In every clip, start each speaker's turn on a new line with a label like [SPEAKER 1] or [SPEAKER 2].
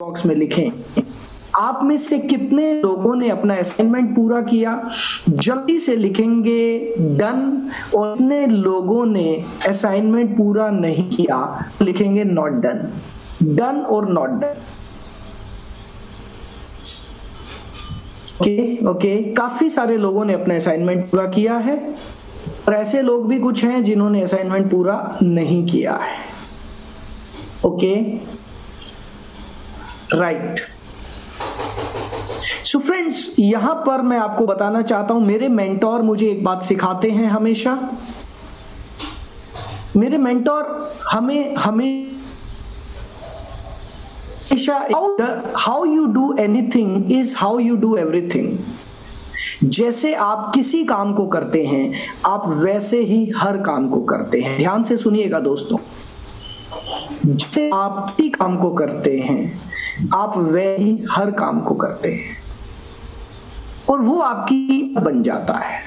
[SPEAKER 1] Box में लिखें। आप में से कितने लोगों ने अपना असाइनमेंट पूरा किया? जल्दी से लिखेंगे डन, और कितने लोगों ने असाइनमेंट पूरा नहीं किया लिखेंगे नॉट डन। डन और नॉट डन। ओके, काफी सारे लोगों ने अपना असाइनमेंट पूरा किया है और ऐसे लोग भी कुछ हैं जिन्होंने असाइनमेंट पूरा नहीं किया है। Okay, right. सो फ्रेंड्स, यहां पर मैं आपको बताना चाहता हूं, मेरे मेंटोर मुझे एक बात सिखाते हैं हमेशा। मेरे मेंटोर हमें how you do anything is how you do everything. जैसे आप किसी काम को करते हैं, आप वैसे ही हर काम को करते हैं। ध्यान से सुनिएगा दोस्तों, जैसे आप किसी काम को करते हैं, आप वैसे ही हर काम को करते हैं और वो आपकी बन जाता है।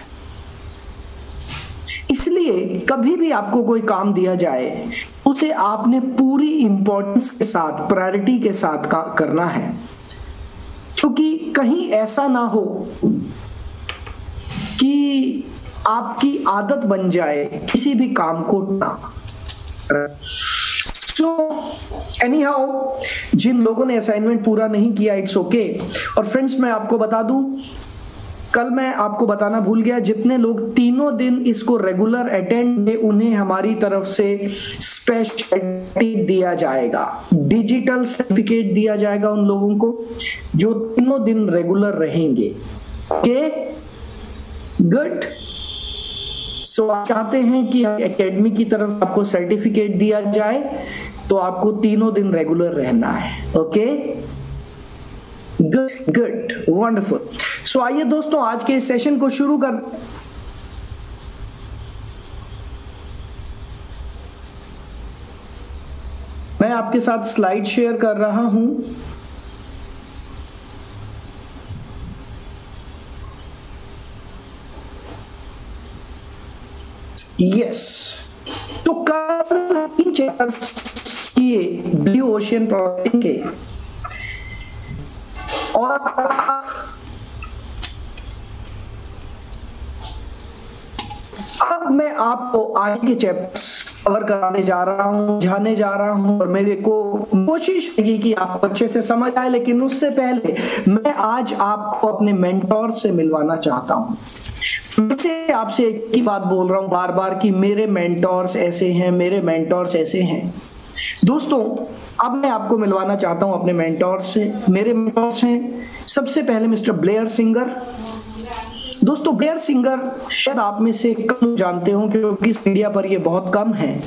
[SPEAKER 1] इसलिए कभी भी आपको कोई काम दिया जाए, उसे आपने पूरी इंपॉर्टेंस के साथ, प्रायोरिटी के साथ करना है, क्योंकि कहीं ऐसा ना हो कि आपकी आदत बन जाए किसी भी काम को ना। सो एनीहाउ, जिन लोगों ने असाइनमेंट पूरा नहीं किया, इट्स ओके। और फ्रेंड्स, मैं आपको बता दूं, कल मैं आपको बताना भूल गया, जितने लोग तीनों दिन इसको रेगुलर अटेंड, उन्हें हमारी तरफ से स्पेशल सर्टिफिकेट दिया जाएगा, डिजिटल सर्टिफिकेट दिया जाएगा उन लोगों को जो तीनों दिन रेगुलर रहेंगे। Okay, good. सो आप चाहते हैं कि एकेडमी की तरफ आपको सर्टिफिकेट दिया जाए, तो आपको तीनों दिन रेगुलर रहना है। Okay, good, wonderful. सो आइए दोस्तों, आज के इस सेशन को शुरू कर। मैं आपके साथ स्लाइड शेयर कर रहा हूं। यस, तो कल 3 चैप्टर्स किए ब्लू ओशियन प्रोजेक्ट के, और अब मैं आपको आगे के चैप्टर्स कवर कराने जा रहा हूं, जाने जा रहा हूं, और मेरे को कोशिश है कि आप अच्छे से समझ आए। लेकिन उससे पहले मैं आज आपको अपने मेंटोर से मिलवाना चाहता हूं। वैसे आपसे एक ही बात बोल रहा हूं बार बार कि मेरे मेंटोर्स ऐसे हैं, मेरे मेंटोर्स ऐसे हैं। दोस्तों, अब मैं आपको मिलवाना चाहता हूं अपने मेंटोर से। मेरे मेंटोर्स हैं सबसे पहले मिस्टर ब्लेयर सिंगर। दोस्तों, ब्लेयर सिंगर शायद आप में से कम जानते हो, क्योंकि इस मीडिया पर ये बहुत कम है,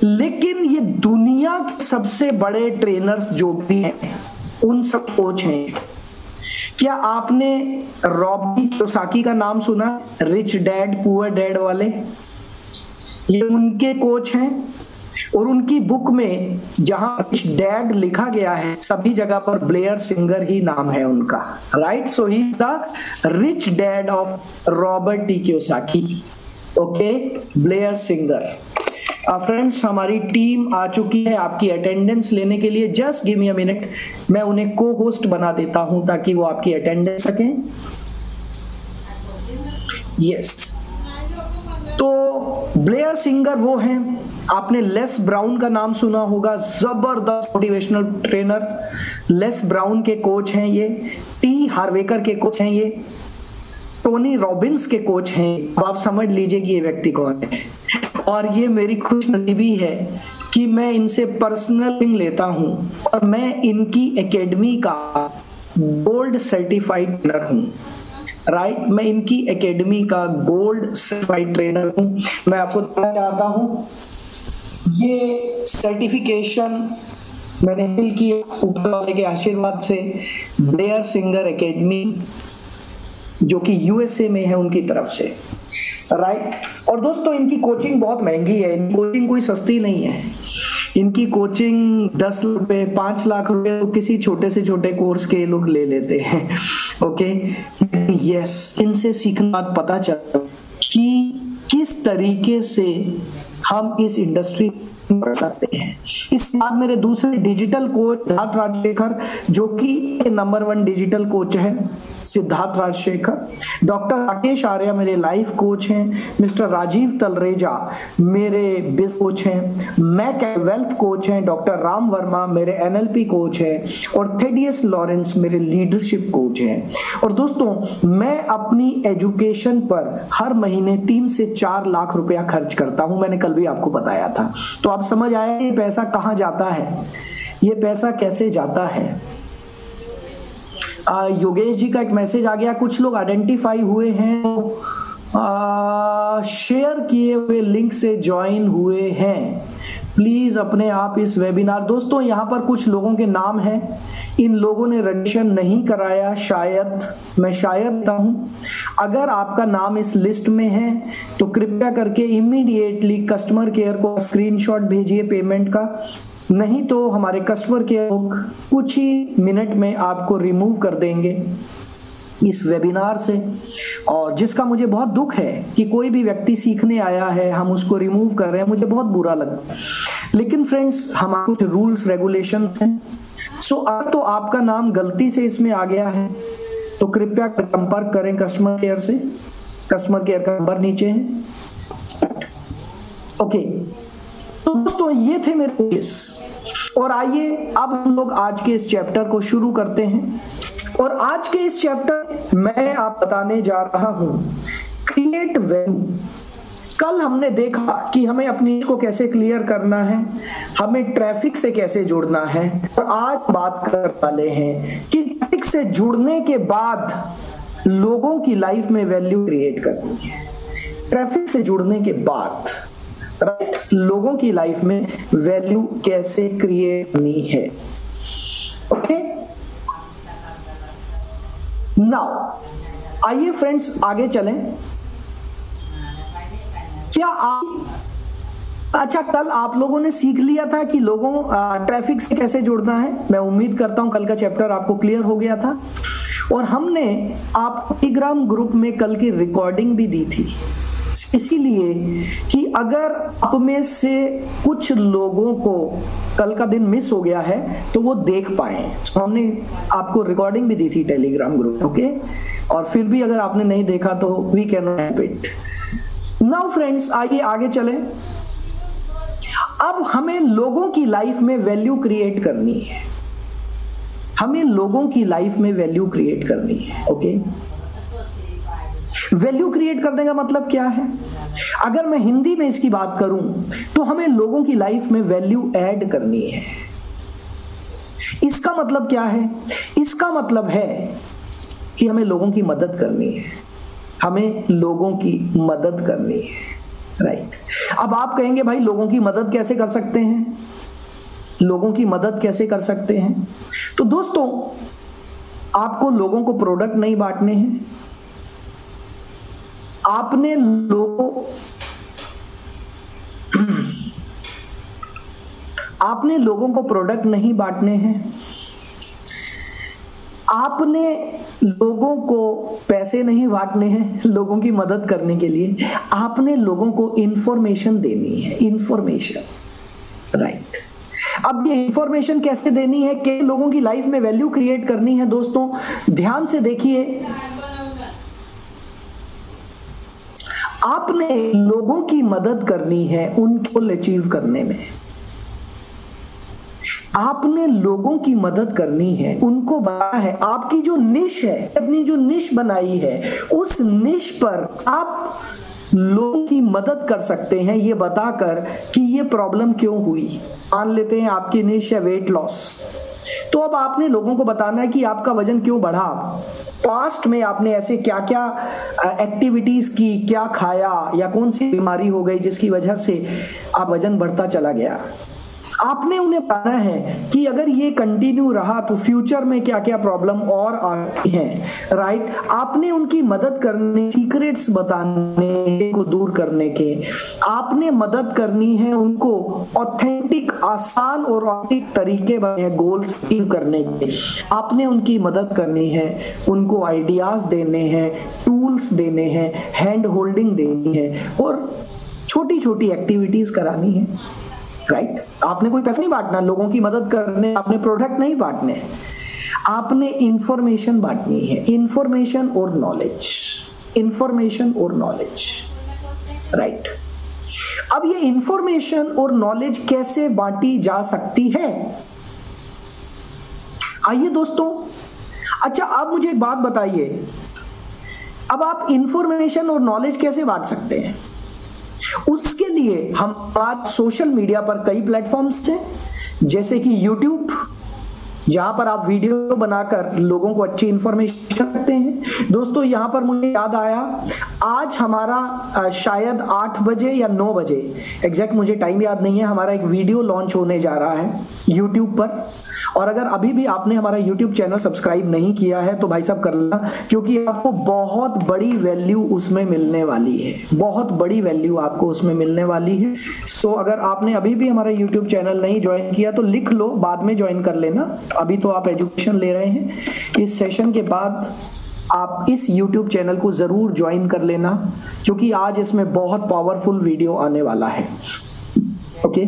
[SPEAKER 1] लेकिन ये दुनिया के सबसे बड़े ट्रेनर्स जो भी हैं, उन सब कोच हैं। क्या आपने रॉबर्ट कियोसाकी का नाम सुना? रिच डैड पुअर डैड वाले, ये उनके कोच हैं। और उनकी बुक में जहां रिच डैड लिखा गया है, सभी जगह पर ब्लेयर सिंगर ही नाम है उनका। Right, so he is the rich dad of Robert T Kiyosaki. Okay, Blair singer. Friends, हमारी टीम आ चुकी है आपकी अटेंडेंस लेने के लिए। Just give me a minute, मैं उन्हें को होस्ट बना देता हूं ताकि वो आपकी अटेंडेंस सकें। यस, तो ब्लेयर सिंगर वो हैं, आपने लेस ब्राउन का नाम सुना होगा, जबरदस्त मोटिवेशनल ट्रेनर। लेस ब्राउन के कोच हैं ये, टी हार्वेकर के कोच हैं ये, टोनी रॉबिन्स के कोच हैं। अब आप समझ लीजिए कि ये व्यक्ति कौन है। और ये मेरी खुशनसीबी है कि मैं इनसे पर्सनल लिंक लेता हूं और मैं इनकी एकेडमी का गोल्ड सर्टिफाइड ट्रेनर हूं। राइट, मैं इनकी एकेडमी का गोल्ड सर्टिफाइड ट्रेनर हूं। मैं आपको बताना चाहता हूं, ये सर्टिफिकेशन मैंने हासिल किया ऊपर वाले के आशीर्वाद से, ब्लेयर सिंगर एकेडमी जो कि यूएसए में है, उनकी तरफ से। राइट, और दोस्तों, इनकी कोचिंग बहुत महंगी है, इनकी कोचिंग कोई सस्ती नहीं है। इनकी कोचिंग 10 रुपए 5 लाख रुपए तो किसी छोटे से छोटे कोर्स के लोग ले लेते हैं। ओके, यस, इनसे सीखने बाद पता चला कि किस तरीके से हम इस इंडस्ट्री में बढ़ सकते हैं। इसके बाद मेरे दूसरे डिजिटल कोच सिद्धार्थ राजशेखर, जो कि नंबर 1 डिजिटल कोच है, सिद्धार्थ राजशेखर। डॉक्टर राकेश आर्या मेरे लाइफ कोच हैं। मिस्टर राजीव तलरेजा मेरे बिजनेस कोच हैं। मैक वेल्थ कोच हैं। डॉक्टर राम वर्मा मेरे एनएलपी कोच हैं। और थेडियस लॉरेंस मेरे लीडरशिप कोच हैं। और दोस्तों, मैं अपनी एजुकेशन पर हर महीने 3 से 4 लाख रुपया खर्च करता हूं। मैंने कल भी आपको बताया था। तो आप समझ आए ये पैसा कहां जाता है, ये पैसा कैसे जाता है। योगेश जी का एक मैसेज आ गया, कुछ लोग आइडेंटिफाई हुए हैं, शेयर किए हुए लिंक से ज्वाइन हुए हैं। प्लीज अपने आप इस वेबिनार, दोस्तों यहाँ पर कुछ लोगों के नाम हैं, इन लोगों ने रजिस्ट्रेशन नहीं कराया, शायद मैं शायद हूं। अगर आपका नाम इस लिस्ट में है तो कृपया करके इमीडिएटली कस्टमर केयर को स्क्रीनशॉट भेजिए पेमेंट का, नहीं तो हमारे कस्टमर केयर कुछ ही मिनट में आपको रिमूव कर देंगे इस वेबिनार से। और जिसका मुझे बहुत दुख है कि कोई भी व्यक्ति सीखने आया है, हम उसको रिमूव कर रहे हैं, मुझे बहुत बुरा लगता है। लेकिन फ्रेंड्स, हमारे कुछ रूल्स रेगुलेशंस हैं। सो अगर तो आपका नाम गलती से इसमें आ गया है तो कृपया संपर्क करें कस्टमर केयर से। कस्टमर केयर का नंबर नीचे है। ओके, तो दोस्तों ये थे मेरे केस। और आइए अब हम लोग आज के इस चैप्टर को शुरू करते हैं। और आज के इस चैप्टर में आप बताने जा रहा हूं क्रिएट वैल्यू। कल हमने देखा कि हमें अपनी को कैसे क्लियर करना है, हमें ट्रैफिक से कैसे जुड़ना है। और आज बात कर वाले हैं कि ट्रैफिक से जुड़ने के बाद लोगों की लाइफ में वैल्यू क्रिएट करनी है। ट्रैफिक से जुड़ने के बाद लोगों की लाइफ में वैल्यू कैसे क्रिएट करनी है। ओके, नाउ आइए फ्रेंड्स आगे चलें। क्या आप कल आप लोगों ने सीख लिया था कि लोगों ट्रैफिक से कैसे जुड़ना है। मैं उम्मीद करता हूं कल का चैप्टर आपको क्लियर हो गया था। और हमने आप टेलीग्राम ग्रुप में कल की रिकॉर्डिंग भी दी थी, इसीलिए कि अगर आप में से कुछ लोगों को कल का दिन मिस हो गया है तो वो देख पाए। तो हमने आपको रिकॉर्डिंग भी दी थी टेलीग्राम ग्रुप, ओके। और फिर भी अगर आपने नहीं देखा तो we can not help it. Now friends, आइए आगे चलें। अब हमें लोगों की लाइफ में वैल्यू क्रिएट करनी है। हमें लोगों की लाइफ में वैल्यू क्रिएट करनी है, ओके। वैल्यू क्रिएट करने का मतलब क्या है? अगर मैं हिंदी में इसकी बात करूं तो हमें लोगों की लाइफ में वैल्यू ऐड करनी है। इसका मतलब क्या है? इसका मतलब है कि हमें लोगों की मदद करनी है। हमें लोगों की मदद करनी है, राइट। अब आप कहेंगे भाई लोगों की मदद कैसे कर सकते हैं? लोगों की मदद कैसे कर सकते हैं? तो दोस्तों, आपको लोगों को प्रोडक्ट नहीं बांटने हैं। आपने लोगों को प्रोडक्ट नहीं बांटने हैं। आपने लोगों को पैसे नहीं बांटने हैं लोगों की मदद करने के लिए। आपने लोगों को इंफॉर्मेशन देनी है, इंफॉर्मेशन, राइट। अब ये इंफॉर्मेशन कैसे देनी है, कि लोगों की लाइफ में वैल्यू क्रिएट करनी है। दोस्तों ध्यान से देखिए, आपने लोगों की मदद करनी है उनको अचीव करने में। आपने लोगों की मदद करनी है, उनको बनाना है। आपकी जो निश है, अपनी जो निश बनाई है, उस निश पर आप लोगों की मदद कर सकते हैं ये बताकर कि ये प्रॉब्लम क्यों हुई। मान लेते हैं आपकी निश है वेट लॉस, तो अब आपने लोगों को बताना है कि आपका वजन क्यों बढ़ा, पास्ट में आपने ऐसे क्या क्या एक्टिविटीज की, क्या खाया, या कौन सी बीमारी हो गई जिसकी वजह से आप वजन बढ़ता चला गया। आपने उन्हें बताना है कि अगर ये कंटिन्यू रहा तो फ्यूचर में क्या क्या प्रॉब्लम और आती हैं, राइट। आपने उनकी मदद करने, सीक्रेट्स बताने को दूर करने के, आपने मदद करनी है उनको ऑथेंटिक, आसान और ऑथेंटिक तरीके बने गोल्स अचीव करने के। आपने उनकी मदद करनी है, उनको आइडियाज देने हैं, टूल्स देने हैं, हैंड होल्डिंग देनी है। और छोटी छोटी एक्टिविटीज करानी है, राइट। आपने कोई पैसा नहीं बांटना, लोगों की मदद करने, आपने प्रोडक्ट नहीं बांटने, आपने इंफॉर्मेशन बांटनी है, इंफॉर्मेशन और नॉलेज, इंफॉर्मेशन और नॉलेज, राइट। अब ये इंफॉर्मेशन और नॉलेज कैसे बांटी जा सकती है, आइए दोस्तों। अच्छा, आप मुझे एक बात बताइए, अब आप इंफॉर्मेशन और नॉलेज कैसे बांट सकते हैं? उसके लिए हम आज सोशल मीडिया पर कई प्लेटफॉर्म्स हैं, जैसे कि यूट्यूब, जहां पर आप वीडियो बनाकर लोगों को अच्छी इंफॉर्मेशन देते हैं। दोस्तों, यहां पर मुझे याद आया, आज हमारा शायद 8 बजे या 9 बजे, एग्जैक्ट मुझे टाइम याद नहीं है, हमारा एक वीडियो लॉन्च होने जा रहा है यूट्यूब पर। और अगर अभी भी आपने हमारा यूट्यूब चैनल सब्सक्राइब नहीं किया है तो भाई साहब कर लेना, क्योंकि आपको बहुत बड़ी वैल्यू उसमें मिलने वाली है, बहुत बड़ी वैल्यू आपको उसमें मिलने वाली है। सो अगर आपने अभी भी हमारा यूट्यूब चैनल नहीं ज्वाइन किया तो लिख लो, बाद में ज्वाइन कर लेना। अभी तो आप एजुकेशन ले रहे हैं, इस सेशन के बाद आप इस YouTube चैनल को जरूर ज्वाइन कर लेना, क्योंकि आज इसमें बहुत पावरफुल वीडियो आने वाला है, ओके।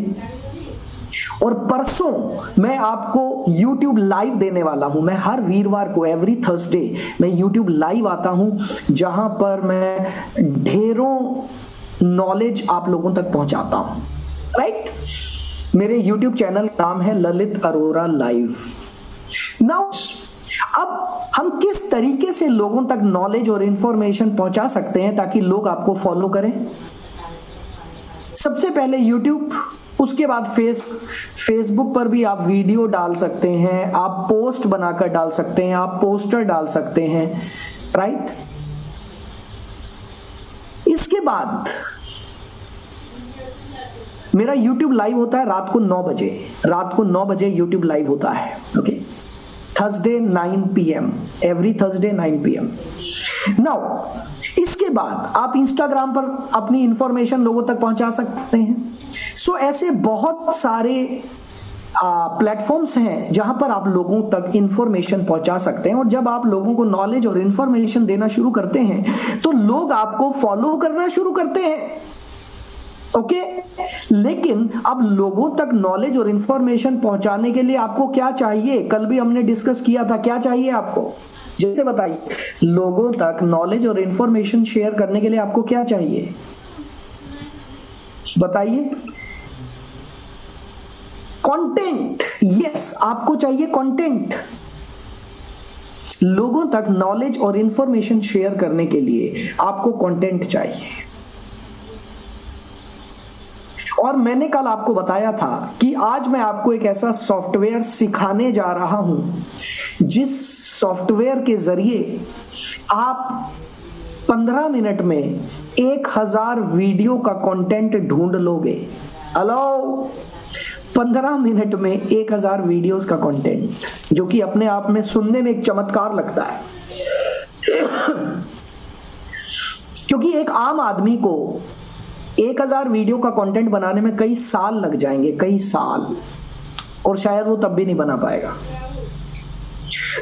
[SPEAKER 1] और परसों मैं आपको YouTube लाइव देने वाला हूं। मैं हर वीरवार को, एवरी थर्सडे मैं YouTube लाइव आता हूं, जहां पर मैं ढेरों नॉलेज आप लोगों तक पहुंचाता हूं, राइट। मेरे YouTube चैनल का नाम है ललित अरोरा लाइव। नाउ अब हम किस तरीके से लोगों तक नॉलेज और इंफॉर्मेशन पहुंचा सकते हैं ताकि लोग आपको फॉलो करें? सबसे पहले YouTube, उसके बाद फेसबुक पर भी आप वीडियो डाल सकते हैं, आप पोस्ट बनाकर डाल सकते हैं, आप पोस्टर डाल सकते हैं, राइट। इसके बाद मेरा YouTube लाइव होता है रात को 9 बजे, रात को 9 बजे YouTube लाइव होता है, okay. Thursday 9 PM, every Thursday 9 PM। Now इसके बाद आप इंस्टाग्राम पर अपनी इंफॉर्मेशन लोगों तक पहुंचा सकते हैं। सो ऐसे बहुत सारे प्लेटफॉर्म्स हैं जहां पर आप लोगों तक इंफॉर्मेशन पहुंचा सकते हैं। और जब आप लोगों को नॉलेज और इंफॉर्मेशन देना शुरू करते हैं तो लोग आपको फॉलो करना शुरू करते हैं, ओके। लेकिन अब लोगों तक नॉलेज और इंफॉर्मेशन पहुंचाने के लिए आपको क्या चाहिए? कल भी हमने डिस्कस किया था, क्या चाहिए आपको? जैसे बताइए, लोगों तक नॉलेज और इंफॉर्मेशन शेयर करने के लिए आपको क्या चाहिए, बताइए? कंटेंट, यस, आपको चाहिए कंटेंट। लोगों तक नॉलेज और इंफॉर्मेशन शेयर करने के लिए आपको कंटेंट चाहिए। और मैंने कल आपको बताया था कि आज मैं आपको एक ऐसा सॉफ्टवेयर सिखाने जा रहा हूं, जिस सॉफ्टवेयर के जरिए आप 15 मिनट में 1000 वीडियो का कंटेंट ढूंढ लोगे। हेलो, 15 मिनट में 1000 वीडियोस का कंटेंट, जो कि अपने आप में सुनने में एक चमत्कार लगता है। क्योंकि एक आम आदमी को 1000 वीडियो का कंटेंट बनाने में कई साल लग जाएंगे, कई साल, और शायद वो तब भी नहीं बना पाएगा।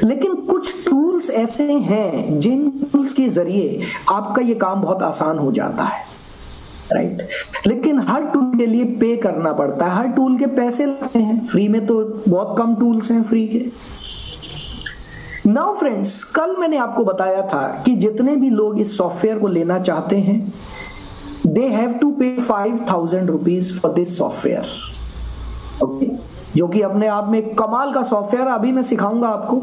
[SPEAKER 1] लेकिन कुछ टूल्स ऐसे हैं जिन टूल्स के जरिए आपका ये काम बहुत आसान हो जाता है, राइट। लेकिन हर टूल के लिए पे करना पड़ता है, हर टूल के पैसे लगते हैं। फ्री में तो बहुत कम टूल्स हैं फ्री के। नाउ फ्रेंड्स, कल मैंने आपको बताया था कि जितने भी लोग इस सॉफ्टवेयर को लेना चाहते हैं, they have to pay 5000 rupees for this software, okay? जो कि अपने आप में कमाल का सॉफ्टवेयर। अभी मैं सिखाऊंगा आपको,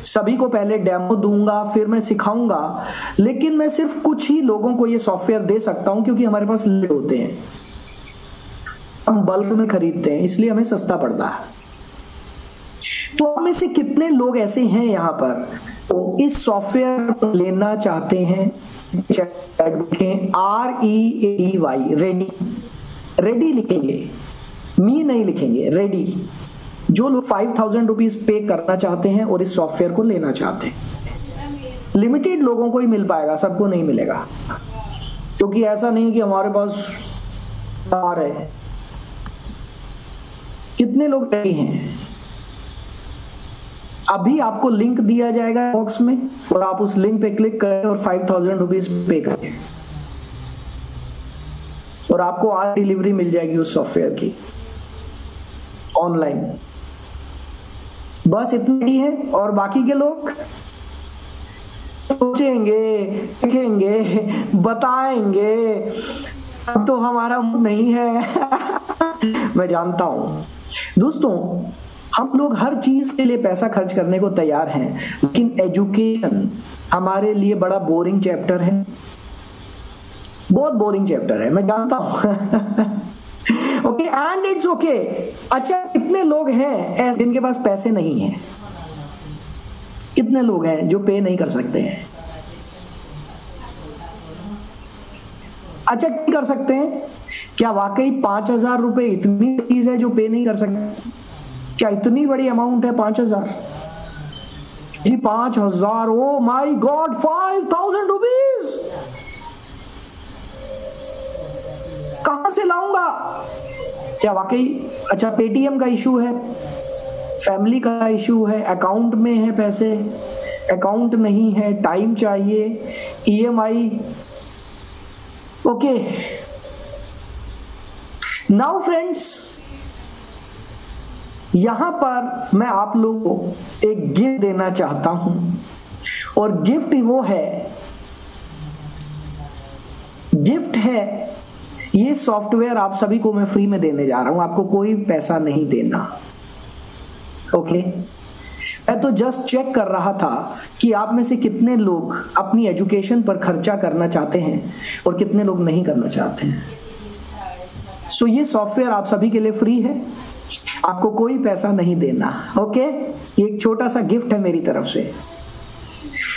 [SPEAKER 1] सभी को पहले डेमो दूंगा, फिर मैं सिखाऊंगा। लेकिन मैं सिर्फ कुछ ही लोगों को ये सॉफ्टवेयर दे सकता हूं, क्योंकि हमारे पास लिमिट होते हैं, हम बल्क में खरीदते हैं, इसलिए हमें सस्ता पड़ता है। तो हम में से कितने लोग ऐसे हैं यहाँ पर तो इस सॉफ्टवेयर को लेना चाहते हैं? READY, रेडी, रेडी लिखेंगे, मी नहीं लिखेंगे, रेडी। जो लोग 5000 रुपीज पे करना चाहते हैं और इस सॉफ्टवेयर को लेना चाहते हैं, लिमिटेड लोगों को ही मिल पाएगा, सबको नहीं मिलेगा। क्योंकि ऐसा नहीं कि हमारे पास आ रहे हैं। कितने लोग रेडी हैं? अभी आपको लिंक दिया जाएगा बॉक्स में, और आप उस लिंक पे क्लिक करें और 5000 रुपीज पे करें। और आपको आज डिलीवरी मिल जाएगी उस सॉफ्टवेयर की ऑनलाइन। बस इतना ही है। और बाकी के लोग सोचेंगे, देखेंगे, बताएंगे, अब तो हमारा मुंह नहीं है। मैं जानता हूं दोस्तों, हम लोग हर चीज के लिए पैसा खर्च करने को तैयार हैं, लेकिन एजुकेशन हमारे लिए बड़ा बोरिंग चैप्टर है, बहुत बोरिंग चैप्टर है, मैं जानता हूं। Okay, and it's okay. अच्छा, कितने लोग हैं जिनके पास पैसे नहीं हैं? कितने लोग हैं जो पे नहीं कर सकते हैं? अच्छा, क्या कर सकते हैं? क्या वाकई 5,000 रुपए इतनी चीज है जो पे नहीं कर सकते? क्या इतनी बड़ी अमाउंट है 5,000? जी 5,000, ओ माई गॉड, 5,000 रुपीज कहां से लाऊंगा? क्या वाकई? अच्छा, पेटीएम का इशू है, फैमिली का इशू है, अकाउंट में है पैसे, अकाउंट नहीं है, टाइम चाहिए, ईएमआई। ओके, नाउ फ्रेंड्स, यहां पर मैं आप लोगों को एक गिफ्ट देना चाहता हूं, और गिफ्ट वो है, गिफ्ट है ये सॉफ्टवेयर आप सभी को मैं फ्री में देने जा रहा हूं, आपको कोई पैसा नहीं देना। ओके, मैं तो जस्ट चेक कर रहा था कि आप में से कितने लोग अपनी एजुकेशन पर खर्चा करना चाहते हैं और कितने लोग नहीं करना चाहते हैं। सो ये सॉफ्टवेयर आप सभी के लिए फ्री है, आपको कोई पैसा नहीं देना। ओके, ये एक छोटा सा गिफ्ट है मेरी तरफ से।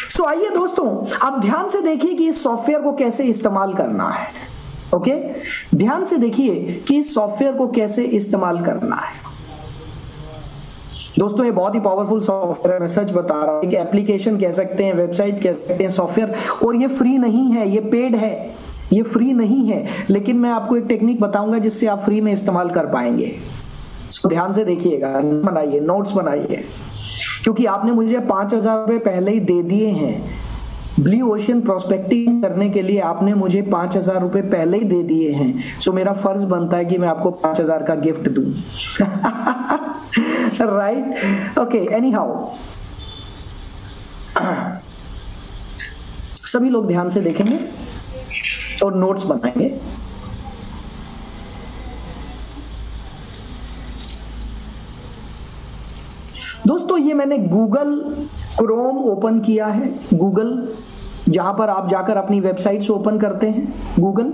[SPEAKER 1] सो आइए दोस्तों, आप ध्यान से देखिए कि इस सॉफ्टवेयर को कैसे इस्तेमाल करना है। ओके, ध्यान से देखिए कि इस सॉफ्टवेयर को कैसे इस्तेमाल करना है। दोस्तों, ये बहुत ही पावरफुल सॉफ्टवेयर है, मैं सच बता रहा हूं। एक एप्लीकेशन कह सकते हैं, वेबसाइट कह सकते हैं, सॉफ्टवेयर, और ये फ्री नहीं है, ये पेड है, ये फ्री नहीं है। लेकिन मैं आपको एक टेक्निक बताऊंगा जिससे आप फ्री में इस्तेमाल कर पाएंगे। इसको ध्यान से देखिएगा, बनाइए, नोट्स बनाइए, क्योंकि आपने मुझे 5,000 रुपए पहले ही दे दिए हैं। ब्लू ओशन प्रोस्पेक्टिंग करने के लिए आपने मुझे 5,000 रुपए पहले ही दे दिए हैं। सो मेरा फर्ज बनता है कि मैं आपको 5,000 का गिफ्ट दूं। राइट? ओके, एनी हाउ, सभी लोग ध्यान से देखेंगे और नोट्स बनाएंगे। दोस्तों, ये मैंने गूगल क्रोम ओपन किया है, गूगल, जहां पर आप जाकर अपनी वेबसाइट्स ओपन करते हैं, गूगल।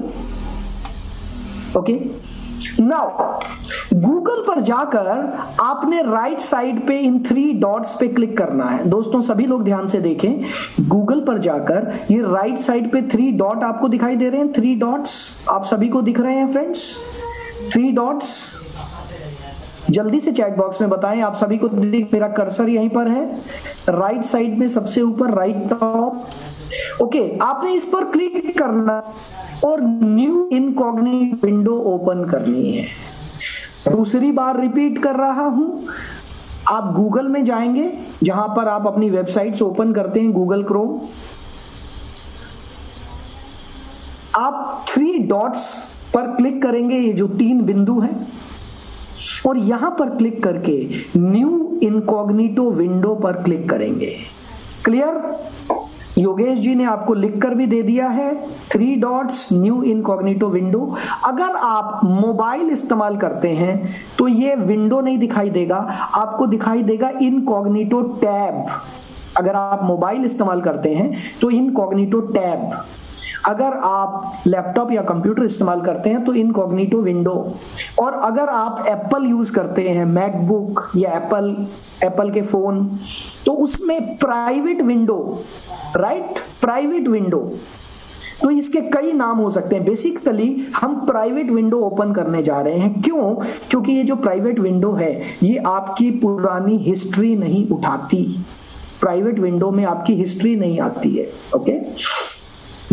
[SPEAKER 1] ओके, नाउ गूगल पर जाकर आपने राइट साइड पे इन 3 डॉट्स पे क्लिक करना है। दोस्तों, सभी लोग ध्यान से देखें, गूगल पर जाकर ये राइट साइड पे 3 डॉट आपको दिखाई दे रहे हैं, 3 डॉट्स आप सभी को दिख रहे हैं फ्रेंड्स, 3 डॉट्स। जल्दी से चैट बॉक्स में बताएं, आप सभी को मेरा कर्सर यहीं पर है, राइट साइड में सबसे ऊपर, राइट टॉप। ओके, आपने इस पर क्लिक करना और न्यू इनकॉग्निटो विंडो ओपन करनी है। दूसरी बार रिपीट कर रहा हूं, आप गूगल में जाएंगे, जहां पर आप अपनी वेबसाइट्स ओपन करते हैं, गूगल क्रोम। आप 3 डॉट्स पर क्लिक करेंगे, ये जो 3 बिंदु हैं, और यहां पर क्लिक करके न्यू इनकॉग्निटो विंडो पर क्लिक करेंगे। क्लियर? योगेश जी ने आपको लिखकर भी दे दिया है, 3 डॉट्स, न्यू इनकॉग्निटो विंडो। अगर आप मोबाइल इस्तेमाल करते हैं तो ये विंडो नहीं दिखाई देगा, आपको दिखाई देगा इनकॉग्निटो टैब। अगर आप मोबाइल इस्तेमाल करते हैं तो इनकॉग्निटो टैब, अगर आप लैपटॉप या कंप्यूटर इस्तेमाल करते हैं तो इनकॉग्निटो विंडो, और अगर आप एप्पल यूज करते हैं, मैकबुक या एप्पल के फोन, तो उसमें private window, right, private window. तो इसके कई नाम हो सकते हैं। बेसिकली हम प्राइवेट विंडो ओपन करने जा रहे हैं। क्यों? क्योंकि ये जो प्राइवेट विंडो है ये आपकी पुरानी हिस्ट्री नहीं उठाती, प्राइवेट विंडो में आपकी हिस्ट्री नहीं आती है। ओके,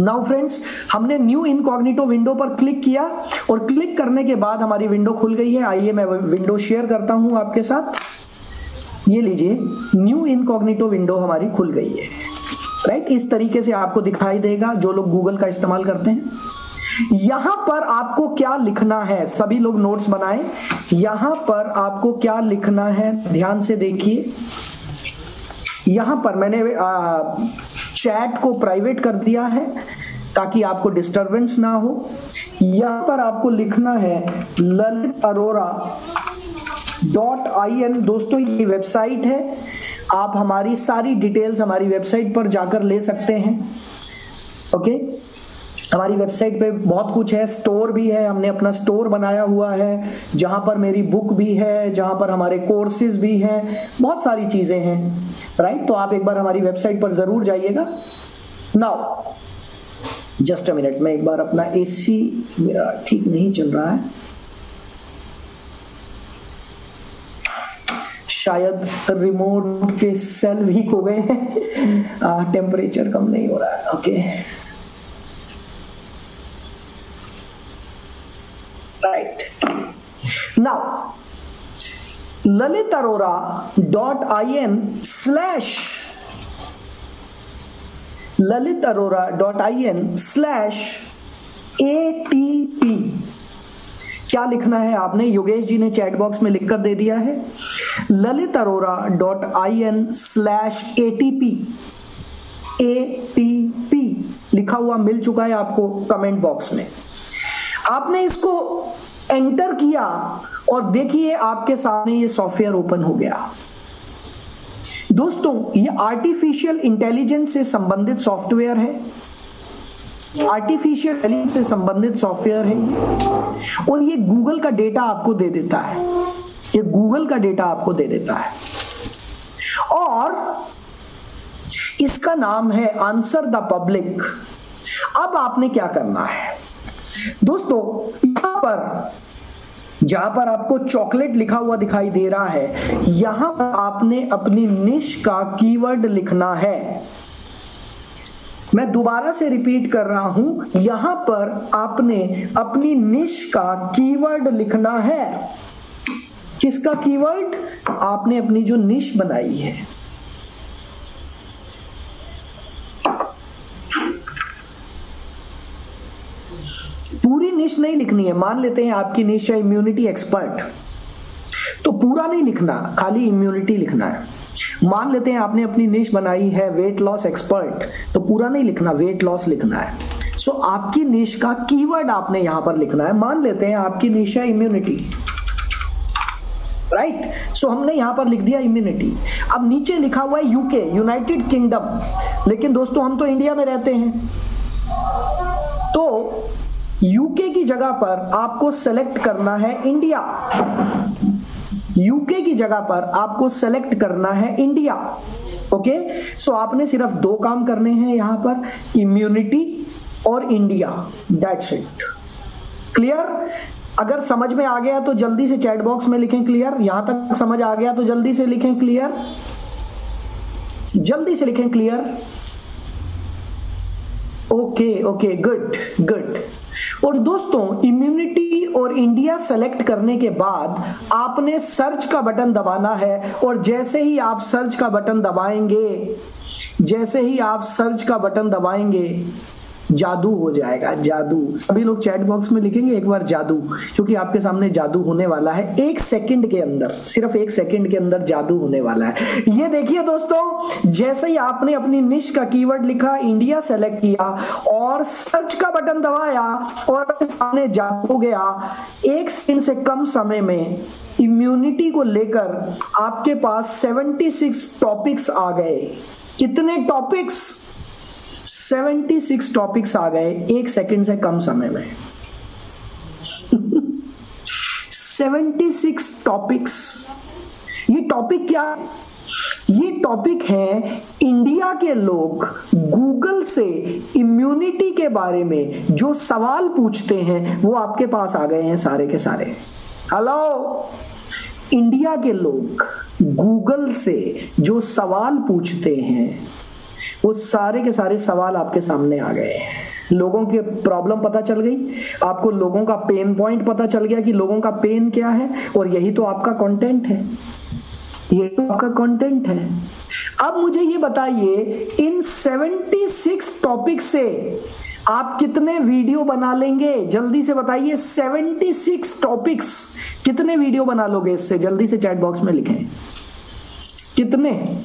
[SPEAKER 1] नाउ फ्रेंड्स, हमने न्यू इनकॉग्निटो विंडो पर क्लिक किया और क्लिक करने के बाद हमारी विंडो खुल गई है। आइए मैं विंडो शेयर करता हूं आपके साथ। ये लीजिए, न्यू इनकॉग्निटो विंडो हमारी खुल गई है। राइट, इस तरीके से आपको दिखाई देगा जो लोग गूगल का इस्तेमाल करते हैं। यहां पर आपको क्या लिखना है, सभी लोग नोट्स बनाएं। यहां पर आपको क्या लिखना है, ध्यान से देखिए। यहां पर मैंने चैट को प्राइवेट कर दिया है ताकि आपको डिस्टरबेंस ना हो। यहां पर आपको लिखना है lalitarora.in। दोस्तों ये वेबसाइट है, आप हमारी सारी डिटेल्स हमारी वेबसाइट पर जाकर ले सकते हैं। ओके, हमारी वेबसाइट पे बहुत कुछ है, स्टोर भी है, हमने अपना स्टोर बनाया हुआ है जहां पर मेरी बुक भी है, जहां पर हमारे कोर्सेज भी हैं, बहुत सारी चीजें हैं, राइट। तो आप एक बार हमारी वेबसाइट पर जरूर जाइएगा। नाउ जस्ट अ मिनट, मैं एक बार अपना एसी मेरा ठीक नहीं चल रहा है, शायद रिमोट के सेल वीक हो गए हैं, टेम्परेचर कम नहीं हो रहा है। ओके राइट, नाउ lalitarora.in/ATP क्या लिखना है आपने, योगेश जी ने चैट बॉक्स में लिखकर दे दिया है। lalitarora.in/ATP ATP लिखा हुआ मिल चुका है आपको कमेंट बॉक्स में। आपने इसको एंटर किया और देखिए आपके सामने ये सॉफ्टवेयर ओपन हो गया। दोस्तों ये आर्टिफिशियल इंटेलिजेंस से संबंधित सॉफ्टवेयर है, आर्टिफिशियल इंटेलिजेंस से संबंधित सॉफ्टवेयर है और ये गूगल का डेटा आपको दे देता है, ये गूगल का डेटा आपको दे देता है और इसका नाम है आंसर द पब्लिक। अब आपने क्या करना है दोस्तों, यहां पर जहां पर आपको चॉकलेट लिखा हुआ दिखाई दे रहा है, यहां पर आपने अपनी निश का कीवर्ड लिखना है। मैं दोबारा से रिपीट कर रहा हूं, यहां पर आपने अपनी निश का कीवर्ड लिखना है। किसका कीवर्ड, आपने अपनी जो निश बनाई है। पूरी निश नहीं लिखनी है, मान लेते हैं आपकी निश है इम्यूनिटी एक्सपर्ट, तो पूरा नहीं लिखना, खाली इम्यूनिटी लिखना है। मान लेते हैं आपने अपनी निश बनाई है वेट लॉस एक्सपर्ट, तो पूरा नहीं लिखना, वेट लॉस लिखना है। सो आपकी निश का कीवर्ड आपने यहां पर लिखना है। मान लेते हैं आपकी निश है इम्यूनिटी, राइट। सो हमने यहां पर लिख दिया इम्यूनिटी। अब नीचे लिखा हुआ है यूके, यूनाइटेड किंगडम, लेकिन दोस्तों हम तो इंडिया में रहते हैं, तो यूके की जगह पर आपको सेलेक्ट करना है इंडिया। यूके की जगह पर आपको सेलेक्ट करना है इंडिया। ओके, सो आपने सिर्फ दो काम करने हैं यहां पर, इम्यूनिटी और इंडिया, दैट्स इट। क्लियर? अगर समझ में आ गया तो जल्दी से चैट बॉक्स में लिखें क्लियर। यहां तक समझ आ गया तो जल्दी से लिखें क्लियर, जल्दी से लिखें clear. Okay okay, good good. और दोस्तों इम्यूनिटी और इंडिया सेलेक्ट करने के बाद आपने सर्च का बटन दबाना है और जैसे ही आप सर्च का बटन दबाएंगे, जैसे ही आप सर्च का बटन दबाएंगे, जादू हो जाएगा, जादू। सभी लोग चैट बॉक्स में लिखेंगे एक बार जादू, क्योंकि आपके सामने जादू होने वाला है। 1 सेकंड के अंदर, सिर्फ 1 सेकंड के अंदर जादू होने वाला है। ये देखिए दोस्तों, जैसे ही आपने अपनी निश का कीवर्ड लिखा, इंडिया सेलेक्ट किया और सर्च का बटन दबाया और सामने जादू हो गया। 1 सेकंड से कम समय में इम्यूनिटी को लेकर आपके पास 76 टॉपिक्स आ गए। कितने टॉपिक्स? 76 टॉपिक्स आ गए 1 सेकंड से कम समय में। 76 टॉपिक्स। ये टॉपिक क्या है? ये टॉपिक है इंडिया के लोग गूगल से इम्यूनिटी के बारे में जो सवाल पूछते हैं, वो आपके पास आ गए हैं सारे के सारे। हेलो, इंडिया के लोग गूगल से जो सवाल पूछते हैं, वो सारे के सारे सवाल आपके सामने आ गए। लोगों की प्रॉब्लम पता चल गई, आपको लोगों का पेन पॉइंट पता चल गया कि लोगों का पेन क्या है, और यही तो आपका कंटेंट है, ये तो आपका कंटेंट है। अब मुझे ये बताइए, इन 76 टॉपिक से आप कितने वीडियो बना लेंगे जल्दी से बताइए। 76 टॉपिक्स, कितने वीडियो बना लोगे इससे? जल्दी से चैट बॉक्स में लिखें कितने।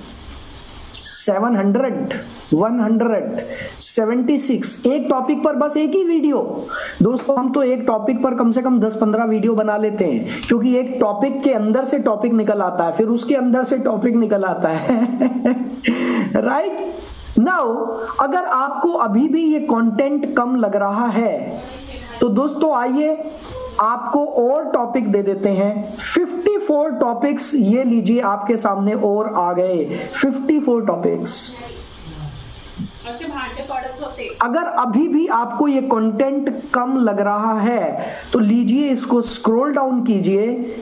[SPEAKER 1] 700, 176, एक टॉपिक पर बस एक ही वीडियो। दोस्तों हम तो एक टॉपिक पर कम से कम 10-15 वीडियो बना लेते हैं, क्योंकि एक टॉपिक के अंदर से टॉपिक निकल आता है, फिर उसके अंदर से टॉपिक निकल आता है राइट नाउ। अगर आपको अभी भी ये कंटेंट कम लग रहा है तो दोस्तों आइए आपको और टॉपिक दे देते हैं। 54 टॉपिक्स ये लीजिए आपके सामने और आ गए। 54 टॉपिक्स। अगर अभी भी आपको ये कंटेंट कम लग रहा है तो लीजिए इसको स्क्रॉल डाउन कीजिए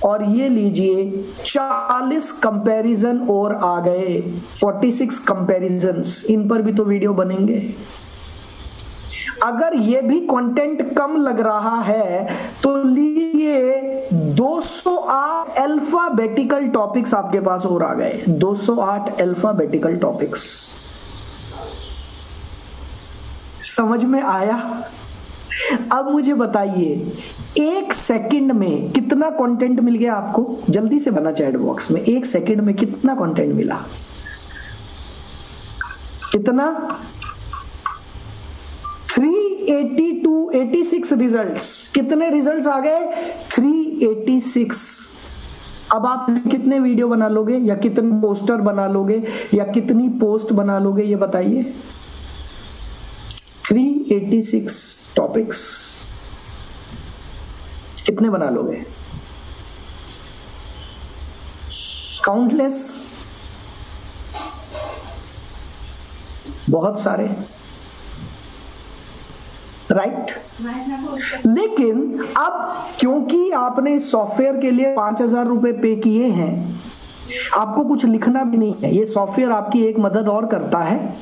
[SPEAKER 1] और ये लीजिए 40 कंपैरिजन और आ गए। 46 कंपैरिजन्स, इन पर भी तो वीडियो बनेंगे। अगर ये भी कंटेंट कम लग रहा है तो लीजिए 208 अल्फाबेटिकल टॉपिक्स आपके पास और आ गए। 208 अल्फाबेटिकल टॉपिक्स। समझ में आया? अब मुझे बताइए एक सेकंड में कितना कंटेंट मिल गया आपको? जल्दी से बना चैट बॉक्स में, एक सेकंड में कितना कंटेंट मिला? कितना? 86 रिजल्ट्स। कितने रिजल्ट्स आ गए? 386। अब आप कितने वीडियो बना लोगे, या कितने पोस्टर बना लोगे, या कितनी पोस्ट बना लोगे, ये बताइए। 386 टॉपिक्स कितने बना लोगे? काउंटलेस, बहुत सारे, राइट। लेकिन अब क्योंकि आपने इस सॉफ्टवेयर के लिए 5,000 रुपए पे किए हैं, आपको कुछ लिखना भी नहीं है। ये सॉफ्टवेयर आपकी एक मदद और करता है।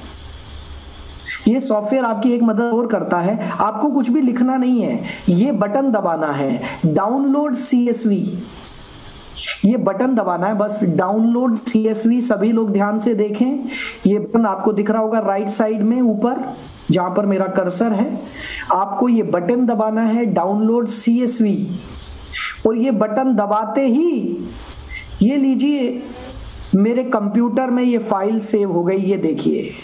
[SPEAKER 1] ये सॉफ्टवेयर आपकी एक मदद और करता है, आपको कुछ भी लिखना नहीं है। ये बटन दबाना है, डाउनलोड CSV। ये बटन दबाना है, बस डाउनलोड CSV। सभी लोग ध्यान से देखें, ये बटन आपको दिख रहा होगा राइट साइड में ऊपर, जहां पर मेरा कर्सर है। आपको ये बटन दबाना है, डाउनलोड CSV। और ये बटन दबाते ही ये लीजिए मेरे कंप्यूटर में ये फाइल सेव हो गई। ये देखिए,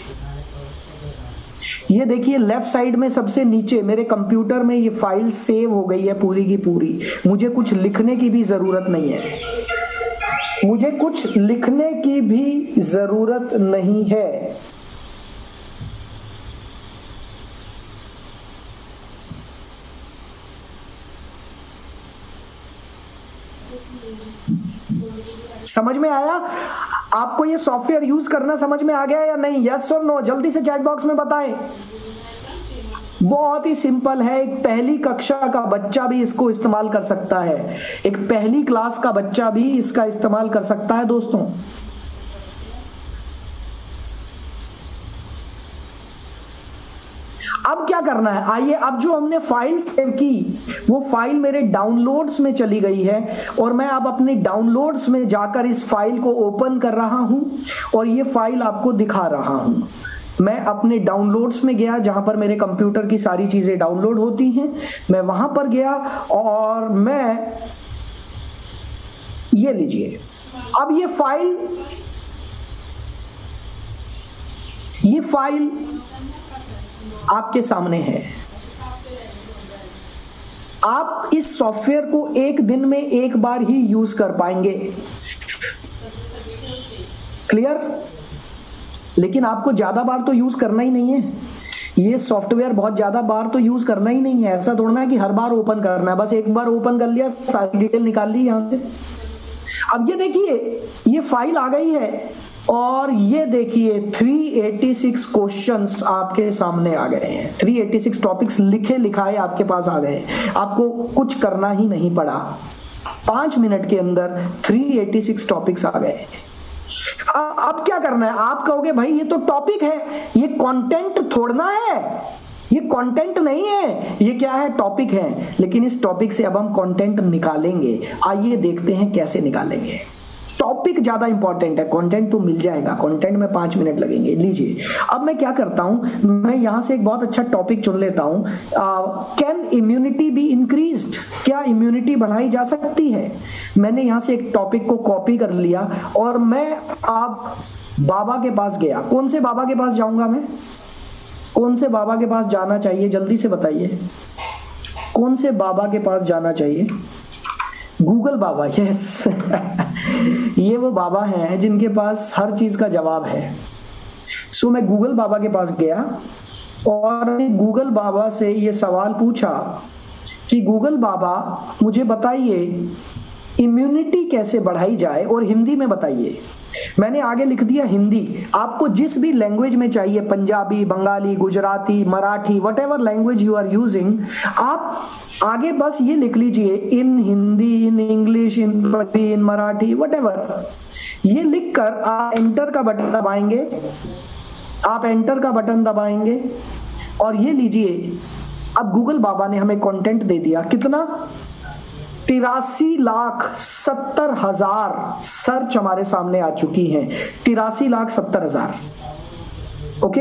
[SPEAKER 1] ये देखिए लेफ्ट साइड में सबसे नीचे मेरे कंप्यूटर में ये फाइल सेव हो गई है पूरी की पूरी। मुझे कुछ लिखने की भी जरूरत नहीं है। मुझे कुछ लिखने की भी जरूरत नहीं है। समझ में आया? आपको ये सॉफ्टवेयर यूज करना समझ में आ गया या नहीं? यस और नो जल्दी से चैट बॉक्स में बताएं। बहुत ही सिंपल है। एक पहली कक्षा का बच्चा भी इसको इस्तेमाल कर सकता है। एक पहली क्लास का बच्चा भी इसका इस्तेमाल कर सकता है दोस्तों। अब क्या करना है, आइए। अब जो हमने फाइल सेव की वो फाइल मेरे डाउनलोड्स में चली गई है, और मैं अब अपने डाउनलोड्स में जाकर इस फाइल को ओपन कर रहा हूं और ये फाइल आपको दिखा रहा हूं। मैं अपने डाउनलोड्स में गया, जहां पर मेरे कंप्यूटर की सारी चीजें डाउनलोड होती हैं। मैं वहां पर गया और मैं ये लीजिए, अब ये फाइल आपके सामने है। आप इस सॉफ्टवेयर को एक दिन में एक बार ही यूज कर पाएंगे। क्लियर? लेकिन आपको ज्यादा बार तो यूज करना ही नहीं है। ये सॉफ्टवेयर बहुत ज्यादा बार तो यूज करना ही नहीं है। ऐसा थोड़ा है कि हर बार ओपन करना है। बस एक बार ओपन कर लिया, सारी डिटेल निकाल ली यहां से। अब ये देखिए, ये फाइल आ गई है और ये देखिए 386 क्वेश्चंस आपके सामने आ गए हैं। 386 टॉपिक्स लिखे लिखाए आपके पास आ गए। आपको कुछ करना ही नहीं पड़ा। 5 मिनट के अंदर 386 टॉपिक्स आ गए। अब क्या करना है? आप कहोगे भाई ये तो टॉपिक है, ये कंटेंट थोड़ना है, ये कंटेंट नहीं है, ये क्या है? टॉपिक है। लेकिन इस टॉपिक से अब हम कंटेंट निकालेंगे। आइए देखते हैं कैसे निकालेंगे। टॉपिक ज्यादा इंपॉर्टेंट है, कंटेंट तो मिल जाएगा, कंटेंट में 5 मिनट लगेंगे। लीजिए अब मैं क्या करता हूं, मैं यहां से एक बहुत अच्छा टॉपिक चुन लेता हूं, कैन इम्यूनिटी बी इंक्रीज्ड, क्या इम्यूनिटी बढ़ाई जा सकती है। मैंने यहां से एक टॉपिक को कॉपी कर लिया और मैं आप बाबा के पास गया। कौन से बाबा के पास जाऊंगा मैं, कौन से बाबा के पास जाना चाहिए, जल्दी से बताइए, कौन से बाबा के पास जाना चाहिए। गूगल बाबा, यस ये वो बाबा हैं जिनके पास हर चीज का जवाब है। सो मैं गूगल बाबा के पास गया और गूगल बाबा से ये सवाल पूछा कि गूगल बाबा मुझे बताइए इम्यूनिटी कैसे बढ़ाई जाए, और हिंदी में बताइए। मैंने आगे लिख दिया हिंदी। आपको जिस भी लैंग्वेज में चाहिए, Punjabi, Bengali, Gujarati, Marathi, whatever language you are using, आप आगे बस ये लिख लीजिए in Hindi, in English, in Punjabi, in Marathi, whatever. ये लिखकर आप एंटर का बटन दबाएंगे, आप एंटर का बटन दबाएंगे और ये लीजिए, अब गूगल बाबा ने हमें कंटेंट दे दिया। कितना? 83,70,000 सर्च हमारे सामने आ चुकी हैं, 83,70,000। ओके,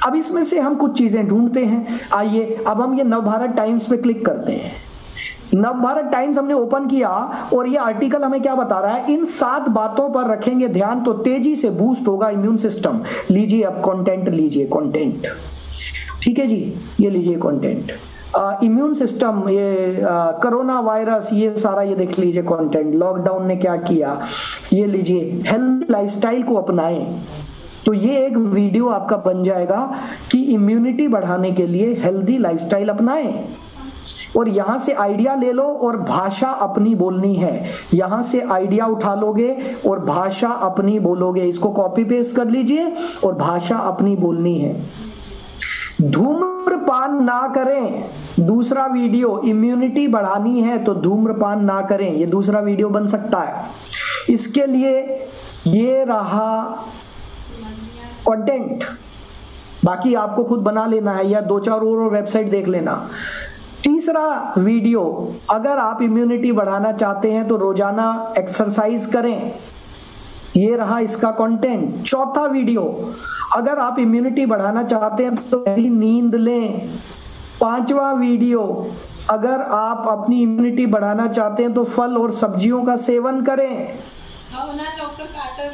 [SPEAKER 1] अब इसमें से हम कुछ चीजें ढूंढते हैं। आइए अब हम ये नवभारत टाइम्स पे क्लिक करते हैं। नवभारत टाइम्स हमने ओपन किया और ये आर्टिकल हमें क्या बता रहा है, इन 7 बातों पर रखेंगे ध्यान तो तेजी से बूस्ट होगा इम्यून सिस्टम। लीजिए अब कंटेंट लीजिए, कंटेंट, ठीक है जी, ये लीजिए कंटेंट, इम्यून सिस्टम, ये कोरोना वायरस, ये सारा ये देख लीजिए कंटेंट, लॉकडाउन ने क्या किया, ये लीजिए हेल्थ लाइफस्टाइल को अपनाएं। तो ये एक वीडियो आपका बन जाएगा कि इम्यूनिटी बढ़ाने के लिए हेल्दी लाइफस्टाइल अपनाएं। और यहां से आइडिया ले लो और भाषा अपनी बोलनी है, यहां से आइडिया उठा लोगे और भाषा अपनी बोलोगे। इसको कॉपी पेस्ट कर लीजिए और भाषा अपनी बोलनी है। धूम्रपान ना करें, दूसरा वीडियो, इम्यूनिटी बढ़ानी है तो धूम्रपान ना करें, ये दूसरा वीडियो बन सकता है। इसके लिए ये रहा कंटेंट, बाकी आपको खुद बना लेना है या 2-4 और वेबसाइट देख लेना। तीसरा वीडियो, अगर आप इम्यूनिटी बढ़ाना चाहते हैं तो रोजाना एक्सरसाइज करें, ये रहा इसका कंटेंट। चौथा वीडियो, अगर आप इम्यूनिटी बढ़ाना चाहते हैं तो गहरी नींद लें। 5वां वीडियो, अगर आप अपनी इम्यूनिटी बढ़ाना चाहते हैं तो फल और सब्जियों का सेवन करें।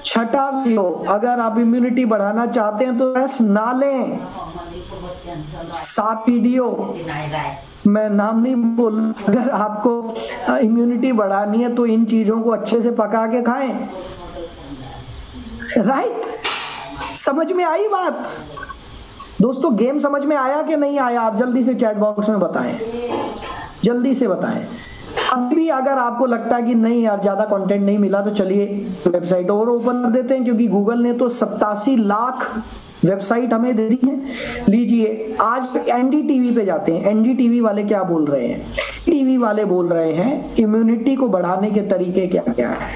[SPEAKER 1] 6वां वीडियो, अगर आप इम्यूनिटी बढ़ाना चाहते हैं तो स्ट्रेस ना लें। 7वां वीडियो, मैं नाम नहीं बोल, अगर आपको इम्यूनिटी बढ़ानी है तो इन चीजों को अच्छे से पका के खाएं। राइट, समझ में आई बात दोस्तों? गेम समझ में आया कि नहीं आया? आप जल्दी से चैट बॉक्स में बताएं, जल्दी से बताएं। अभी अगर आपको लगता है कि नहीं यार ज्यादा कंटेंट नहीं मिला तो चलिए वेबसाइट और ओपन कर देते हैं, क्योंकि गूगल ने तो 87 लाख वेबसाइट हमें दे दी है। लीजिए आज एनडीटीवी पे जाते हैं। एनडीटीवी वाले क्या बोल रहे हैं? टीवी वाले बोल रहे हैं इम्यूनिटी को बढ़ाने के तरीके क्या क्या है।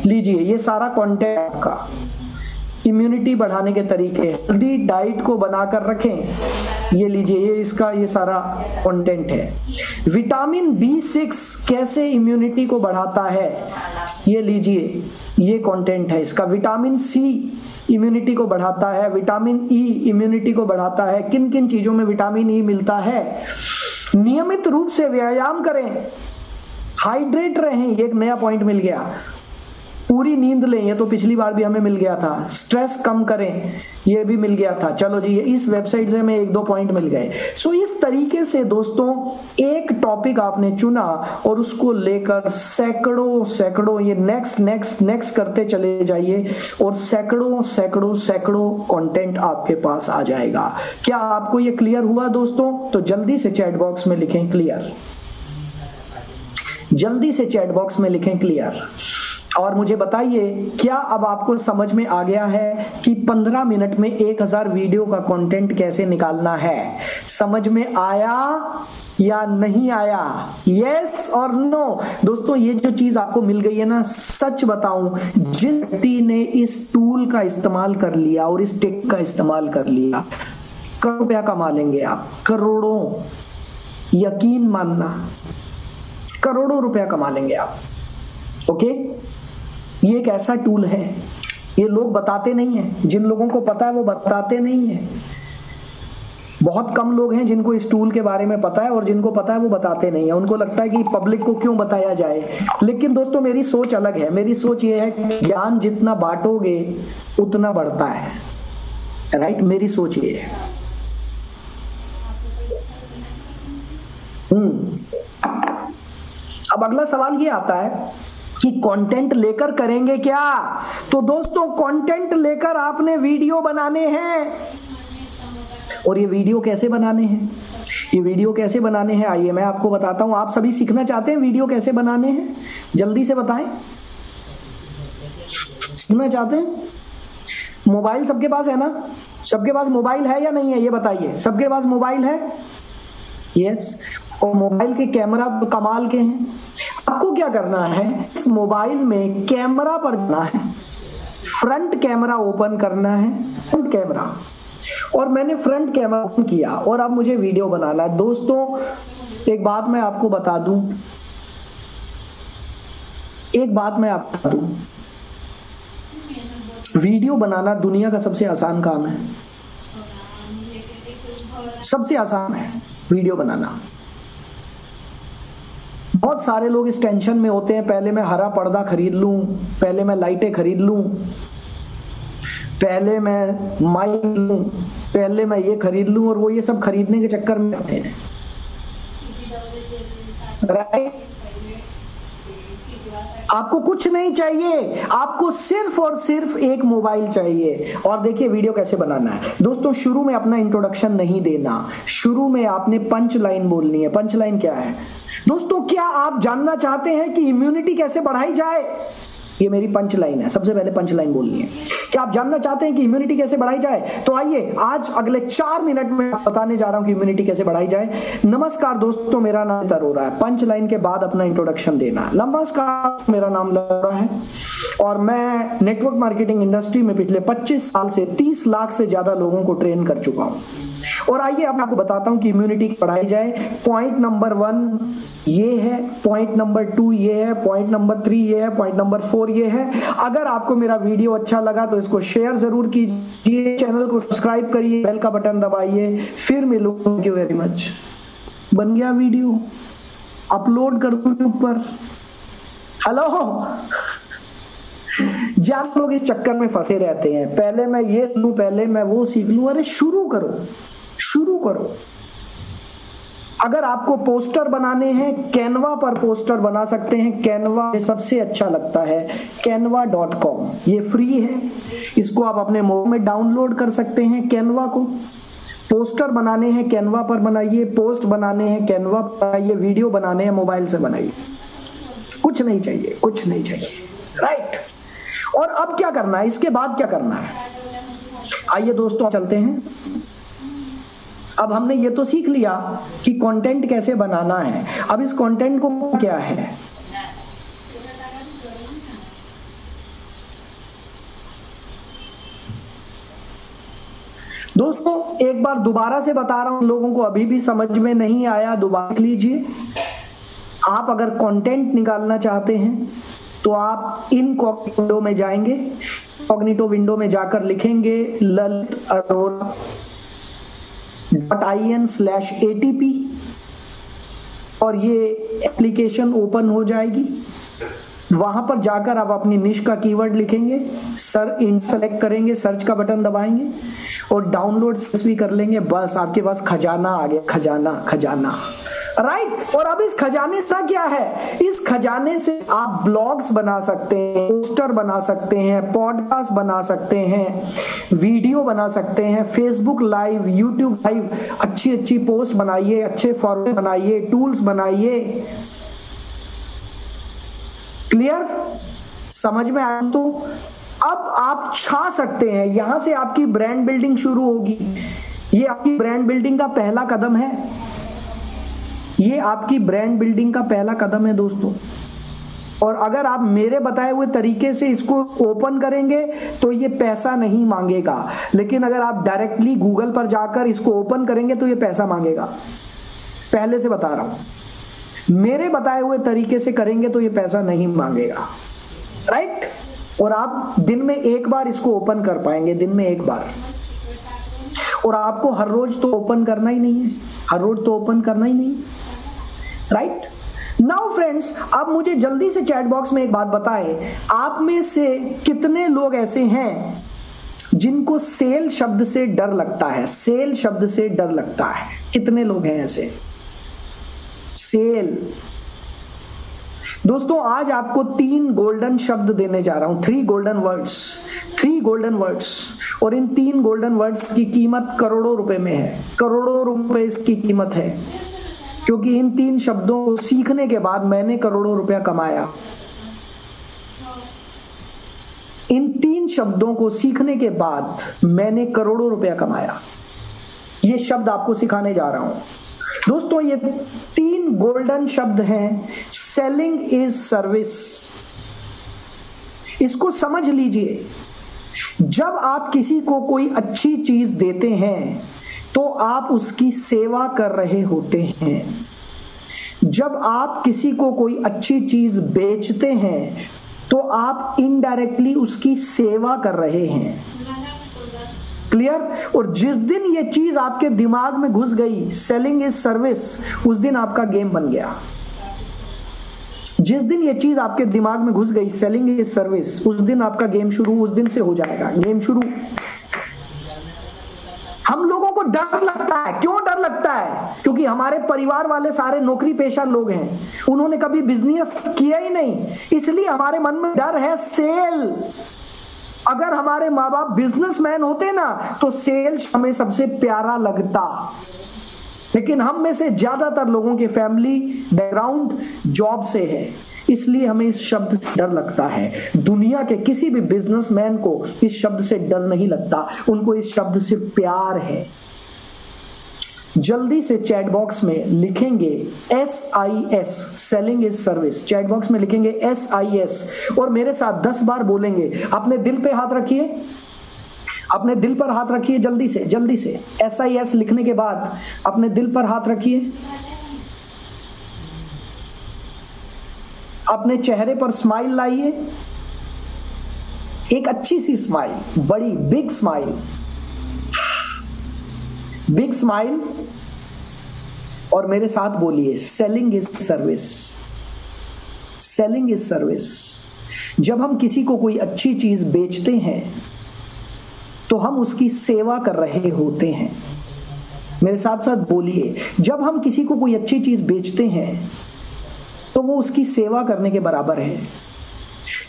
[SPEAKER 1] लीजिए ये सारा कंटेंट आपका, इम्यूनिटी बढ़ाने के तरीके, हेल्दी डाइट को बनाकर रखें, ये लीजिए ये इसका ये सारा कंटेंट है। विटामिन B6 कैसे इम्यूनिटी को बढ़ाता है, ये लीजिए ये कंटेंट है इसका। विटामिन C इम्यूनिटी को बढ़ाता है, विटामिन E इम्यूनिटी को बढ़ाता है। किन किन चीजों में विटामिन E मिलता है? नियमित रूप से व्यायाम करें, हाइड्रेट रहें, ये एक नया पॉइंट मिल गया। पूरी नींद लें, ये तो पिछली बार भी हमें मिल गया था। स्ट्रेस कम करें, ये भी मिल गया था। चलो जी, ये इस वेबसाइट से हमें 1-2 पॉइंट मिल गए। सो इस तरीके से दोस्तों एक टॉपिक आपने चुना और उसको लेकर सैकड़ों ये नेक्स्ट करते चले जाइए और सैकड़ों कंटेंट आपके पास आ जाएगा। क्या आपको ये क्लियर हुआ दोस्तों? तो जल्दी से चैट बॉक्स में लिखें क्लियर, जल्दी से चैट बॉक्स में लिखें क्लियर। और मुझे बताइए क्या अब आपको समझ में आ गया है कि 15 मिनट में 1000 वीडियो का कंटेंट कैसे निकालना है? समझ में आया या नहीं आया? यस और नो? दोस्तों ये जो चीज आपको मिल गई है ना, सच बताऊं, जिन व्यक्ति ने इस टूल का इस्तेमाल कर लिया और इस टेक का इस्तेमाल कर लिया, करोड़ों रुपया कमा लेंगे आप, करोड़ों, यकीन मानना, करोड़ों रुपया कमा लेंगे आप। ओके, ये एक ऐसा टूल है, ये लोग बताते नहीं है, जिन लोगों को पता है वो बताते नहीं है। बहुत कम लोग हैं जिनको इस टूल के बारे में पता है, और जिनको पता है वो बताते नहीं है। उनको लगता है कि पब्लिक को क्यों बताया जाए। लेकिन दोस्तों मेरी सोच अलग है। मेरी सोच ये है कि ज्ञान जितना बांटोगे उतना बढ़ता है, राइट? मेरी सोच ये है। अब अगला सवाल ये आता है कि कंटेंट लेकर करेंगे क्या? तो दोस्तों कंटेंट लेकर आपने वीडियो बनाने हैं। और ये वीडियो कैसे बनाने हैं? ये वीडियो कैसे बनाने हैं आइए मैं आपको बताता हूं। आप सभी सीखना चाहते हैं वीडियो कैसे बनाने हैं? जल्दी से बताएं। सीखना चाहते हैं? मोबाइल सबके पास है ना? सबके पास मोबाइल है या नहीं है, ये बताइए। सबके पास मोबाइल है? यस। और मोबाइल के कैमरा तो कमाल के हैं। आपको क्या करना है, इस मोबाइल में कैमरा पर जाना है, फ्रंट कैमरा ओपन करना है, फ्रंट कैमरा। और मैंने फ्रंट कैमरा ओपन किया और अब मुझे वीडियो बनाना है। दोस्तों एक बात मैं आपको बता दूं, वीडियो बनाना दुनिया का सबसे आसान काम है। सबसे आसान है वीडियो बनाना। बहुत सारे लोग इस टेंशन में होते हैं, पहले मैं हरा पर्दा खरीद लूं, पहले मैं लाइटें खरीद लूं, पहले मैं माइक लूं, पहले मैं ये खरीद लूं, और वो ये सब खरीदने के चक्कर में आते हैं, राइट? आपको कुछ नहीं चाहिए, आपको सिर्फ और सिर्फ एक मोबाइल चाहिए। और देखिए वीडियो कैसे बनाना है। दोस्तों शुरू में अपना इंट्रोडक्शन नहीं देना, शुरू में आपने पंच लाइन बोलनी है। पंच लाइन क्या है दोस्तों? क्या आप जानना चाहते हैं कि इम्यूनिटी कैसे बढ़ाई जाए? ये मेरी पंच लाइन है। सबसे पहले पंच लाइन बोलनी है। क्या आप जानना चाहते हैं कि इम्यूनिटी कैसे बढ़ाई जाए? तो आइए आज अगले 4 मिनट में बताने जा रहा हूं कि इम्यूनिटी कैसे बढ़ाई जाए। नमस्कार दोस्तों, मेरा नाम अरोरा है। पंच लाइन के बाद अपना इंट्रोडक्शन देना। नमस्कार, मेरा नाम अरोरा है और मैं नेटवर्क मार्केटिंग इंडस्ट्री में पिछले 25 साल से 30 लाख से ज्यादा लोगों को ट्रेन कर चुका हूं। और आइए अब आपको बताता हूं कि इम्यूनिटी बढ़ाई जाए। पॉइंट नंबर 1 ये है, पॉइंट नंबर 2 ये है, पॉइंट नंबर 3 ये है, पॉइंट नंबर 4 ये है। अगर आपको मेरा वीडियो अच्छा लगा तो इसको शेयर जरूर कीजिए, चैनल को सब्सक्राइब करिए, बेल का बटन दबाइए। फिर मिलूं। Thank you very much. बन गया वीडियो, अपलोड कर दूं यूट्यूब पर। हेलो, ज्यादा लोग इस चक्कर में फंसे रहते हैं, पहले मैं ये लूं, पहले मैं वो सीख लूं। अरे शुरू करो, शुरू करो। अगर आपको पोस्टर बनाने हैं, कैनवा पर पोस्टर बना सकते हैं। कैनवा सबसे अच्छा लगता है, canva.com। ये फ्री है, इसको आप अपने मोबाइल में डाउनलोड कर सकते हैं। कैनवा को पोस्टर बनाने हैं कैनवा पर बनाइए, पोस्ट बनाने हैं कैनवा पर बनाइए, वीडियो बनाने हैं मोबाइल से बनाइए। कुछ नहीं चाहिए, कुछ नहीं चाहिए, राइट? और अब क्या करना है, इसके बाद क्या करना है? आइए दोस्तों चलते हैं। अब हमने ये तो सीख लिया कि कंटेंट कैसे बनाना है। अब इस कंटेंट को क्या है, दोस्तों एक बार दोबारा से बता रहा हूं, लोगों को अभी भी समझ में नहीं आया, दोबारा देख लीजिए। आप अगर कंटेंट निकालना चाहते हैं तो आप इनकॉग्निटो में जाएंगे, इनकॉग्निटो विंडो में जाकर लिखेंगे lalitarora.in/atp और ये एप्लीकेशन ओपन हो जाएगी। वहां पर जाकर आप अपनी निश का कीवर्ड लिखेंगे, सेलेक्ट करेंगे, सर्च का बटन दबाएंगे और डाउनलोड भी कर लेंगे। बस आपके पास खजाना आ गया, खजाना, खजाना, राइट? और अब इस खजाने का क्या है? इस खजाने से आप ब्लॉग्स बना सकते हैं, पोस्टर बना सकते हैं, पॉडकास्ट बना सकते हैं, वीडियो बना सकते हैं, फेसबुक लाइव, यूट्यूब लाइव। अच्छी अच्छी पोस्ट बनाइए, अच्छे फॉर्मेट बनाइए, टूल्स बनाइए। क्लियर? समझ में आया? तो अब आप छा सकते हैं, यहां से आपकी ब्रांड बिल्डिंग शुरू होगी। ये आपकी ब्रांड बिल्डिंग का पहला कदम है, ये आपकी ब्रांड बिल्डिंग का पहला कदम है दोस्तों। और अगर आप मेरे बताए हुए तरीके से इसको ओपन करेंगे तो ये पैसा नहीं मांगेगा, लेकिन अगर आप डायरेक्टली गूगल पर जाकर इसको ओपन करेंगे तो ये पैसा मांगेगा। पहले से बता रहा हूं, मेरे बताए हुए तरीके से करेंगे तो ये पैसा नहीं मांगेगा, राइट? और आप दिन में एक बार इसको ओपन कर पाएंगे, दिन में एक बार। और आपको हर रोज तो ओपन करना ही नहीं है, हर रोज तो ओपन करना ही नहीं, राइट। नाउ फ्रेंड्स, अब मुझे जल्दी से चैट बॉक्स में एक बात बताएं, आप में से कितने लोग ऐसे हैं जिनको सेल शब्द से डर लगता है? सेल शब्द से डर लगता है, कितने लोग हैं ऐसे? सेल। दोस्तों आज आपको 3 गोल्डन शब्द देने जा रहा हूं, 3 गोल्डन वर्ड्स, 3 गोल्डन वर्ड्स। और इन 3 गोल्डन वर्ड्स की कीमत करोड़ों रुपए में है, करोड़ों रुपए इसकी कीमत है, क्योंकि इन 3 शब्दों को सीखने के बाद मैंने करोड़ों रुपया कमाया। इन 3 शब्दों को सीखने के बाद मैंने करोड़ों रुपया कमाया। ये शब्द आपको सिखाने जा रहा हूं दोस्तों। ये 3 गोल्डन शब्द हैं। Selling is service. इसको समझ लीजिए। जब आप किसी को कोई अच्छी चीज देते हैं तो आप उसकी सेवा कर रहे होते हैं। जब आप किसी को कोई अच्छी चीज बेचते हैं तो आप इनडायरेक्टली उसकी सेवा कर रहे हैं। क्लियर? और जिस दिन ये चीज आपके दिमाग में घुस गई, सेलिंग इज सर्विस, उस दिन आपका गेम बन गया। जिस दिन ये चीज आपके दिमाग में घुस गई, सेलिंग इज सर्विस, उस दिन आपका गेम शुरू, उस दिन से हो जाएगा गेम शुरू। हम लोगों को डर लगता है। क्यों डर लगता है? क्योंकि हमारे परिवार वाले सारे नौकरी पेशा लोग हैं, उन्होंने कभी बिजनेस किया ही नहीं, इसलिए हमारे मन में डर है सेल। अगर हमारे माँ बाप बिजनेसमैन होते ना तो सेल हमें सबसे प्यारा लगता, लेकिन हम में से ज्यादातर लोगों के फैमिली बैकग्राउंड जॉब से है, इसलिए हमें इस शब्द से डर लगता है। दुनिया के किसी भी बिजनेसमैन को इस शब्द से डर नहीं लगता, उनको इस शब्द से प्यार है। जल्दी से चैट बॉक्स में लिखेंगे SIS, selling is service. Chat box में लिखेंगे SIS और मेरे साथ 10 बार बोलेंगे। अपने दिल पे हाथ रखिए, अपने दिल पर हाथ रखिए, जल्दी से जल्दी से। SIS लिखने के बाद अपने दिल पर हाथ रखिए, अपने चेहरे पर स्माइल लाइए, एक अच्छी सी स्माइल, बड़ी बिग स्माइल, बिग स्माइल, और मेरे साथ बोलिए selling is service, selling is service. जब हम किसी को कोई अच्छी चीज बेचते हैं तो हम उसकी सेवा कर रहे होते हैं। मेरे साथ साथ बोलिए, जब हम किसी को कोई अच्छी चीज बेचते हैं तो वो उसकी सेवा करने के बराबर है।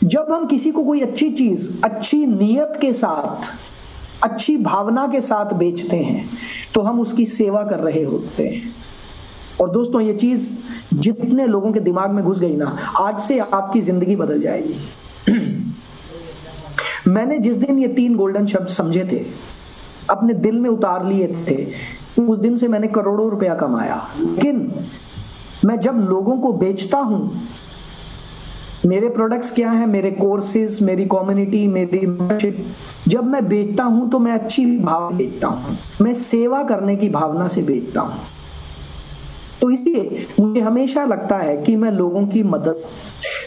[SPEAKER 1] जब हम किसी को कोई अच्छी चीज अच्छी नीयत के साथ, अच्छी भावना के साथ बेचते हैं तो हम उसकी सेवा कर रहे होते हैं। और दोस्तों ये चीज जितने लोगों के दिमाग में घुस गई ना, आज से आपकी जिंदगी बदल जाएगी। मैंने जिस दिन ये 3 गोल्डन शब्द समझे थे, अपने दिल में उतार लिए थे, उस दिन से मैंने करोड़ों रुपया कमाया। लेकिन मैं जब लोगों को बेचता हूं, मेरे प्रोडक्ट्स क्या हैं, मेरे कोर्सेज, मेरी कम्युनिटी, मेरी मेंबरशिप, जब मैं बेचता हूं तो मैं अच्छी भाव बेचता हूं, मैं सेवा करने की भावना से बेचता हूं। तो इसलिए मुझे हमेशा लगता है कि मैं लोगों की मदद।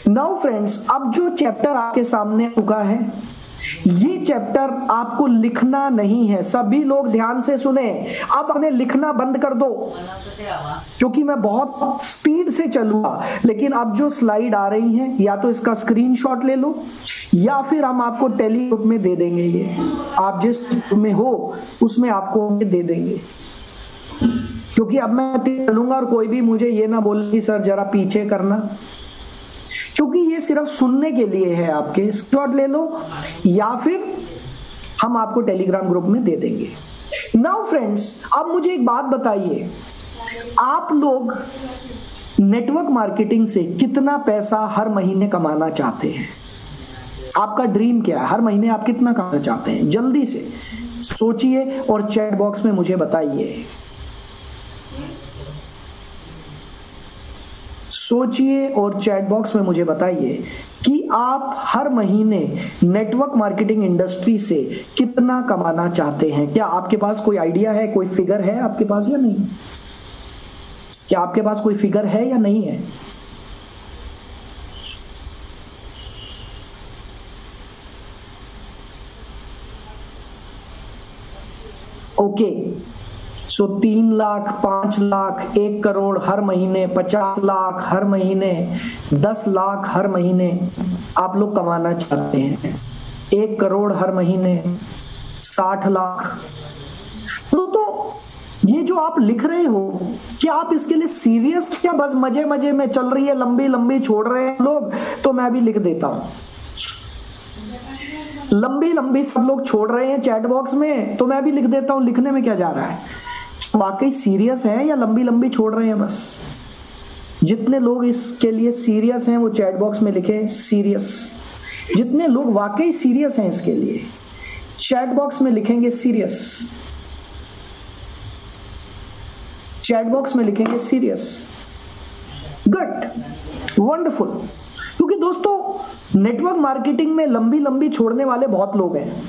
[SPEAKER 1] नाउ फ्रेंड्स, अब जो चैप्टर आपके सामने चुका है, ये चैप्टर आपको लिखना नहीं है। सभी लोग ध्यान से सुने, अब अपने लिखना बंद कर दो, क्योंकि मैं बहुत स्पीड से चलूंगा। लेकिन अब जो स्लाइड आ रही हैं, या तो इसका स्क्रीनशॉट ले लो या फिर हम आपको टेलीग्राम में दे देंगे। ये आप जिस में हो उसमें आपको दे देंगे, क्योंकि अब मैं चलूंगा और कोई भी मुझे ये ना बोले कि सर जरा पीछे करना, क्योंकि ये सिर्फ सुनने के लिए है। आपके स्क्रीनशॉट ले लो या फिर हम आपको टेलीग्राम ग्रुप में दे देंगे। नाउ फ्रेंड्स, अब मुझे एक बात बताइए, आप लोग नेटवर्क मार्केटिंग से कितना पैसा हर महीने कमाना चाहते हैं? आपका ड्रीम क्या है? हर महीने आप कितना कमाना चाहते हैं? जल्दी से सोचिए और चैट बॉक्स में मुझे बताइए। सोचिए और चैट बॉक्स में मुझे बताइए कि आप हर महीने नेटवर्क मार्केटिंग इंडस्ट्री से कितना कमाना चाहते हैं। क्या आपके पास कोई आइडिया है, कोई फिगर है आपके पास या नहीं? क्या आपके पास कोई फिगर है या नहीं है? ओके, सो 3 लाख, 5 लाख, 1 करोड़ हर महीने, 50 लाख हर महीने, 10 लाख हर महीने आप लोग कमाना चाहते हैं। 1 करोड़ हर महीने, 60 लाख। तो ये जो आप लिख रहे हो, क्या आप इसके लिए सीरियस, क्या बस मजे मजे में चल रही है, लंबी लंबी छोड़ रहे हैं लोग? तो मैं भी लिख देता हूं, लंबी लंबी सब लोग छोड़ रहे हैं चैट बॉक्स में, तो मैं भी लिख देता हूं। लिखने में क्या जा रहा है? वाकई सीरियस है या लंबी लंबी छोड़ रहे हैं बस? जितने लोग इसके लिए सीरियस हैं वो चैट बॉक्स में लिखे सीरियस। जितने लोग वाकई सीरियस हैं इसके लिए चैट बॉक्स में लिखेंगे सीरियस, चैट बॉक्स में लिखेंगे सीरियस। Good, wonderful. क्योंकि दोस्तों नेटवर्क मार्केटिंग में लंबी लंबी छोड़ने वाले बहुत लोग हैं,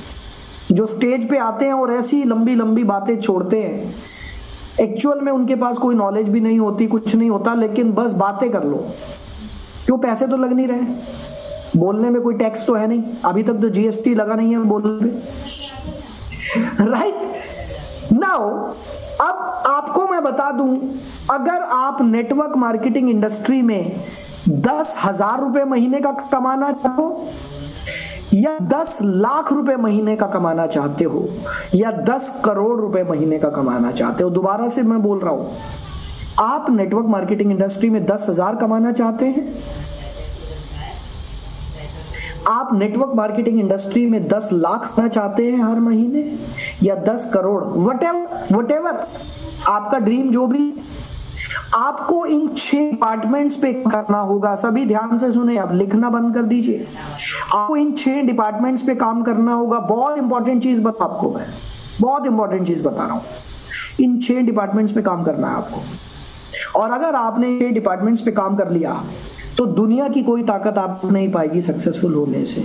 [SPEAKER 1] जो स्टेज पे आते हैं और ऐसी लंबी लंबी बातें छोड़ते हैं। एक्चुअल में उनके पास कोई नॉलेज भी नहीं होती, कुछ नहीं होता, लेकिन बस बातें कर लो। क्यों? पैसे तो लग नहीं रहे, बोलने में कोई टैक्स तो है नहीं, अभी तक तो जीएसटी लगा नहीं है बोलने पे, राइट नाउ। अब आपको मैं बता दूं, अगर आप नेटवर्क मार्केटिंग इंडस्ट्री में 10,000 रुपए महीने का कमाना चाहते हो, या 10 लाख रुपए महीने का कमाना चाहते हो, या 10 करोड़ रुपए महीने का कमाना चाहते हो, दोबारा से मैं बोल रहा हूं, आप नेटवर्क मार्केटिंग इंडस्ट्री में 10,000 कमाना चाहते हैं, आप नेटवर्क मार्केटिंग इंडस्ट्री में 10 लाख कमाना चाहते हैं हर महीने, या 10 करोड़, वटेवर आपका ड्रीम जो भी, आपको इन 6 डिपार्टमेंट्स पे करना होगा। सभी ध्यान से सुने, आप लिखना बंद कर दीजिए। आपको इन 6 डिपार्टमेंट्स पे काम करना होगा। बहुत इंपॉर्टेंट चीज बता आपको मैं, बहुत इंपॉर्टेंट चीज बता रहा हूं। इन 6 डिपार्टमेंट्स पे काम करना है आपको, और अगर आपने 6 डिपार्टमेंट्स पे काम कर लिया तो दुनिया की कोई ताकत आपको नहीं पाएगी सक्सेसफुल होने से।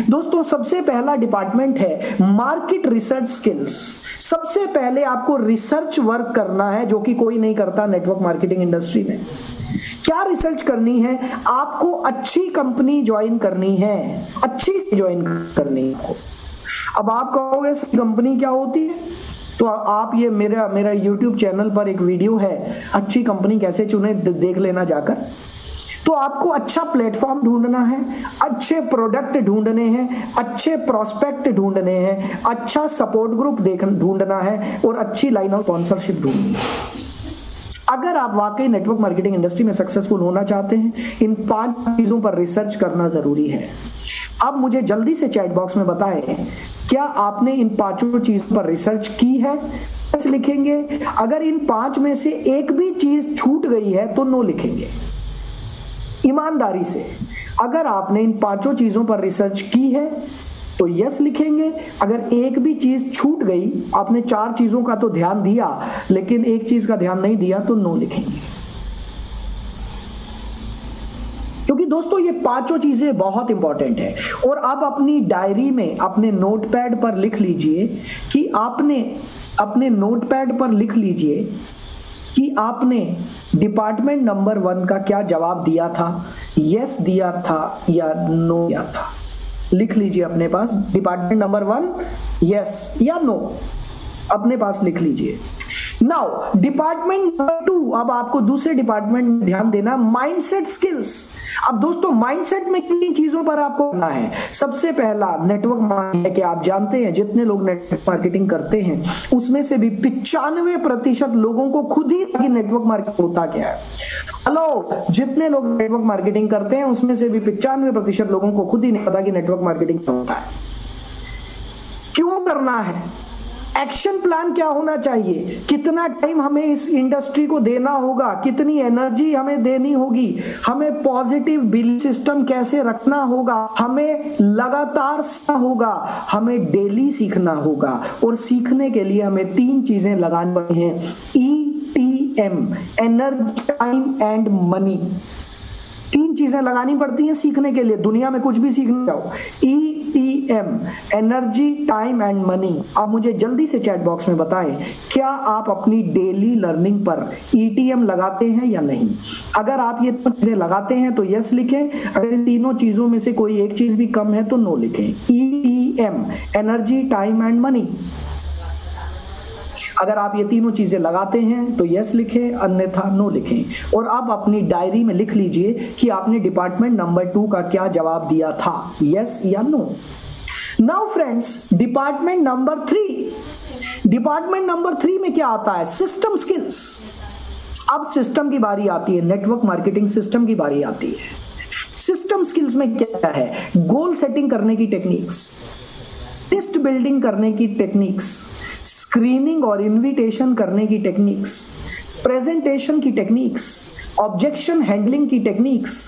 [SPEAKER 1] दोस्तों सबसे पहला डिपार्टमेंट है मार्केट रिसर्च स्किल्स। सबसे पहले आपको रिसर्च वर्क करना है, जो कि कोई नहीं करता नेटवर्क मार्केटिंग इंडस्ट्री में। क्या रिसर्च करनी है? आपको अच्छी कंपनी ज्वाइन करनी है, अच्छी ज्वाइन करनी है। अब आप कहोगे कंपनी क्या होती है? तो आप ये मेरा YouTube चैनल पर एक वीडियो है, अच्छी कंपनी कैसे चुने, देख लेना जाकर। तो आपको अच्छा प्लेटफॉर्म ढूंढना है, अच्छे प्रोडक्ट ढूंढने हैं, अच्छे प्रोस्पेक्ट ढूंढने हैं, अच्छा सपोर्ट ग्रुप ढूंढना है, और अच्छी लाइन ऑफ स्पॉन्सरशिप ढूंढनी है। अगर आप वाकई नेटवर्क मार्केटिंग इंडस्ट्री में सक्सेसफुल होना चाहते हैं, इन 5 चीजों पर रिसर्च करना जरूरी है। अब मुझे जल्दी से चैट बॉक्स में बताएं, क्या आपने इन 5 चीजों पर रिसर्च की है? लिखेंगे। अगर इन 5 में से एक भी चीज छूट गई है तो नो लिखेंगे, ईमानदारी से। अगर आपने इन 5 चीजों पर रिसर्च की है तो यस लिखेंगे। अगर एक भी चीज छूट गई, आपने 4 चीजों का तो ध्यान दिया लेकिन एक चीज का ध्यान नहीं दिया, तो नो लिखेंगे। क्योंकि दोस्तों ये 5 चीजें बहुत इंपॉर्टेंट है। और आप अपनी डायरी में, अपने नोटपैड पर लिख लीजिए कि आपने अपने नोटपैड पर लिख लीजिए कि आपने डिपार्टमेंट नंबर 1 का क्या जवाब दिया था, यस दिया था या नो दिया था। लिख लीजिए अपने पास, डिपार्टमेंट नंबर 1 यस या नो अपने पास लिख लीजिए। नाउ डिपार्टमेंट नंबर 2, अब आपको दूसरे डिपार्टमेंट में ध्यान देना, माइंडसेट स्किल्स। अब दोस्तों माइंडसेट में किन चीजों पर आपको करना है? सबसे पहला नेटवर्क मार्केटिंग है कि आप जानते हैं जितने लोग नेटवर्क मार्केटिंग करते हैं उसमें से भी 95% लोगों को खुद ही कि नेटवर्क मार्केटिंग होता क्या है। हेलो, जितने लोग नेटवर्क मार्केटिंग करते हैं उसमें से भी 95% लोगों को खुद ही नहीं पता कि नेटवर्क मार्केटिंग क्या होता है, क्यों करना है, एक्शन प्लान क्या होना चाहिए, कितना टाइम हमें इस इंडस्ट्री को देना होगा, कितनी एनर्जी हमें देनी होगी, हमें पॉजिटिव बिलीफ सिस्टम कैसे रखना होगा, हमें लगातार सीखना होगा, हमें डेली सीखना होगा। और सीखने के लिए हमें 3 चीजें लगानी पड़ती हैं, ETM, energy, time and money. 3 चीजें लगानी पड़ती हैं सीखने के लिए, दुनिया में कुछ भी सीखना चाहो। ETM, energy, time and money. आप मुझे जल्दी से चैट बॉक्स में बताएं, क्या आप अपनी डेली लर्निंग पर ETM लगाते हैं या नहीं? अगर आप ये 3 चीजें लगाते हैं तो यस लिखें, अगर इन तीनों चीजों में से कोई एक चीज भी कम है तो नो लिखें। ETM, energy, time and money. अगर आप ये तीनों चीजें लगाते हैं तो यस लिखें, अन्यथा नो लिखें। और अब अपनी डायरी में लिख लीजिए कि आपने डिपार्टमेंट नंबर 2 का क्या जवाब दिया था, यस या no. Now friends, department number 3। Department number 3 में क्या आता है, सिस्टम स्किल्स। अब सिस्टम की बारी आती है, नेटवर्क मार्केटिंग सिस्टम की बारी आती है। सिस्टम स्किल्स में क्या है, गोल सेटिंग करने की टेक्निक्स, लिस्ट बिल्डिंग करने की टेक्निक्स, स्क्रीनिंग और इनविटेशन करने की टेक्निक्स, प्रेजेंटेशन की टेक्निक्स, ऑब्जेक्शन हैंडलिंग की टेक्निक्स,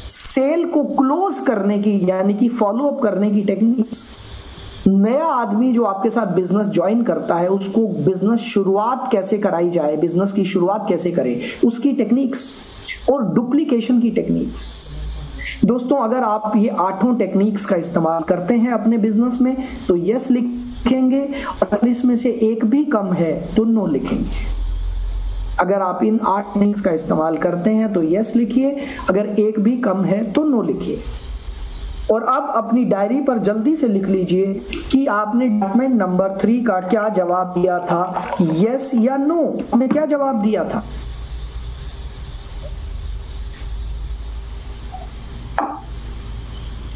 [SPEAKER 1] सेल को क्लोज करने की यानी कि फॉलो अप करने की टेक्निक्स, नया आदमी जो आपके साथ बिजनेस ज्वाइन करता है उसको बिजनेस शुरुआत कैसे कराई जाए, बिजनेस की शुरुआत कैसे करें उसकी टेक्निक्स, और डुप्लीकेशन की टेक्निक्स। दोस्तों, अगर आप ये 8 टेक्निक्स का इस्तेमाल करते हैं अपने बिजनेस में तो यस लिखेंगे, और अगर इसमें से एक भी कम है तो नो लिखेंगे। अगर आप इन 8 टेक्निक्स का इस्तेमाल करते हैं तो यस लिखिए, अगर एक भी कम है तो नो लिखिए। और अब अपनी डायरी पर जल्दी से लिख लीजिए कि आपने डिपार्टमेंट नंबर 3 का क्या जवाब दिया था, यस या नो। आपने क्या जवाब दिया था?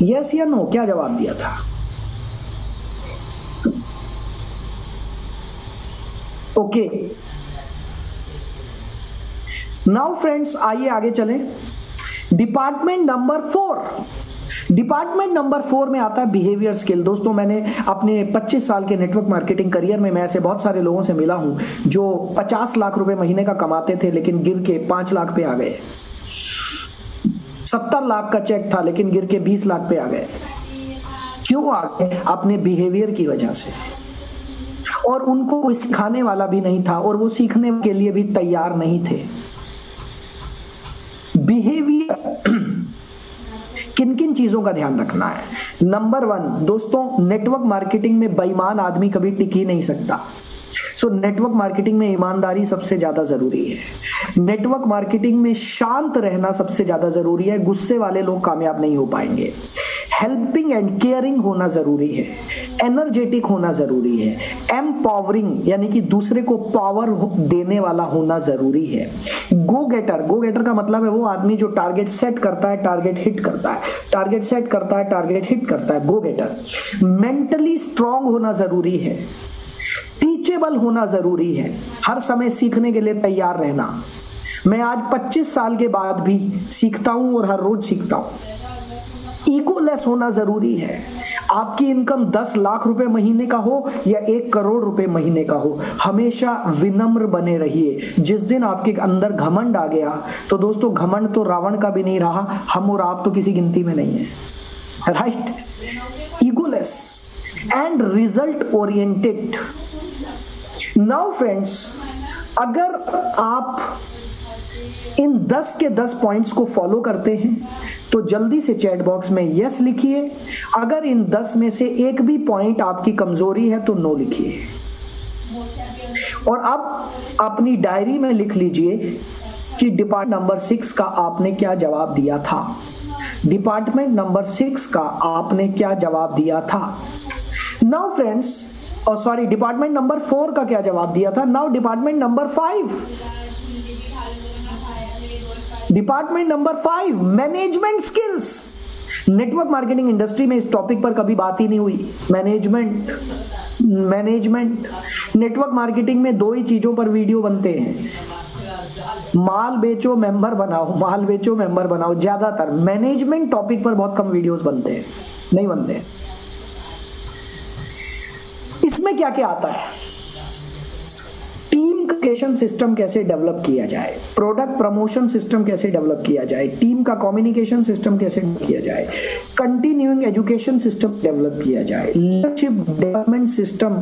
[SPEAKER 1] यस या नो, क्या जवाब दिया था? ओके, नाउ फ्रेंड्स, आइए आगे चलें। Department number 4। डिपार्टमेंट नंबर 4 में आता है बिहेवियर स्किल। दोस्तों, मैंने अपने 25 साल के नेटवर्क मार्केटिंग करियर में मैं ऐसे बहुत सारे लोगों से मिला हूं जो 50 लाख रुपए महीने का कमाते थे लेकिन गिर के 5 लाख पे आ गए। 70 लाख का चेक था लेकिन गिर के 20 लाख पे आ गए। क्यों आ गए? अपने बिहेवियर की वजह से। और उनको कोई सिखाने वाला भी नहीं था और वो सीखने के लिए भी तैयार नहीं थे। बिहेवियर, किन किन चीजों का ध्यान रखना है? नंबर 1 दोस्तों, नेटवर्क मार्केटिंग में बेईमान आदमी कभी टिक ही नहीं सकता। सो नेटवर्क मार्केटिंग में ईमानदारी सबसे ज्यादा जरूरी है। नेटवर्क मार्केटिंग में शांत रहना सबसे ज्यादा जरूरी है। गुस्से वाले लोग कामयाब नहीं हो पाएंगे। हेल्पिंग एंड केयरिंग होना जरूरी है। एनर्जेटिक होना जरूरी है। एम्पावरिंग यानी कि दूसरे को पावर देने वाला होना जरूरी है। गो गेटर, गो गेटर का मतलब है वो आदमी जो टारगेट सेट करता है, टारगेट हिट करता है, टारगेट सेट करता है, टारगेट हिट करता है, गो गेटर। मेंटली स्ट्रांग होना जरूरी है। टीचेबल होना जरूरी है, हर समय सीखने के लिए तैयार रहना। मैं आज 25 साल के बाद भी सीखता हूं और हर रोज सीखता हूं। ईगोलेस होना जरूरी है। आपकी इनकम 10 लाख रुपए महीने का हो या 1 करोड़ रुपए महीने का हो, हमेशा विनम्र बने रहिए। जिस दिन आपके अंदर घमंड आ गया तो दोस्तों, घमंड तो रावण का भी नहीं रहा, हम और आप तो किसी गिनती में नहीं है, right? Egoless and result oriented. Now friends, अगर आप इन 10 के 10 पॉइंट्स को फॉलो करते हैं तो जल्दी से चैट बॉक्स में यस लिखिए। अगर इन 10 में से एक भी पॉइंट आपकी कमजोरी है तो नो लिखिए। और अब अपनी डायरी में लिख लीजिए कि डिपार्टमेंट नंबर 6 का आपने क्या जवाब दिया था। डिपार्टमेंट नंबर 6 का आपने क्या जवाब दिया था। Now friends, sorry, department number 4 का क्या जवाब दिया था। Now department number 5। Department number 5, management skills. Network marketing industry में इस टॉपिक पर कभी बात ही नहीं हुई। मैनेजमेंट नेटवर्क मार्केटिंग में 2 ही चीजों पर वीडियो बनते हैं, माल बेचो मेंबर बनाओ, माल बेचो मेंबर बनाओ। ज्यादातर मैनेजमेंट टॉपिक पर बहुत कम वीडियोस बनते हैं, नहीं बनते हैं। इसमें क्या क्या आता है? टीम कम्युनिकेशन सिस्टम कैसे डेवलप किया जाए, प्रोडक्ट प्रमोशन सिस्टम कैसे डेवलप किया जाए, टीम का कम्युनिकेशन सिस्टम कैसे किया जाए, कंटिन्यूइंग एजुकेशन सिस्टम डेवलप किया जाए, लीडरशिप डेवलपमेंट सिस्टम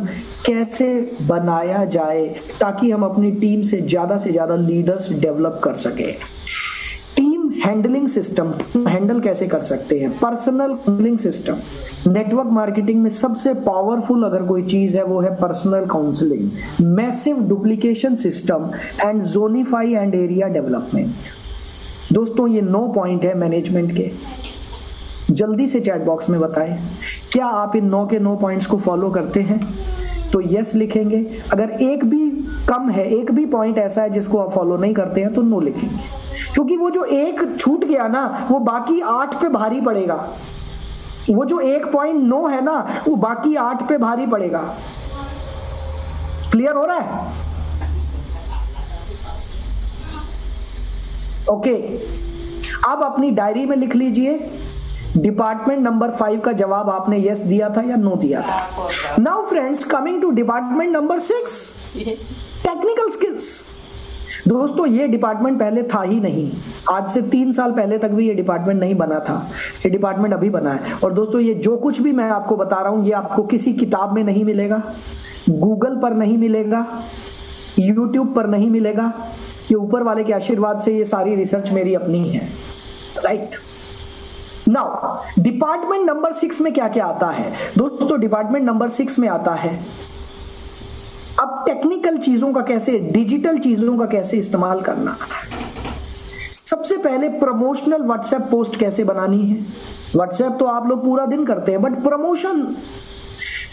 [SPEAKER 1] कैसे बनाया जाए ताकि हम अपनी टीम से ज्यादा लीडर्स डेवलप कर सके, टीम हैंडलिंग सिस्टम, हैंडल कैसे कर सकते हैं, personal counselling system. Network marketing में सबसे पावरफुल अगर कोई चीज है वो है personal counselling, massive duplication system and zonify and area development. दोस्तों, ये 9 पॉइंट है मैनेजमेंट के। जल्दी से चैट बॉक्स में बताएं, क्या आप इन 9 के 9 पॉइंट्स को फॉलो करते हैं? तो यस लिखेंगे। अगर एक भी कम है, एक भी पॉइंट ऐसा है जिसको आप फॉलो नहीं करते हैं तो नो लिखेंगे, क्योंकि वो जो एक छूट गया ना वो बाकी 8 पे भारी पड़ेगा। वो जो एक पॉइंट नो है ना वो बाकी 8 पे भारी पड़ेगा। क्लियर हो रहा है? ओके, अब अपनी डायरी में लिख लीजिए डिपार्टमेंट नंबर 5 का जवाब आपने यस दिया था या नो दिया था। Now friends, coming to department number 6, technical skills. दोस्तों ये डिपार्टमेंट पहले था ही नहीं, आज से 3 साल पहले तक भी ये डिपार्टमेंट नहीं बना था, ये डिपार्टमेंट अभी बना है। और दोस्तों ये जो कुछ भी मैं आपको बता रहा हूं ये आपको किसी किताब में नहीं मिलेगा, गूगल पर नहीं मिलेगा, यूट्यूब पर नहीं मिलेगा। ये ऊपर वाले के आशीर्वाद से ये सारी रिसर्च मेरी अपनी है, राइट। नाउ डिपार्टमेंट नंबर 6 में क्या क्या आता है दोस्तों? डिपार्टमेंट नंबर 6 में आता है अब टेक्निकल चीजों का कैसे, डिजिटल चीजों का कैसे इस्तेमाल करना। सबसे पहले प्रमोशनल व्हाट्सएप पोस्ट कैसे बनानी है। व्हाट्सएप तो आप लोग पूरा दिन करते हैं, बट प्रमोशन,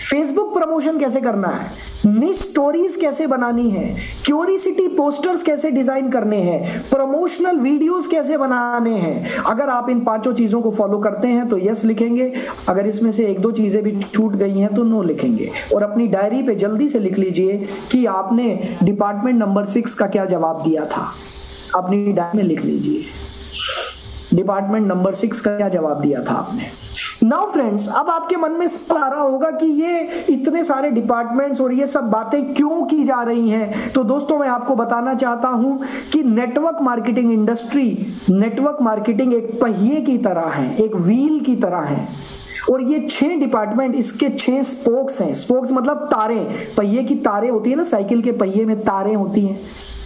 [SPEAKER 1] फेसबुक प्रमोशन कैसे करना है, निश स्टोरीज कैसे बनानी है, क्यूरियोसिटी पोस्टर्स कैसे डिजाइन करने हैं, प्रमोशनल वीडियोस कैसे बनाने हैं। अगर आप इन 5 चीजों को फॉलो करते हैं तो यस लिखेंगे, अगर इसमें से 1-2 चीजें भी छूट गई हैं तो नो लिखेंगे। और अपनी डायरी पे जल्दी से लिख लीजिए कि आपने डिपार्टमेंट नंबर 6 का क्या जवाब दिया था। अपनी डायरी में लिख लीजिए डिपार्टमेंट नंबर 6 का क्या जवाब दिया था आपने। नाउ फ्रेंड्स, अब आपके मन में सवाल आ रहा होगा कि ये इतने सारे डिपार्टमेंट्स और ये सब बातें क्यों की जा रही हैं। तो दोस्तों मैं आपको बताना चाहता हूं कि network marketing industry, network marketing एक पहिए की तरह है, एक व्हील की तरह है। और ये 6 डिपार्टमेंट, इसके 6 स्पोक्स हैं। स्पोक्स मतलब तारे, पहिए की तारे होती है ना, साइकिल के पहिए में तारे होती हैं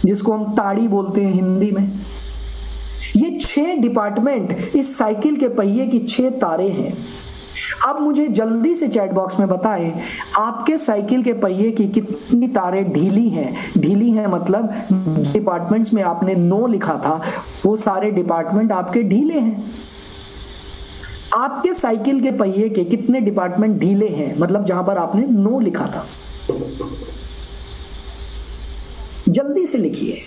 [SPEAKER 1] जिसको हम ताड़ी बोलते हैं हिंदी में। ये 6 डिपार्टमेंट इस साइकिल के पहिए की 6 तारे हैं। अब मुझे जल्दी से चैट बॉक्स में बताएं आपके साइकिल के पहिए की कितनी तारें ढीली हैं। ढीली हैं मतलब डिपार्टमेंट्स में आपने नो लिखा था वो सारे डिपार्टमेंट आपके ढीले हैं। आपके साइकिल के पहिए के कितने डिपार्टमेंट ढीले हैं, मतलब जहां पर आपने नो लिखा था। जल्दी से लिखिए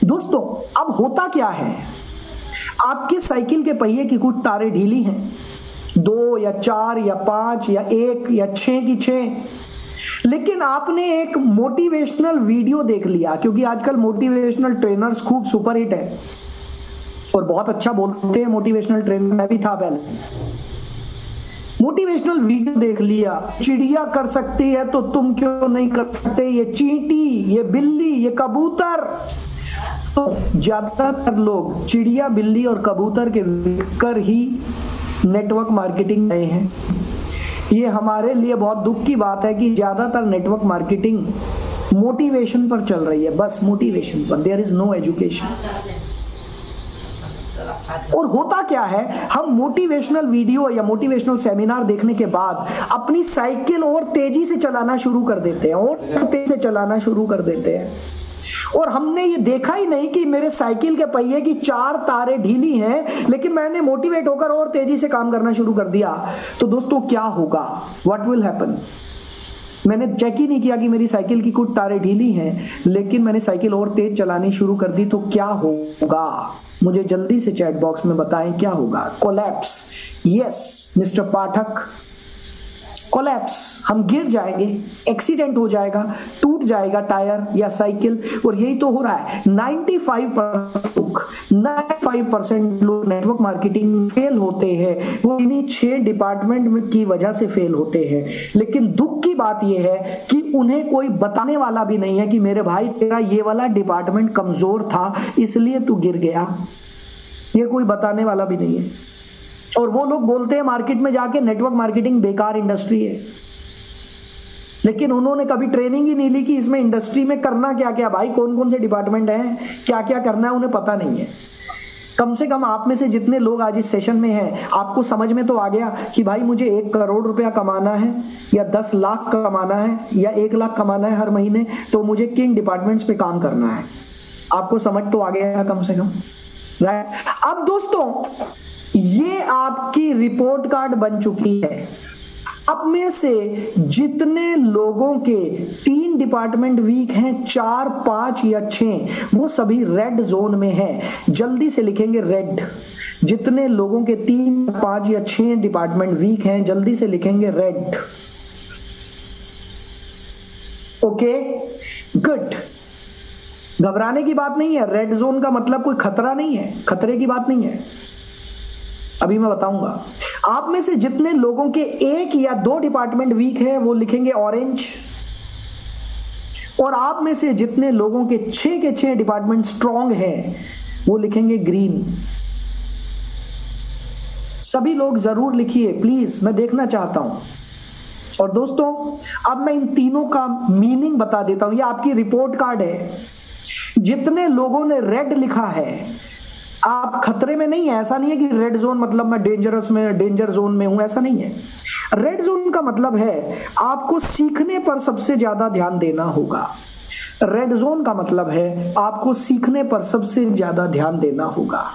[SPEAKER 1] दोस्तों। अब होता क्या है, आपके साइकिल के पहिए की कुछ तारें ढीली हैं, 2 या 4 या 5 या 1 या 6 की 6। लेकिन आपने एक मोटिवेशनल वीडियो देख लिया, क्योंकि आजकल मोटिवेशनल ट्रेनर्स खूब सुपरहिट है और बहुत अच्छा बोलते हैं मोटिवेशनल ट्रेनर, मैं भी था पहले। मोटिवेशनल वीडियो देख लिया, चिड़िया कर सकती है तो तुम क्यों नहीं कर सकते, ये चींटी, ये बिल्ली, ये कबूतर। तो ज्यादातर लोग चिड़िया, बिल्ली और कबूतर के कर ही नेटवर्क मार्केटिंग गए हैं। ये हमारे लिए बहुत दुख की बात है कि ज्यादातर नेटवर्क मार्केटिंग मोटिवेशन पर चल रही है, बस मोटिवेशन पर, देयर इज नो एजुकेशन। और होता क्या है, हम मोटिवेशनल वीडियो या मोटिवेशनल सेमिनार देखने के बाद अपनी साइकिल और तेजी से चलाना शुरू कर देते हैं, और तेजी से चलाना शुरू कर देते हैं। और हमने ये देखा ही नहीं कि मेरे साइकिल के पहिए की 4 तारें ढीली हैं, लेकिन मैंने मोटिवेट होकर और तेजी से काम करना शुरू कर दिया। तो दोस्तों क्या होगा, व्हाट विल हैपन। मैंने चेक ही नहीं किया कि मेरी साइकिल की कुछ तारें ढीली हैं, लेकिन मैंने साइकिल और तेज चलानी शुरू कर दी। तो क्या होगा, मुझे जल्दी से चैट बॉक्स में बताएं क्या होगा। कोलैप्स, यस मिस्टर पाठक, कोलैप्स, हम गिर जाएंगे, एक्सीडेंट हो जाएगा, टूट जाएगा टायर या साइकिल। और यही तो हो रहा है। 95% लोग नेटवर्क मार्केटिंग फेल होते हैं, वो इन्हीं 6 डिपार्टमेंट की वजह से फेल होते हैं। लेकिन दुख की बात यह है कि उन्हें कोई बताने वाला भी नहीं है कि मेरे भाई तेरा ये वाला डिपार्टमेंट कमजोर था इसलिए तू गिर गया। ये कोई बताने वाला भी नहीं है। और वो लोग बोलते हैं मार्केट में जाके नेटवर्क मार्केटिंग बेकार इंडस्ट्री है, लेकिन उन्होंने कभी ट्रेनिंग ही नहीं ली कि इसमें इंडस्ट्री में करना क्या क्या, भाई कौन कौन से डिपार्टमेंट हैं, क्या क्या करना है, उन्हें पता नहीं है। कम से कम आप में से जितने लोग आज इस सेशन में हैं, आपको समझ में तो आ गया कि भाई मुझे 1 करोड़ रुपया कमाना है या 10 लाख कमाना है या 1 लाख कमाना है हर महीने, तो मुझे किन डिपार्टमेंट्स पे काम करना है। आपको समझ तो आ गया कम से कम, राइट। अब दोस्तों ये आपकी रिपोर्ट कार्ड बन चुकी है। अब में से जितने लोगों के 3 डिपार्टमेंट वीक हैं, 4, 5 या 6, वो सभी रेड जोन में हैं। जल्दी से लिखेंगे रेड। जितने लोगों के 3, 5 या 6 डिपार्टमेंट वीक हैं, जल्दी से लिखेंगे रेड। Okay, good. घबराने की बात नहीं है। रेड जोन का मतलब कोई खतरा नहीं है, खतरे की बात नहीं है। अभी मैं बताऊंगा। आप में से जितने लोगों के 1 या 2 डिपार्टमेंट वीक हैं, वो लिखेंगे ऑरेंज। और आप में से जितने लोगों के 6 डिपार्टमेंट स्ट्रांग हैं, वो लिखेंगे ग्रीन। सभी लोग जरूर लिखिए प्लीज, मैं देखना चाहता हूं। और दोस्तों, अब मैं इन तीनों का मीनिंग बता देता हूं। ये आपकी रिपोर्ट कार्ड है। जितने लोगों ने रेड लिखा है, आप खतरे में नहीं है। ऐसा नहीं है कि रेड जोन मतलब मैं डेंजर जोन में हूं, ऐसा नहीं है। रेड जोन का मतलब है आपको सीखने पर सबसे ज्यादा ध्यान देना होगा। रेड जोन का मतलब है आपको सीखने पर सबसे ज्यादा ध्यान देना होगा।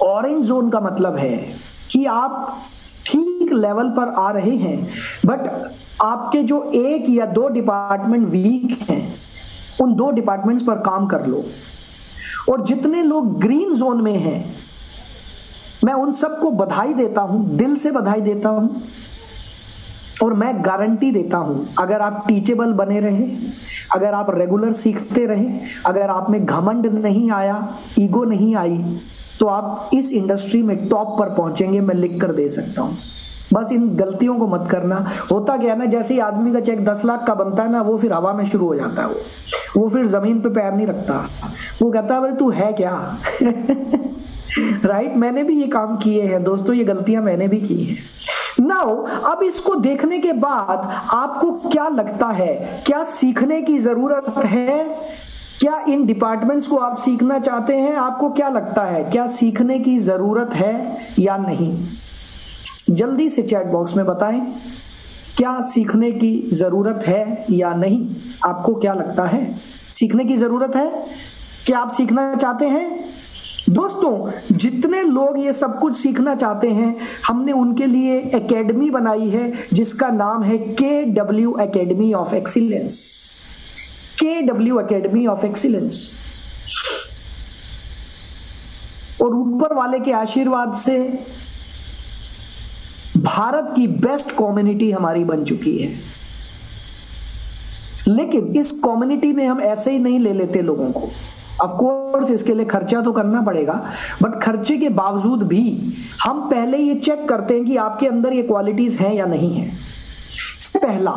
[SPEAKER 1] ऑरेंज जोन का मतलब है कि आप ठीक लेवल पर आ रहे हैं, बट आपके जो 1 या 2 डिपार्टमेंट वीक हैं, उन 2 डिपार्टमेंट्स पर काम कर लो। और जितने लोग ग्रीन जोन में हैं, मैं उन सबको बधाई देता हूं, दिल से बधाई देता हूं। और मैं गारंटी देता हूं, अगर आप टीचेबल बने रहे, अगर आप रेगुलर सीखते रहे, अगर आप में घमंड नहीं आया, ईगो नहीं आई, तो आप इस इंडस्ट्री में टॉप पर पहुंचेंगे। मैं लिख कर दे सकता हूं। बस इन गलतियों को मत करना। होता क्या है ना, जैसे ही आदमी का चेक 10 लाख का बनता है ना, वो फिर हवा में शुरू हो जाता है। वो फिर जमीन पे पैर नहीं रखता। वो कहता है अरे तू है क्या। राइट, मैंने भी ये काम किए हैं दोस्तों, ये गलतियां मैंने भी की हैं। नाउ, अब इसको देखने के बाद आपको क्या लगता है, क्या सीखने की जरूरत है? क्या इन डिपार्टमेंट्स को आप सीखना चाहते हैं? आपको क्या लगता है, क्या सीखने की जरूरत है या नहीं? जल्दी से चैट बॉक्स में बताएं, क्या सीखने की जरूरत है या नहीं? आपको क्या लगता है, सीखने की जरूरत है? क्या आप सीखना चाहते हैं? दोस्तों, जितने लोग ये सब कुछ सीखना चाहते हैं, हमने उनके लिए एकेडमी बनाई है जिसका नाम है KW academy of excellence. KW academy of excellence. और ऊपर वाले के आशीर्वाद से भारत की बेस्ट कम्युनिटी हमारी बन चुकी है। लेकिन इस कम्युनिटी में हम ऐसे ही नहीं ले लेते लोगों को। ऑफ कोर्स इसके लिए खर्चा तो करना पड़ेगा, बट खर्चे के बावजूद भी हम पहले ये चेक करते हैं कि आपके अंदर ये क्वालिटीज हैं या नहीं है। पहला,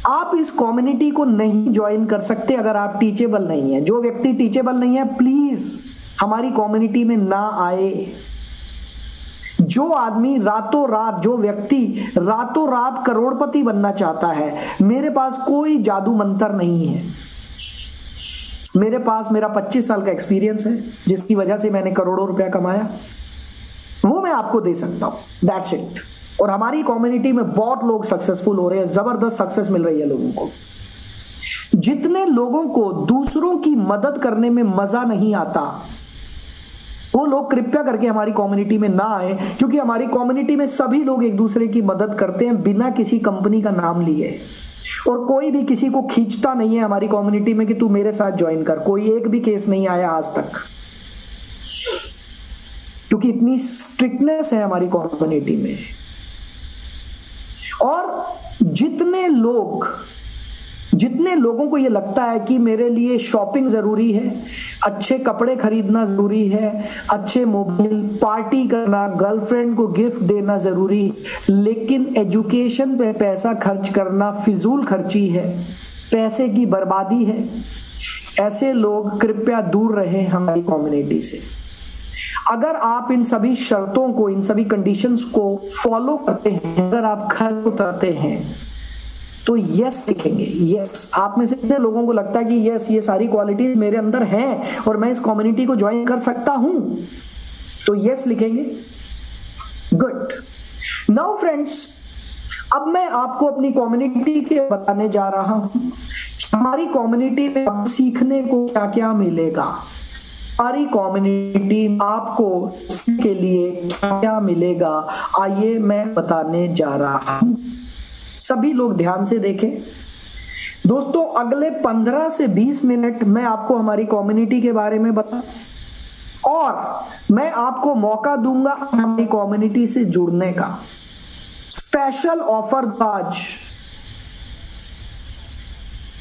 [SPEAKER 1] आप इस कम्युनिटी को नहीं ज्वाइन कर सकते अगर आप टीचेबल नहीं है। जो व्यक्ति टीचेबल नहीं है, प्लीज हमारी कम्युनिटी में ना आए। जो आदमी रातों रात, जो व्यक्ति रातों रात करोड़पति बनना चाहता है, मेरे पास कोई जादू मंत्र नहीं है। मेरे पास मेरा 25 साल का एक्सपीरियंस है, जिसकी वजह से मैंने करोड़ों रुपया कमाया, वो मैं आपको दे सकता हूं। That's it. और हमारी कम्युनिटी में बहुत लोग सक्सेसफुल हो रहे हैं, जबरदस्त सक्सेस मिल रही है लोगों को। जितने लोगों को दूसरों की मदद करने में मजा नहीं आता, वो लोग कृपया करके हमारी कम्युनिटी में ना आए, क्योंकि हमारी कम्युनिटी में सभी लोग एक दूसरे की मदद करते हैं बिना किसी कंपनी का नाम लिए। और कोई भी किसी को खींचता नहीं है हमारी कम्युनिटी में कि तू मेरे साथ ज्वाइन कर। कोई एक भी केस नहीं आया आज तक, क्योंकि इतनी स्ट्रिक्टनेस है हमारी कम्युनिटी में। और जितने लोगों को ये लगता है कि मेरे लिए शॉपिंग जरूरी है, अच्छे कपड़े खरीदना जरूरी है, अच्छे मोबाइल, पार्टी करना, गर्लफ्रेंड को गिफ्ट देना जरूरी, लेकिन एजुकेशन पे पैसा खर्च करना फिजूल खर्ची है, पैसे की बर्बादी है, ऐसे लोग कृपया दूर रहें हमारी कम्युनिटी से। अगर आप इन सभी शर्तों को, इन सभी कंडीशंस को फॉलो करते हैं, अगर आप खर्च उतरते हैं, तो यस लिखेंगे। यस। आप में से कितने लोगों को लगता है कि यस, ये सारी क्वालिटीज मेरे अंदर हैं और मैं इस कम्युनिटी को ज्वाइन कर सकता हूं? तो यस लिखेंगे। गुड। नाउ फ्रेंड्स, अब मैं आपको अपनी कम्युनिटी के बताने जा रहा हूं। हमारी कम्युनिटी में सीखने को क्या क्या मिलेगा। हमारी कम्युनिटी में आपको इसके लिए क्या मिलेगा, आइए मैं बताने जा रहा हूं। सभी लोग ध्यान से देखें दोस्तों, अगले 15 से 20 मिनट मैं आपको हमारी कम्युनिटी के बारे में बता और मैं आपको मौका दूंगा हमारी कम्युनिटी से जुड़ने का। स्पेशल ऑफर आज,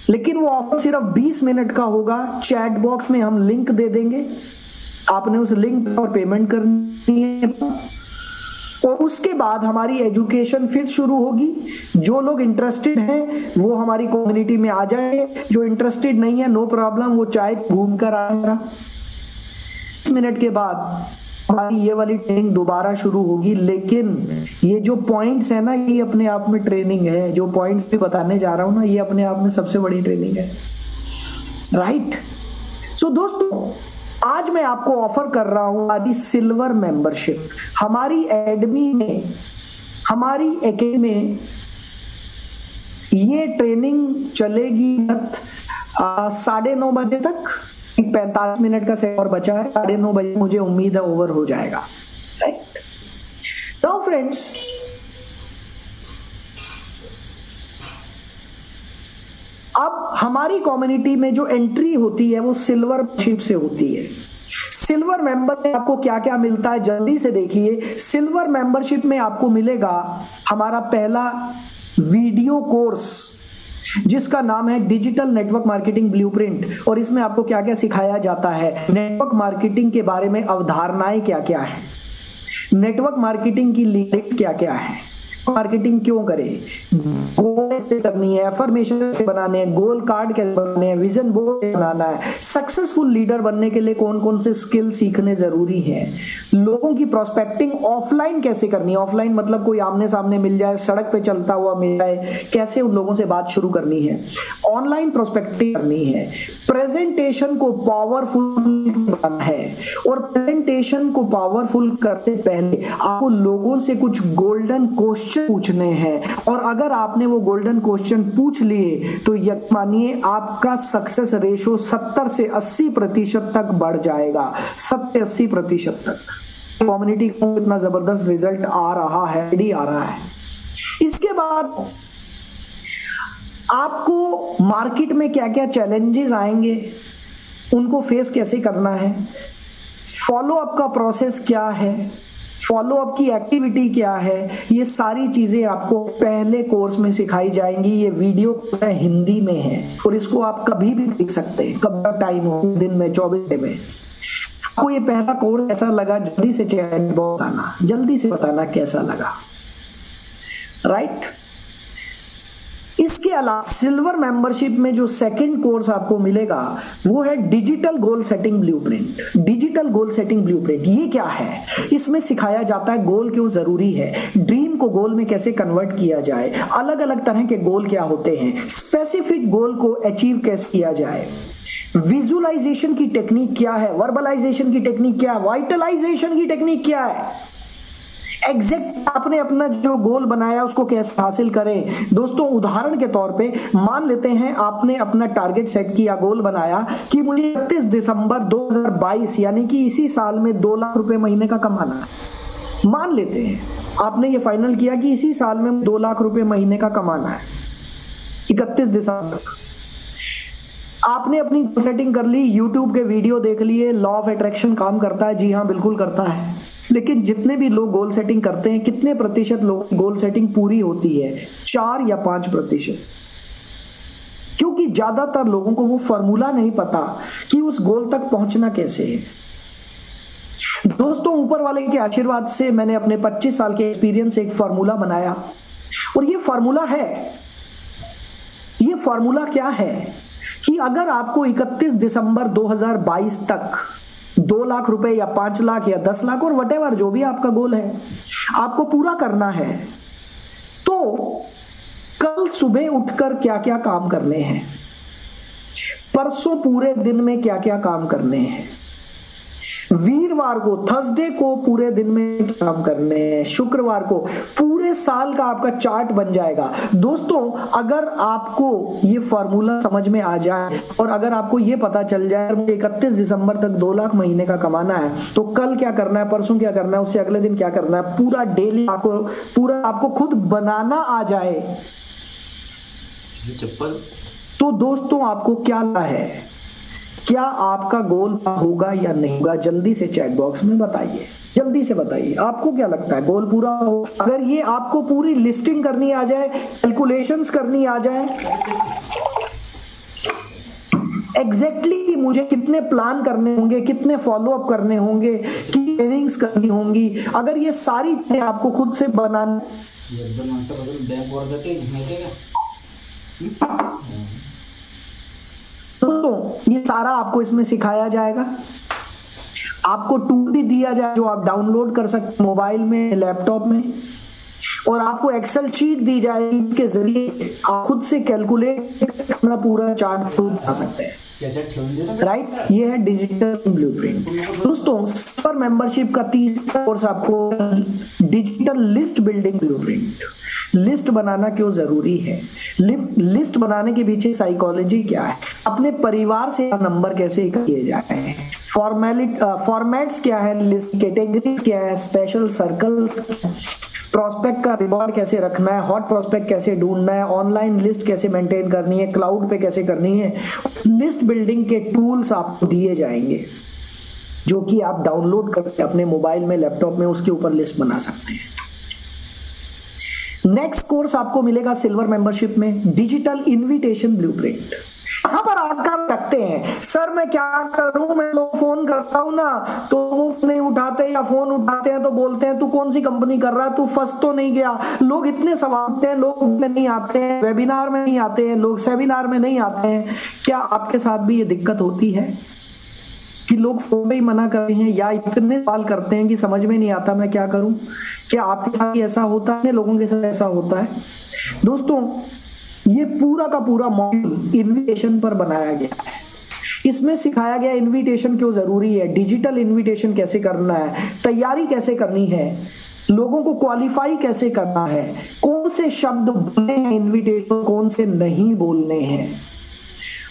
[SPEAKER 1] लेकिन वो ऑफर सिर्फ 20 मिनट का होगा। चैट बॉक्स में हम लिंक दे देंगे, आपने उस लिंक पर पेमेंट करनी है और उसके बाद हमारी एजुकेशन फिर शुरू होगी। जो लोग इंटरेस्टेड हैं वो हमारी कम्युनिटी में आ जाए, जो इंटरेस्टेड नहीं है नो प्रॉब्लम, वो चाहे घूम कर आएगा। 20 मिनट के बाद हमारी ये वाली ट्रेनिंग दोबारा शुरू होगी, लेकिन ये जो पॉइंट्स है ना, ये अपने आप में ट्रेनिंग है। जो पॉइंट्स भी बताने जा रहा हूं ना, ये अपने आप में सबसे बड़ी ट्रेनिंग है, राइट। सो दोस्तों, आज मैं आपको ऑफर कर रहा हूं हमारी सिल्वर मेंबरशिप। हमारी एकेडमी में ये ट्रेनिंग चलेगी 9:30 बजे तक। 45 मिनट का सेट और बचा है, 9:30 बजे मुझे उम्मीद है ओवर हो जाएगा, राइट। नाउ फ्रेंड्स, अब हमारी कम्युनिटी में जो एंट्री होती है वो सिल्वर मेंबरशिप से होती है। सिल्वर मेंबर में आपको क्या क्या मिलता है जल्दी से देखिए। सिल्वर मेंबरशिप में आपको मिलेगा हमारा पहला वीडियो कोर्स जिसका नाम है डिजिटल नेटवर्क मार्केटिंग ब्लूप्रिंट, और इसमें आपको क्या क्या सिखाया जाता है, नेटवर्क मार्केटिंग के बारे में अवधारणाएं क्या क्या है, नेटवर्क मार्केटिंग की लिमिट्स क्या क्या है, मार्केटिंग क्यों करें, गोल कैसे करनी है, एफर्मेशन कैसे बनाने हैं, गोल कार्ड कैसे बनाने हैं, विजन बोर्ड कैसे बनाना है, सक्सेसफुल लीडर बनने के लिए कौन कौन से स्किल सीखने जरूरी हैं, लोगों की प्रोस्पेक्टिंग ऑफलाइन कैसे करनी है, ऑफलाइन मतलब कोई आमने सामने मिल जाए, सड़क पे चलता हुआ मिल जाए, कैसे उन लोगों से बात शुरू करनी है, ऑनलाइन प्रोस्पेक्टिंग करनी है, प्रेजेंटेशन को पावरफुल बनाना है, और प्रेजेंटेशन को पावरफुल करते पहले आपको लोगों से कुछ गोल्डन क्वेश्चन पूछने हैं, और अगर आपने वो गोल्डन क्वेश्चन पूछ लिए तो यकीन मानिए आपका सक्सेस रेशो 70 से 80% तक बढ़ जाएगा। 70-80% तक कम्युनिटी को इतना जबरदस्त रिजल्ट आ रहा है। इसके बाद आपको मार्केट में क्या क्या चैलेंजेस आएंगे, उनको फेस कैसे करना है, फॉलो अप का प्रोसेस क्या है, फॉलो अप की एक्टिविटी क्या है, ये सारी चीजें आपको पहले कोर्स में सिखाई जाएंगी। ये वीडियो हिंदी में है और इसको आप कभी भी देख सकते हैं, कब टाइम हो, दिन में, 24 घंटे में। आपको ये पहला कोर्स ऐसा लगा, जल्दी से चैट बॉक्स आना, जल्दी से बताना कैसा लगा, राइट। इसके अलावा सिल्वर मेंबरशिप में जो सेकंड कोर्स आपको मिलेगा वो है digital goal setting blueprint. Digital goal setting blueprint ये क्या है? इसमें सिखाया जाता है गोल क्यों जरूरी है, ड्रीम को गोल में कैसे कन्वर्ट किया जाए, अलग अलग तरह के गोल क्या होते हैं, स्पेसिफिक गोल को अचीव कैसे किया जाए, विजुअलाइजेशन की टेक्निक क्या है, वर्बलाइजेशन की टेक्निक क्या है, वाइटलाइजेशन की टेक्निक क्या है, एग्जैक्ट आपने अपना जो गोल बनाया उसको कैसे हासिल करें। दोस्तों उदाहरण के तौर पे मान लेते हैं आपने अपना टारगेट सेट किया, गोल बनाया कि मुझे 31 दिसंबर 2022 यानी कि इसी साल में 2 लाख रुपए महीने का कमाना है। मान लेते हैं आपने ये फाइनल किया कि इसी साल में 2 लाख रुपए महीने का कमाना है 31 दिसंबर तक। आपने अपनी सेटिंग कर ली, यूट्यूब के वीडियो देख लिए, लॉ ऑफ अट्रैक्शन काम करता है, जी हाँ बिल्कुल करता है। लेकिन जितने भी लोग गोल सेटिंग करते हैं, कितने प्रतिशत लोगों की गोल सेटिंग पूरी होती है? 4 या 5%। क्योंकि ज्यादातर लोगों को वो फॉर्मूला नहीं पता कि उस गोल तक पहुंचना कैसे है। दोस्तों ऊपर वाले के आशीर्वाद से मैंने अपने 25 साल के एक्सपीरियंस से एक फॉर्मूला बनाया, और ये फॉर्मूला क्या है कि अगर आपको 31 दिसंबर 2022 तक 2 लाख रुपए या 5 लाख या 10 लाख और वटेवर जो भी आपका गोल है आपको पूरा करना है, तो कल सुबह उठकर क्या क्या काम करने हैं, परसों पूरे दिन में क्या क्या काम करने हैं, शनिवार को, थर्सडे को पूरे दिन में काम करने हैं, शुक्रवार को पूरे साल का आपका चार्ट बन जाएगा। दोस्तों अगर आपको ये फॉर्मूला समझ में आ जाए और अगर आपको ये पता चल जाए मुझे 31 दिसंबर तक 2 लाख महीने का कमाना है, तो कल क्या करना है, परसों क्या करना है, उससे अगले दिन क्या करना है, पूरा डेली आपको खुद बनाना आ जाए
[SPEAKER 2] चप्पल, तो
[SPEAKER 1] दोस्तों आपको क्या है, क्या आपका गोल होगा या नहीं होगा, जल्दी से चैट बॉक्स में बताइए, जल्दी से बताइए आपको क्या लगता है गोल पूरा हो। अगर ये आपको पूरी लिस्टिंग करनी आ जाए, कैलकुलेशंस करनी आ जाए, एग्जैक्टली मुझे कितने प्लान करने होंगे, कितने फॉलो अप करने होंगे, कितनी ट्रेनिंग्स करनी होंगी, अगर ये सारी चीजें आपको खुद से बनाना, तो ये सारा आपको इसमें सिखाया जाएगा। आपको टूल भी दिया जाए जो आप डाउनलोड कर सकते मोबाइल में, लैपटॉप में, और आपको एक्सेल शीट दी जाएगी, इसके जरिए आप खुद से कैलकुलेट अपना पूरा चार्ट खुद बना सकते हैं। राइट, ये है डिजिटल ब्लूप्रिंट। दोस्तों सुपर मेंबरशिप का तीसरा कोर्स आपको digital list building blueprint. List बनाना क्यों जरूरी है, लिस्ट बनाने के पीछे साइकोलॉजी क्या है, अपने परिवार से नंबर कैसे किए जाए, फॉर्मेट्स क्या है, लिस्ट कैटेगरीज क्या है, स्पेशल सर्कल्स, प्रोस्पेक्ट का रिकॉर्ड कैसे रखना है, हॉट प्रोस्पेक्ट कैसे ढूंढना है, ऑनलाइन लिस्ट कैसे मेंटेन करनी है, क्लाउड पे कैसे करनी है, लिस्ट बिल्डिंग के टूल्स आपको दिए जाएंगे जो कि आप डाउनलोड करके अपने मोबाइल में, लैपटॉप में उसके ऊपर लिस्ट बना सकते हैं। नेक्स्ट कोर्स आपको मिलेगा सिल्वर मेंबरशिप में, डिजिटल इनविटेशन ब्लूप्रिंट। यहां पर आकर रखते हैं सर मैं क्या करूं, मैं लोग फोन करता हूं ना तो वो नहीं उठाते, या फोन उठाते हैं तो बोलते हैं तू कौन सी कंपनी कर रहा है, तू फंस तो नहीं गया। लोग इतने सवाल हैं, लोग में नहीं आते हैं, वेबिनार में नहीं आते हैं, लोग सेमिनार में नहीं आते हैं। क्या आपके साथ भी ये दिक्कत होती है कि लोग फोन में ही मना कर रहे हैं या इतने सवाल करते हैं कि समझ में नहीं आता मैं क्या करूं? क्या आपके साथ ऐसा होता है, लोगों के साथ ऐसा होता है? दोस्तों ये पूरा का पूरा मॉड्यूल इनविटेशन पर बनाया गया है। इसमें सिखाया गया इनविटेशन क्यों जरूरी है, डिजिटल इनविटेशन कैसे करना है, तैयारी कैसे करनी है, लोगों को क्वालिफाई कैसे करना है, कौन से शब्द बोलने हैं इनविटेशन, कौन से नहीं बोलने हैं।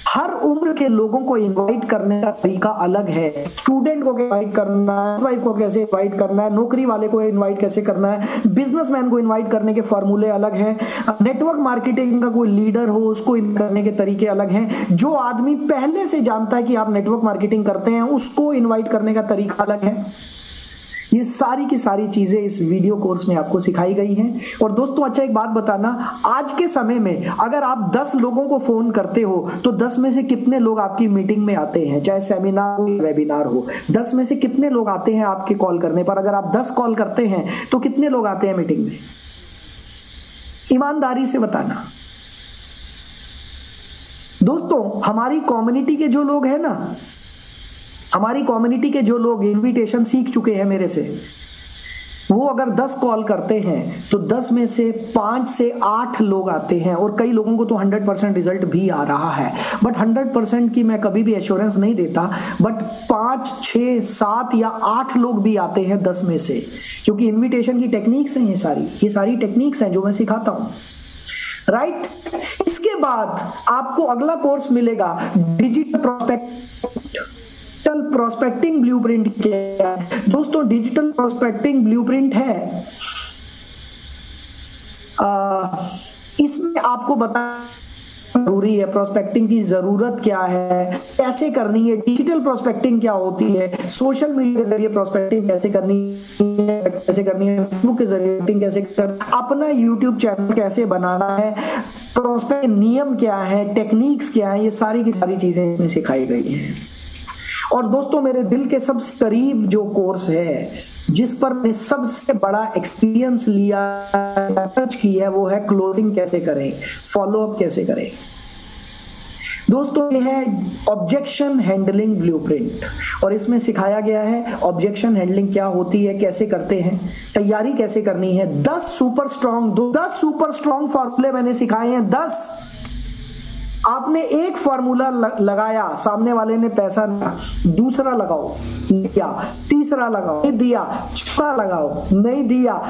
[SPEAKER 1] हर उम्र के लोगों को इनवाइट करने का तरीका अलग है। स्टूडेंट को इनवाइट करना है, वाइफ को कैसे इनवाइट करना है, नौकरी वाले को इनवाइट कैसे करना है, बिजनेसमैन को इनवाइट करने के फॉर्मूले अलग हैं, नेटवर्क मार्केटिंग का कोई लीडर हो उसको इनवाइट करने के तरीके अलग हैं। जो आदमी पहले से जानता है कि आप नेटवर्क मार्केटिंग करते हैं उसको इनवाइट करने का तरीका अलग है। ये सारी की सारी चीजें इस वीडियो कोर्स में आपको सिखाई गई हैं। और दोस्तों अच्छा एक बात बताना, आज के समय में अगर आप 10 लोगों को फोन करते हो तो 10 में से कितने लोग आपकी मीटिंग में आते हैं, चाहे सेमिनार हो या वेबिनार हो, 10 में से कितने लोग आते हैं आपके कॉल करने पर? अगर आप 10 कॉल करते हैं तो कितने लोग आते हैं मीटिंग में? ईमानदारी से बताना। दोस्तों हमारी कम्युनिटी के जो लोग हैं ना, हमारी कम्युनिटी के जो लोग इनविटेशन सीख चुके हैं मेरे से, वो अगर 10 कॉल करते हैं तो 10 में से 5 से 8 लोग आते हैं। और कई लोगों को तो 100% रिजल्ट भी आ रहा है, बट 100% की मैं कभी भी एश्योरेंस नहीं देता, बट 5, 6, 7 या 8 लोग भी आते हैं 10 में से, क्योंकि इनविटेशन की टेक्निक्स हैं ये सारी टेक्निक्स हैं जो मैं सिखाता हूं। राइट, इसके बाद आपको अगला कोर्स मिलेगा डिजिटल प्रोस्पेक्टिंग ब्लूप्रिंट। क्या है दोस्तों? डिजिटल प्रोस्पेक्टिंग ब्लूप्रिंट है, इसमें आपको बताना जरूरी है प्रोस्पेक्टिंग की जरूरत क्या है, कैसे करनी है, डिजिटल प्रोस्पेक्टिंग क्या होती है, सोशल मीडिया के जरिए प्रोस्पेक्टिंग कैसे करनी है, फेसबुक के जरिए कैसे करना, अपना यूट्यूब चैनल कैसे बनाना है, प्रोस्पेक्ट नियम क्या है, टेक्निक्स क्या है, ये सारी की सारी चीजें इसमें सिखाई गई हैं। और दोस्तों मेरे दिल के सबसे करीब जो कोर्स है, जिस पर मैंने सबसे बड़ा एक्सपीरियंस लिया, टच किया है, वो है क्लोजिंग कैसे करें, फॉलो अप कैसे करें। दोस्तों ये है ऑब्जेक्शन हैंडलिंग ब्लूप्रिंट, और इसमें सिखाया गया है ऑब्जेक्शन हैंडलिंग क्या होती है, कैसे करते हैं, तैयारी कैसे करनी है। 10 सुपर स्ट्रॉन्ग फॉर्मूले मैंने सिखाए हैं, 10 आपने एक फॉर्मूला लगाया, सामने वाले ने पैसा दिया, दूसरा लगाओ, दिया, तीसरा लगाओ, नहीं दिया, चौथा लगाओ, नहीं दिया,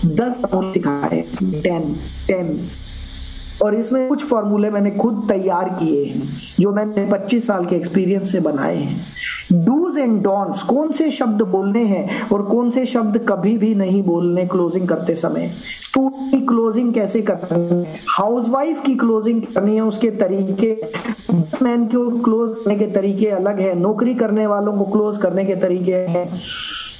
[SPEAKER 1] 10 सिखाए, 10। और इसमें कुछ फॉर्मूले मैंने खुद तैयार किए हैं जो मैंने 25 साल के एक्सपीरियंस से बनाए हैं। डूज एंड डोंट्स, कौन से शब्द बोलने हैं और कौन से शब्द कभी भी नहीं बोलने क्लोजिंग करते समय। स्टूडेंट की क्लोजिंग कैसे करनी है, हाउसवाइफ की क्लोजिंग करनी है, उसके तरीके, बिजनेसमैन को क्लोज करने के तरीके अलग है, नौकरी करने वालों को क्लोज करने के तरीके हैं,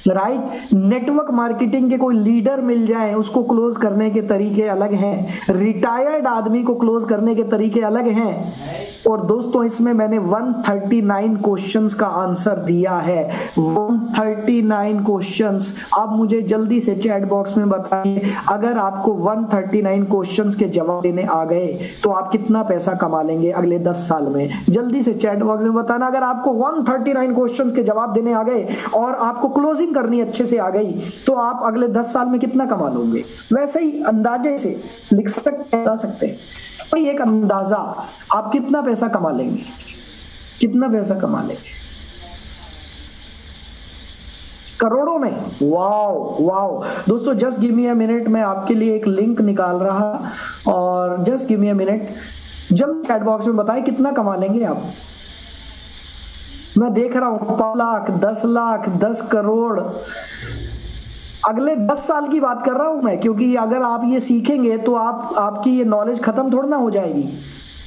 [SPEAKER 1] राइट। नेटवर्क मार्केटिंग के कोई लीडर मिल जाए उसको क्लोज करने के तरीके अलग हैं, रिटायर्ड आदमी को क्लोज करने के तरीके अलग हैं। और दोस्तों इसमें मैंने 139 क्वेश्चंस का आंसर दिया है, 139 क्वेश्चंस। अब मुझे जल्दी से चैट बॉक्स में बताइए, अगर आपको 139 क्वेश्चंस के जवाब देने आ गए तो आप कितना पैसा कमा लेंगे अगले 10 साल में। जल्दी से चैट बॉक्स में बताना, अगर आपको 139 क्वेश्चंस के जवाब देने आ गए और आपको क्लोजिंग करनी अच्छे से आ गई तो आप अगले 10 साल में कितना कमा लोगे। वैसे ही अंदाजे से लिख सकते हैं, बता सकते हैं, कोई एक अंदाजा, आप कितना पैसा कमा लेंगे, कितना पैसा कमा लेंगे करोड़ों में। वाओ वाओ दोस्तों, just give me a minute, मैं आपके लिए एक लिंक निकाल रहा, और just give me a minute, जल्द चैट बॉक्स में बताएं कितना कमा लेंगे आप। मैं देख रहा हूं 5 लाख, 10 लाख, 10 करोड़, अगले 10 साल की बात कर रहा हूं मैं, क्योंकि अगर आप ये सीखेंगे तो आपकी ये नॉलेज खत्म थोड़ा ना हो जाएगी,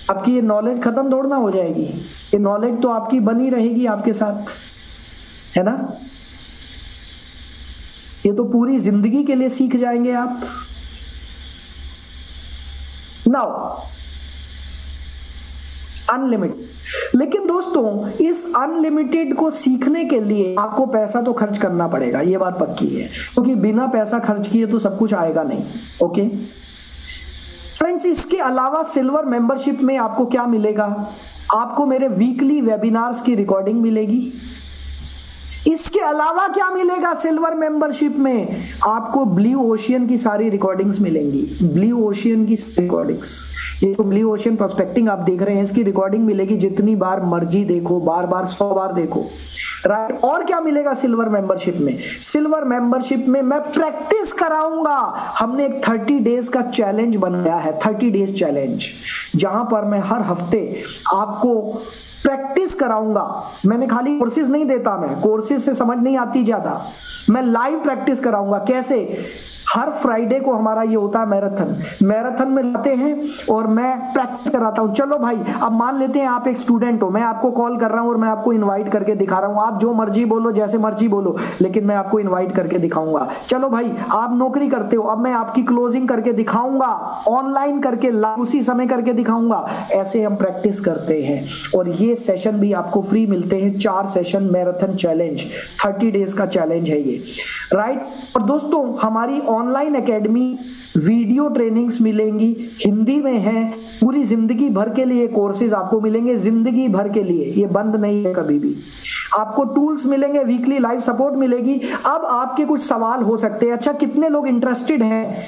[SPEAKER 1] आपकी ये नॉलेज खत्म थोड़ा ना हो जाएगी, ये नॉलेज तो आपकी बनी रहेगी आपके साथ, है ना। ये तो पूरी जिंदगी के लिए सीख जाएंगे आप। नाउ अनलिमिटेड, लेकिन दोस्तों इस अनलिमिटेड को सीखने के लिए आपको पैसा तो खर्च करना पड़ेगा, ये बात पक्की है, क्योंकि बिना पैसा खर्च किए तो सब कुछ आएगा नहीं। ओके फ्रेंड्स, इसके अलावा सिल्वर मेंबरशिप में आपको क्या मिलेगा, आपको मेरे वीकली वेबिनार्स की रिकॉर्डिंग मिलेगी। इसके अलावा क्या मिलेगा सिल्वर मेंबरशिप में, आपको ब्लू ओशियन की सारी रिकॉर्डिंग्स मिलेंगी, ब्लू ओशियन की रिकॉर्डिंग्स, ये तो ब्लू ओशियन प्रोस्पेक्टिंग आप देख रहे हैं, इसकी रिकॉर्डिंग मिलेगी, जितनी बार मर्जी देखो, बार बार 100 बार देखो, राइट। और क्या मिलेगा सिल्वर मेंबरशिप में, सिल्वर मेंबरशिप में मैं प्रैक्टिस कराऊंगा। हमने एक 30 डेज का चैलेंज बनाया है, 30 डेज चैलेंज, जहां पर मैं हर हफ्ते आपको प्रैक्टिस कराऊंगा। मैंने खाली कोर्सेज नहीं देता, मैं कोर्सेज से समझ नहीं आती ज्यादा, मैं लाइव प्रैक्टिस कराऊंगा। कैसे, हर फ्राइडे को हमारा ये होता है मैराथन में लाते हैं और मैं प्रैक्टिस कराता हूं। चलो भाई, अब मान लेते हैं आप एक स्टूडेंट हो, मैं आपको कॉल कर रहा हूं और मैं आपको इनवाइट करके दिखा रहा हूं, आप जो मर्जी बोलो, जैसे मर्जी बोलो, लेकिन मैं आपको इनवाइट करके दिखाऊंगा। चलो भाई, आप नौकरी करते हो, अब मैं आपकी क्लोजिंग करके दिखाऊंगा, ऑनलाइन करके उसी समय करके दिखाऊंगा। ऐसे हम प्रैक्टिस करते हैं और ये सेशन भी आपको फ्री मिलते हैं, 4 सेशन मैराथन चैलेंज, 30 डेज का चैलेंज है ये, राइट। और दोस्तों हमारी ऑनलाइन एकेडमी वीडियो ट्रेनिंग्स मिलेंगी, हिंदी में है, पूरी जिंदगी भर के लिए कोर्सेज आपको मिलेंगे, जिंदगी भर के लिए, ये बंद नहीं है कभी भी। आपको टूल्स मिलेंगे, वीकली लाइव सपोर्ट मिलेगी। अब आपके कुछ सवाल हो सकते हैं, अच्छा कितने लोग इंटरेस्टेड हैं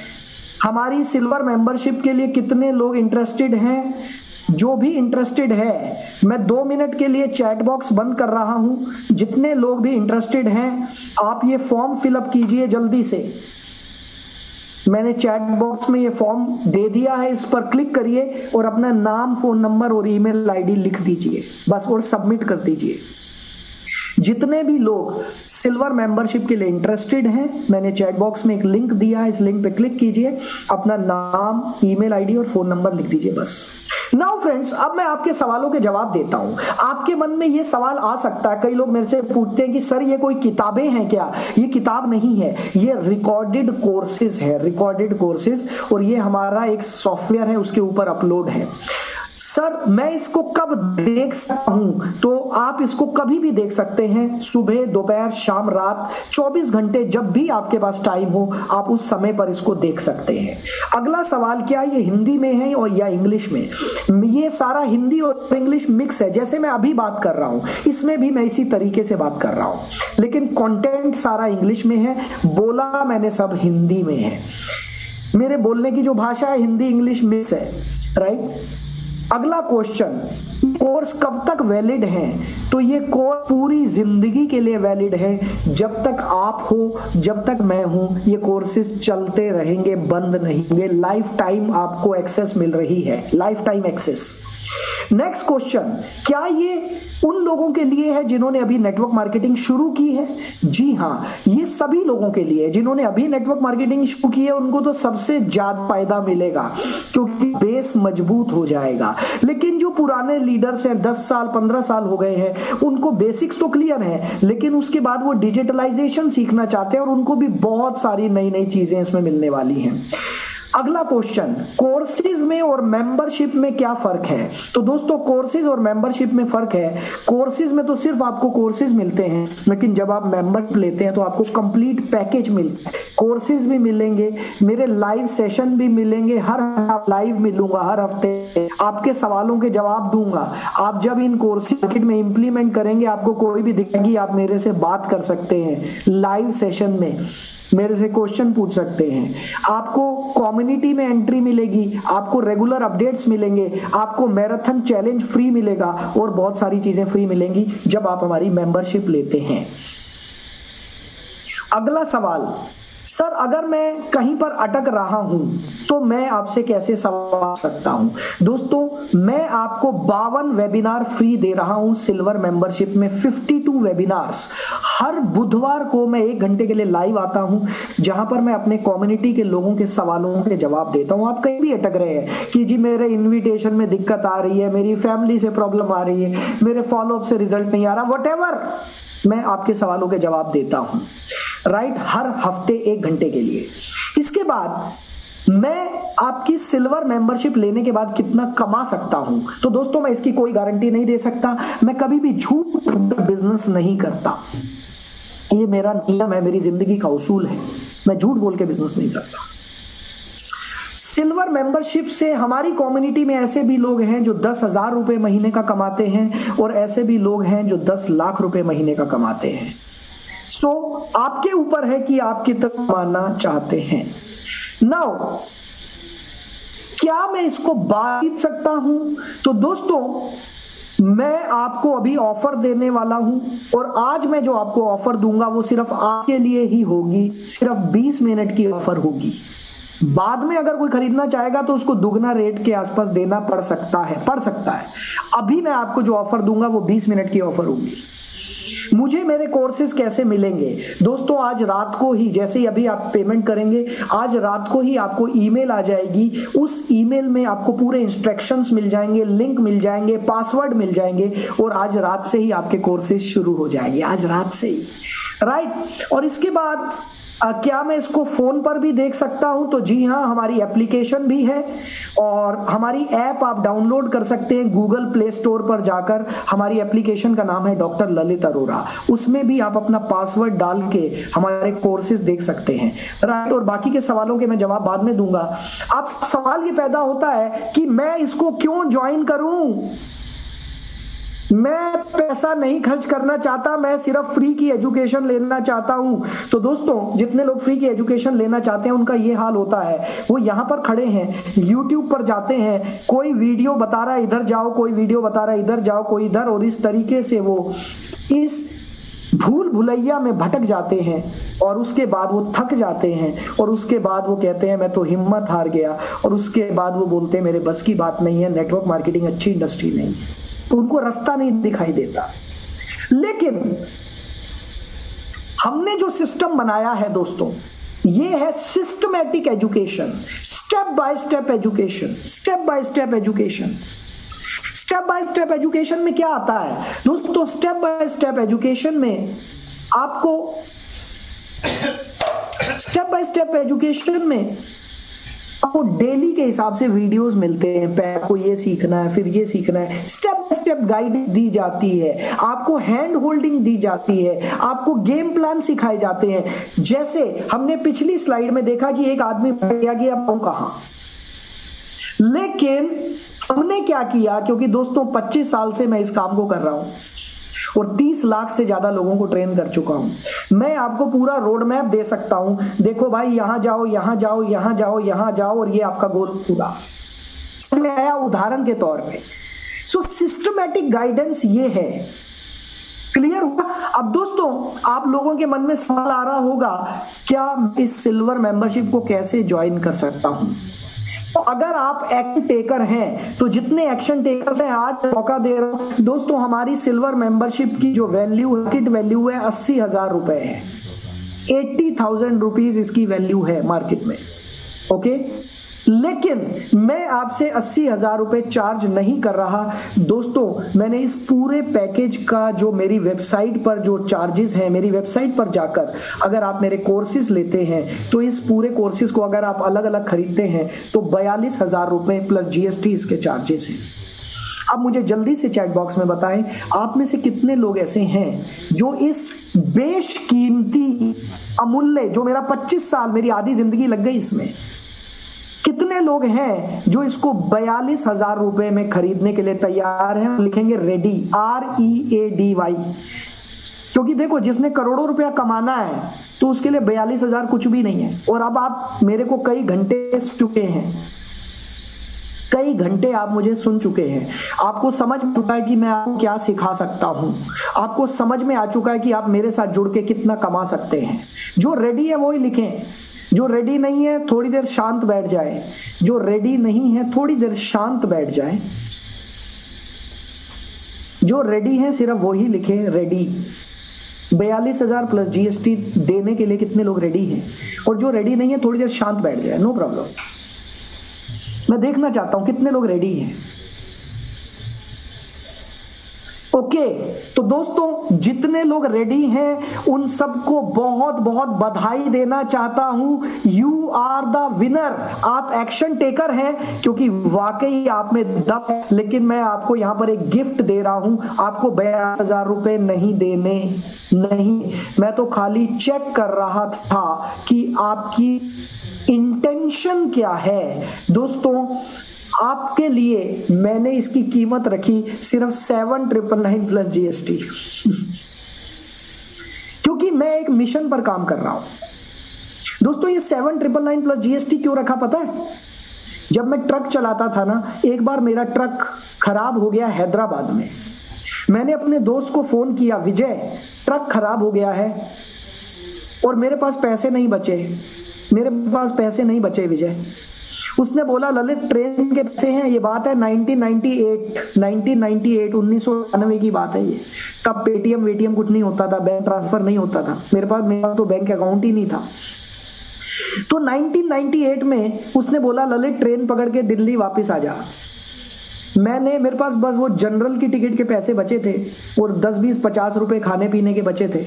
[SPEAKER 1] हमारी सिल्वर मेंबरशिप के लिए, कितने लोग इंटरेस्टेड हैं? जो भी इंटरेस्टेड है, मैं 2 मिनट के लिए चैट बॉक्स बंद कर रहा हूं, जितने लोग भी इंटरेस्टेड हैं आप ये फॉर्म फिलअप कीजिए जल्दी से। मैंने चैट बॉक्स में ये फॉर्म दे दिया है, इस पर क्लिक करिए और अपना नाम, फोन नंबर और ईमेल आईडी लिख दीजिए बस, और सबमिट कर दीजिए। जितने भी लोग सिल्वर मेंबरशिप के लिए इंटरेस्टेड हैं, मैंने चैट बॉक्स में एक लिंक दिया है, इस लिंक पे क्लिक कीजिए, अपना नाम, ईमेल आईडी और फोन नंबर लिख दीजिए बस। नाउ फ्रेंड्स, अब मैं आपके सवालों के जवाब देता हूं। आपके मन में ये सवाल आ सकता है, कई लोग मेरे से पूछते हैं कि सर ये कोई किताबें हैं क्या? ये किताब नहीं है, ये रिकॉर्डेड कोर्सेज है, रिकॉर्डेड कोर्सेज, और ये हमारा एक सॉफ्टवेयर है, उसके ऊपर अपलोड है। सर मैं इसको कब देख सकता हूं? तो आप इसको कभी भी देख सकते हैं, सुबह, दोपहर, शाम, रात, 24 घंटे, जब भी आपके पास टाइम हो आप उस समय पर इसको देख सकते हैं। अगला सवाल, क्या ये हिंदी में है और या इंग्लिश में? ये सारा हिंदी और इंग्लिश मिक्स है, जैसे मैं अभी बात कर रहा हूं इसमें भी मैं इसी तरीके से बात कर रहा हूं, लेकिन कंटेंट सारा इंग्लिश में है, बोला मैंने सब हिंदी में है। मेरे बोलने की जो भाषा है हिंदी इंग्लिश मिक्स है, राइट। अगला क्वेश्चन, कोर्स कब तक वैलिड है? तो ये कोर्स पूरी जिंदगी के लिए वैलिड है। जब तक आप हो, जब तक मैं हूं, ये कोर्सेज चलते रहेंगे, बंद नहीं होंगे। लाइफ टाइम आपको एक्सेस मिल रही है, life time access. Next question, क्या ये उन लोगों के लिए है जिन्होंने अभी नेटवर्क मार्केटिंग शुरू की है? जी हाँ, ये सभी लोगों के लिए है। जिन्होंने अभी नेटवर्क मार्केटिंग शुरू की है उनको तो सबसे ज्यादा फायदा मिलेगा, क्योंकि बेस मजबूत हो जाएगा। लेकिन जो पुराने लीडर्स हैं, 10 साल 15 साल हो गए हैं, उनको बेसिक्स तो क्लियर है, लेकिन उसके बाद वो डिजिटलाइजेशन सीखना चाहते हैं और उनको भी बहुत सारी नई नई चीजें इसमें मिलने वाली हैं। अगला क्वेश्चन, कोर्सेज में और मेंबरशिप में क्या फर्क है? तो दोस्तों, कोर्सेज और मेंबरशिप में फर्क है। कोर्सेज में तो सिर्फ आपको कोर्सेज मिलते हैं, लेकिन जब आप मेंबरशिप लेते हैं तो आपको कंप्लीट पैकेज मिलता है। कोर्सेज भी मिलेंगे, मेरे लाइव सेशन भी मिलेंगे, हर लाइव मिलूंगा, हर हफ्ते आपके सवालों के जवाब दूंगा। आप जब इन कोर्स मार्केट में इंप्लीमेंट करेंगे, आपको कोई भी दिखेगी, आप मेरे से बात कर सकते हैं लाइव सेशन में, मेरे से क्वेश्चन पूछ सकते हैं। आपको कम्युनिटी में एंट्री मिलेगी, आपको रेगुलर अपडेट्स मिलेंगे, आपको मैराथन चैलेंज फ्री मिलेगा और बहुत सारी चीजें फ्री मिलेंगी जब आप हमारी मेंबरशिप लेते हैं। अगला सवाल, सर अगर मैं कहीं पर अटक रहा हूं तो मैं आपसे कैसे सवाल सकता हूं? दोस्तों, मैं आपको 52 वेबिनार फ्री दे रहा हूं सिल्वर मेंबरशिप में, 52 वेबिनार्स। हर बुधवार को मैं 1 घंटे के लिए लाइव आता हूं, जहां पर मैं अपने कम्युनिटी के लोगों के सवालों के जवाब देता हूं। आप कहीं भी अटक रहे हैं कि जी मेरे इन्विटेशन में दिक्कत आ रही है, मेरी फैमिली से प्रॉब्लम आ रही है, मेरे फॉलोअप से रिजल्ट नहीं आ रहा, व्हाटएवर, मैं आपके सवालों के जवाब देता हूं, राइट, हर हफ्ते 1 घंटे के लिए। इसके बाद मैं आपकी सिल्वर मेंबरशिप लेने के बाद कितना कमा सकता हूं? तो दोस्तों, मैं इसकी कोई गारंटी नहीं दे सकता। मैं कभी भी झूठ बिजनेस नहीं करता, ये मेरा नियम है, मेरी जिंदगी का उसूल है। मैं झूठ बोल के बिजनेस नहीं करता। सिल्वर मेंबरशिप से हमारी कम्युनिटी में ऐसे भी लोग हैं जो 10,000 रुपए महीने का कमाते हैं और ऐसे भी लोग हैं जो 10 लाख रुपए महीने का कमाते हैं। सो आपके ऊपर है कि आप कितना कमाना चाहते हैं। नाउ, क्या मैं इसको बांट सकता हूं? तो दोस्तों, मैं आपको अभी ऑफर देने वाला हूं और आज मैं जो आपको ऑफर दूंगा वो सिर्फ आपके लिए ही होगी, सिर्फ 20 मिनट की ऑफर होगी। बाद में अगर कोई खरीदना चाहेगा तो उसको दुगना रेट के आसपास देना पड़ सकता है। अभी मैं आपको जो ऑफर दूंगा वो 20 मिनट की ऑफर होगी। मुझे मेरे कोर्सेज कैसे मिलेंगे? दोस्तों, आज रात को ही, जैसे ही अभी आप पेमेंट करेंगे, आज रात को ही आपको ईमेल आ जाएगी। उस ईमेल में आपको पूरे इंस्ट्रक्शंस मिल जाएंगे, लिंक मिल जाएंगे, पासवर्ड मिल जाएंगे और आज रात से ही आपके कोर्सेज शुरू हो जाएंगे, आज रात से ही, राइट। और इसके बाद क्या मैं इसको फोन पर भी देख सकता हूं? तो जी हां, हमारी एप्लीकेशन भी है और हमारी ऐप आप डाउनलोड कर सकते हैं गूगल प्ले स्टोर पर जाकर। हमारी एप्लीकेशन का नाम है डॉक्टर ललित अरोरा। उसमें भी आप अपना पासवर्ड डाल के हमारे कोर्सेज देख सकते हैं, राइट। और बाकी के सवालों के मैं जवाब बाद में दूंगा। अब सवाल ये पैदा होता है कि मैं इसको क्यों ज्वाइन करूं? मैं पैसा नहीं खर्च करना चाहता, मैं सिर्फ फ्री की एजुकेशन लेना चाहता हूं। तो दोस्तों, जितने लोग फ्री की एजुकेशन लेना चाहते हैं उनका ये हाल होता है, वो यहां पर खड़े हैं, YouTube पर जाते हैं, कोई वीडियो बता रहा है इधर जाओ, कोई वीडियो बता रहा है इधर जाओ, कोई इधर, और इस तरीके से वो इस भूल भुलैया में भटक जाते हैं और उसके बाद वो थक जाते हैं और उसके बाद वो कहते हैं मैं तो हिम्मत हार गया, और उसके बाद वो बोलते हैं मेरे बस की बात नहीं है, नेटवर्क मार्केटिंग अच्छी इंडस्ट्री नहीं है, उनको रास्ता नहीं दिखाई देता। लेकिन हमने जो सिस्टम बनाया है दोस्तों, ये है systematic education, step by step education, step by step education. Step by step education में क्या आता है दोस्तों? स्टेप बाय स्टेप एजुकेशन में आपको स्टेप बाय स्टेप एजुकेशन में आपको डेली के हिसाब से वीडियोस मिलते हैं। पहले आपको ये सीखना है, फिर ये सीखना है, स्टेप बाय स्टेप गाइडेंस दी जाती है, आपको हैंड होल्डिंग दी जाती है, आपको गेम प्लान सिखाए जाते हैं। जैसे हमने पिछली स्लाइड में देखा कि एक आदमी गया कि अब कहां, लेकिन हमने क्या किया, क्योंकि दोस्तों 25 साल से मैं इस काम को कर रहा हूं और 30 लाख से ज्यादा लोगों को ट्रेन कर चुका हूं। मैं आपको पूरा रोड मैप दे सकता हूं, देखो भाई यहां जाओ, यहां जाओ, यहां जाओ, यहां जाओ और ये आपका गोल पूरा। में आया उदाहरण के तौर पे। सो सिस्टमैटिक गाइडेंस ये है। क्लियर हुआ? अब दोस्तों आप लोगों के मन में सवाल आ रहा होगा, क्या इस सिल्वर मेंबरशिप को कैसे ज्वाइन कर सकता हूं? तो अगर आप एक्शन टेकर हैं तो जितने एक्शन टेकर्स हैं आज मौका दे रहा हूं दोस्तों, हमारी सिल्वर मेंबरशिप की जो वैल्यू मार्केट वैल्यू है 80,000 रुपए है। 80,000 रुपीज इसकी वैल्यू है मार्केट में। ओके, लेकिन मैं आपसे 80,000 रुपए चार्ज नहीं कर रहा दोस्तों। मैंने इस पूरे पैकेज का जो मेरी वेबसाइट पर जो चार्जेस हैं, मेरी वेबसाइट पर जाकर अगर आप मेरे कोर्सेज लेते हैं तो इस पूरे कोर्सेज को अगर आप अलग अलग खरीदते हैं तो 42,000 रुपए प्लस जीएसटी इसके चार्जेस हैं। अब मुझे जल्दी से चैट बॉक्स में बताएं, आप में से कितने लोग ऐसे हैं जो इस बेशकीमती अमूल्य, जो मेरा 25 साल, मेरी आधी जिंदगी लग गई इसमें, कितने लोग हैं जो इसको 42,000 रुपए में खरीदने के लिए तैयार हैं? लिखेंगे रेडी, READY। क्योंकि देखो, जिसने करोड़ों रुपया कमाना है तो उसके लिए 42,000 कुछ भी नहीं है। और अब आप मेरे को कई घंटे सुन चुके हैं, कई घंटे आप मुझे सुन चुके हैं, आपको समझ में चुका है कि मैं आपको क्या सिखा सकता हूं, आपको समझ में आ चुका है कि आप मेरे साथ जुड़ के कितना कमा सकते हैं। जो रेडी है वो ही लिखें, जो रेडी नहीं है थोड़ी देर शांत बैठ जाए, जो रेडी नहीं है थोड़ी देर शांत बैठ जाए। जो रेडी है सिर्फ वही लिखे रेडी। 42,000 प्लस जीएसटी देने के लिए कितने लोग रेडी हैं? और जो रेडी नहीं है थोड़ी देर शांत बैठ जाए, नो प्रॉब्लम। मैं देखना चाहता हूं कितने लोग रेडी हैं। ओके, तो दोस्तों जितने लोग रेडी हैं उन सबको बहुत बहुत बधाई देना चाहता हूं। You are the winner. आप एक्शन टेकर हैं क्योंकि वाकई आप में दम है। लेकिन मैं आपको यहां पर एक गिफ्ट दे रहा हूं, आपको 42,000 रुपए नहीं देने, नहीं, मैं तो खाली चेक कर रहा था कि आपकी इंटेंशन क्या है। दोस्तों आपके लिए मैंने इसकी कीमत रखी सिर्फ 7,999 प्लस जीएसटी क्योंकि मैं एक मिशन पर काम कर रहा हूं। दोस्तों ये 7,999 प्लस जीएसटी क्यों रखा पता है? जब मैं ट्रक चलाता था ना, एक बार मेरा ट्रक खराब हो गया हैदराबाद में। मैंने अपने दोस्त को फोन किया, विजय ट्रक खराब हो गया है और मेरे पास पैसे नहीं बचे, मेरे पास पैसे नहीं बचे विजय। उसने बोला ललित ट्रेन के पैसे हैं। ये बात है 1998 की बात है ये। तब पेटीएम वेटीएम कुछ नहीं होता था, बैंक ट्रांसफर नहीं होता था, मेरा तो बैंक अकाउंट ही नहीं था। तो 1998 में उसने बोला ललित ट्रेन पकड़ के दिल्ली वापस आ जा। मेरे पास बस वो जनरल की टिकट के पैसे बचे थे और 10 20 50 रुपए खाने पीने के बचे थे।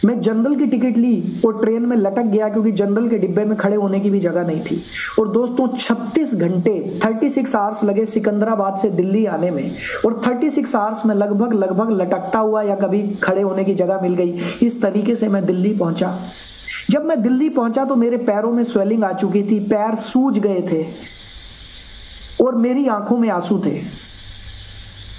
[SPEAKER 1] मैं जनरल की टिकट ली और ट्रेन में लटक गया क्योंकि जनरल के डिब्बे में खड़े होने की भी जगह नहीं थी। और दोस्तों 36 घंटे 36 आवर्स लगे सिकंदराबाद से दिल्ली आने में, और 36 आवर्स में लगभग लटकता हुआ या कभी खड़े होने की जगह मिल गई, इस तरीके से मैं दिल्ली पहुंचा। जब मैं दिल्ली पहुंचा तो मेरे पैरों में स्वेलिंग आ चुकी थी, पैर सूज गए थे और मेरी आंखों में आंसू थे।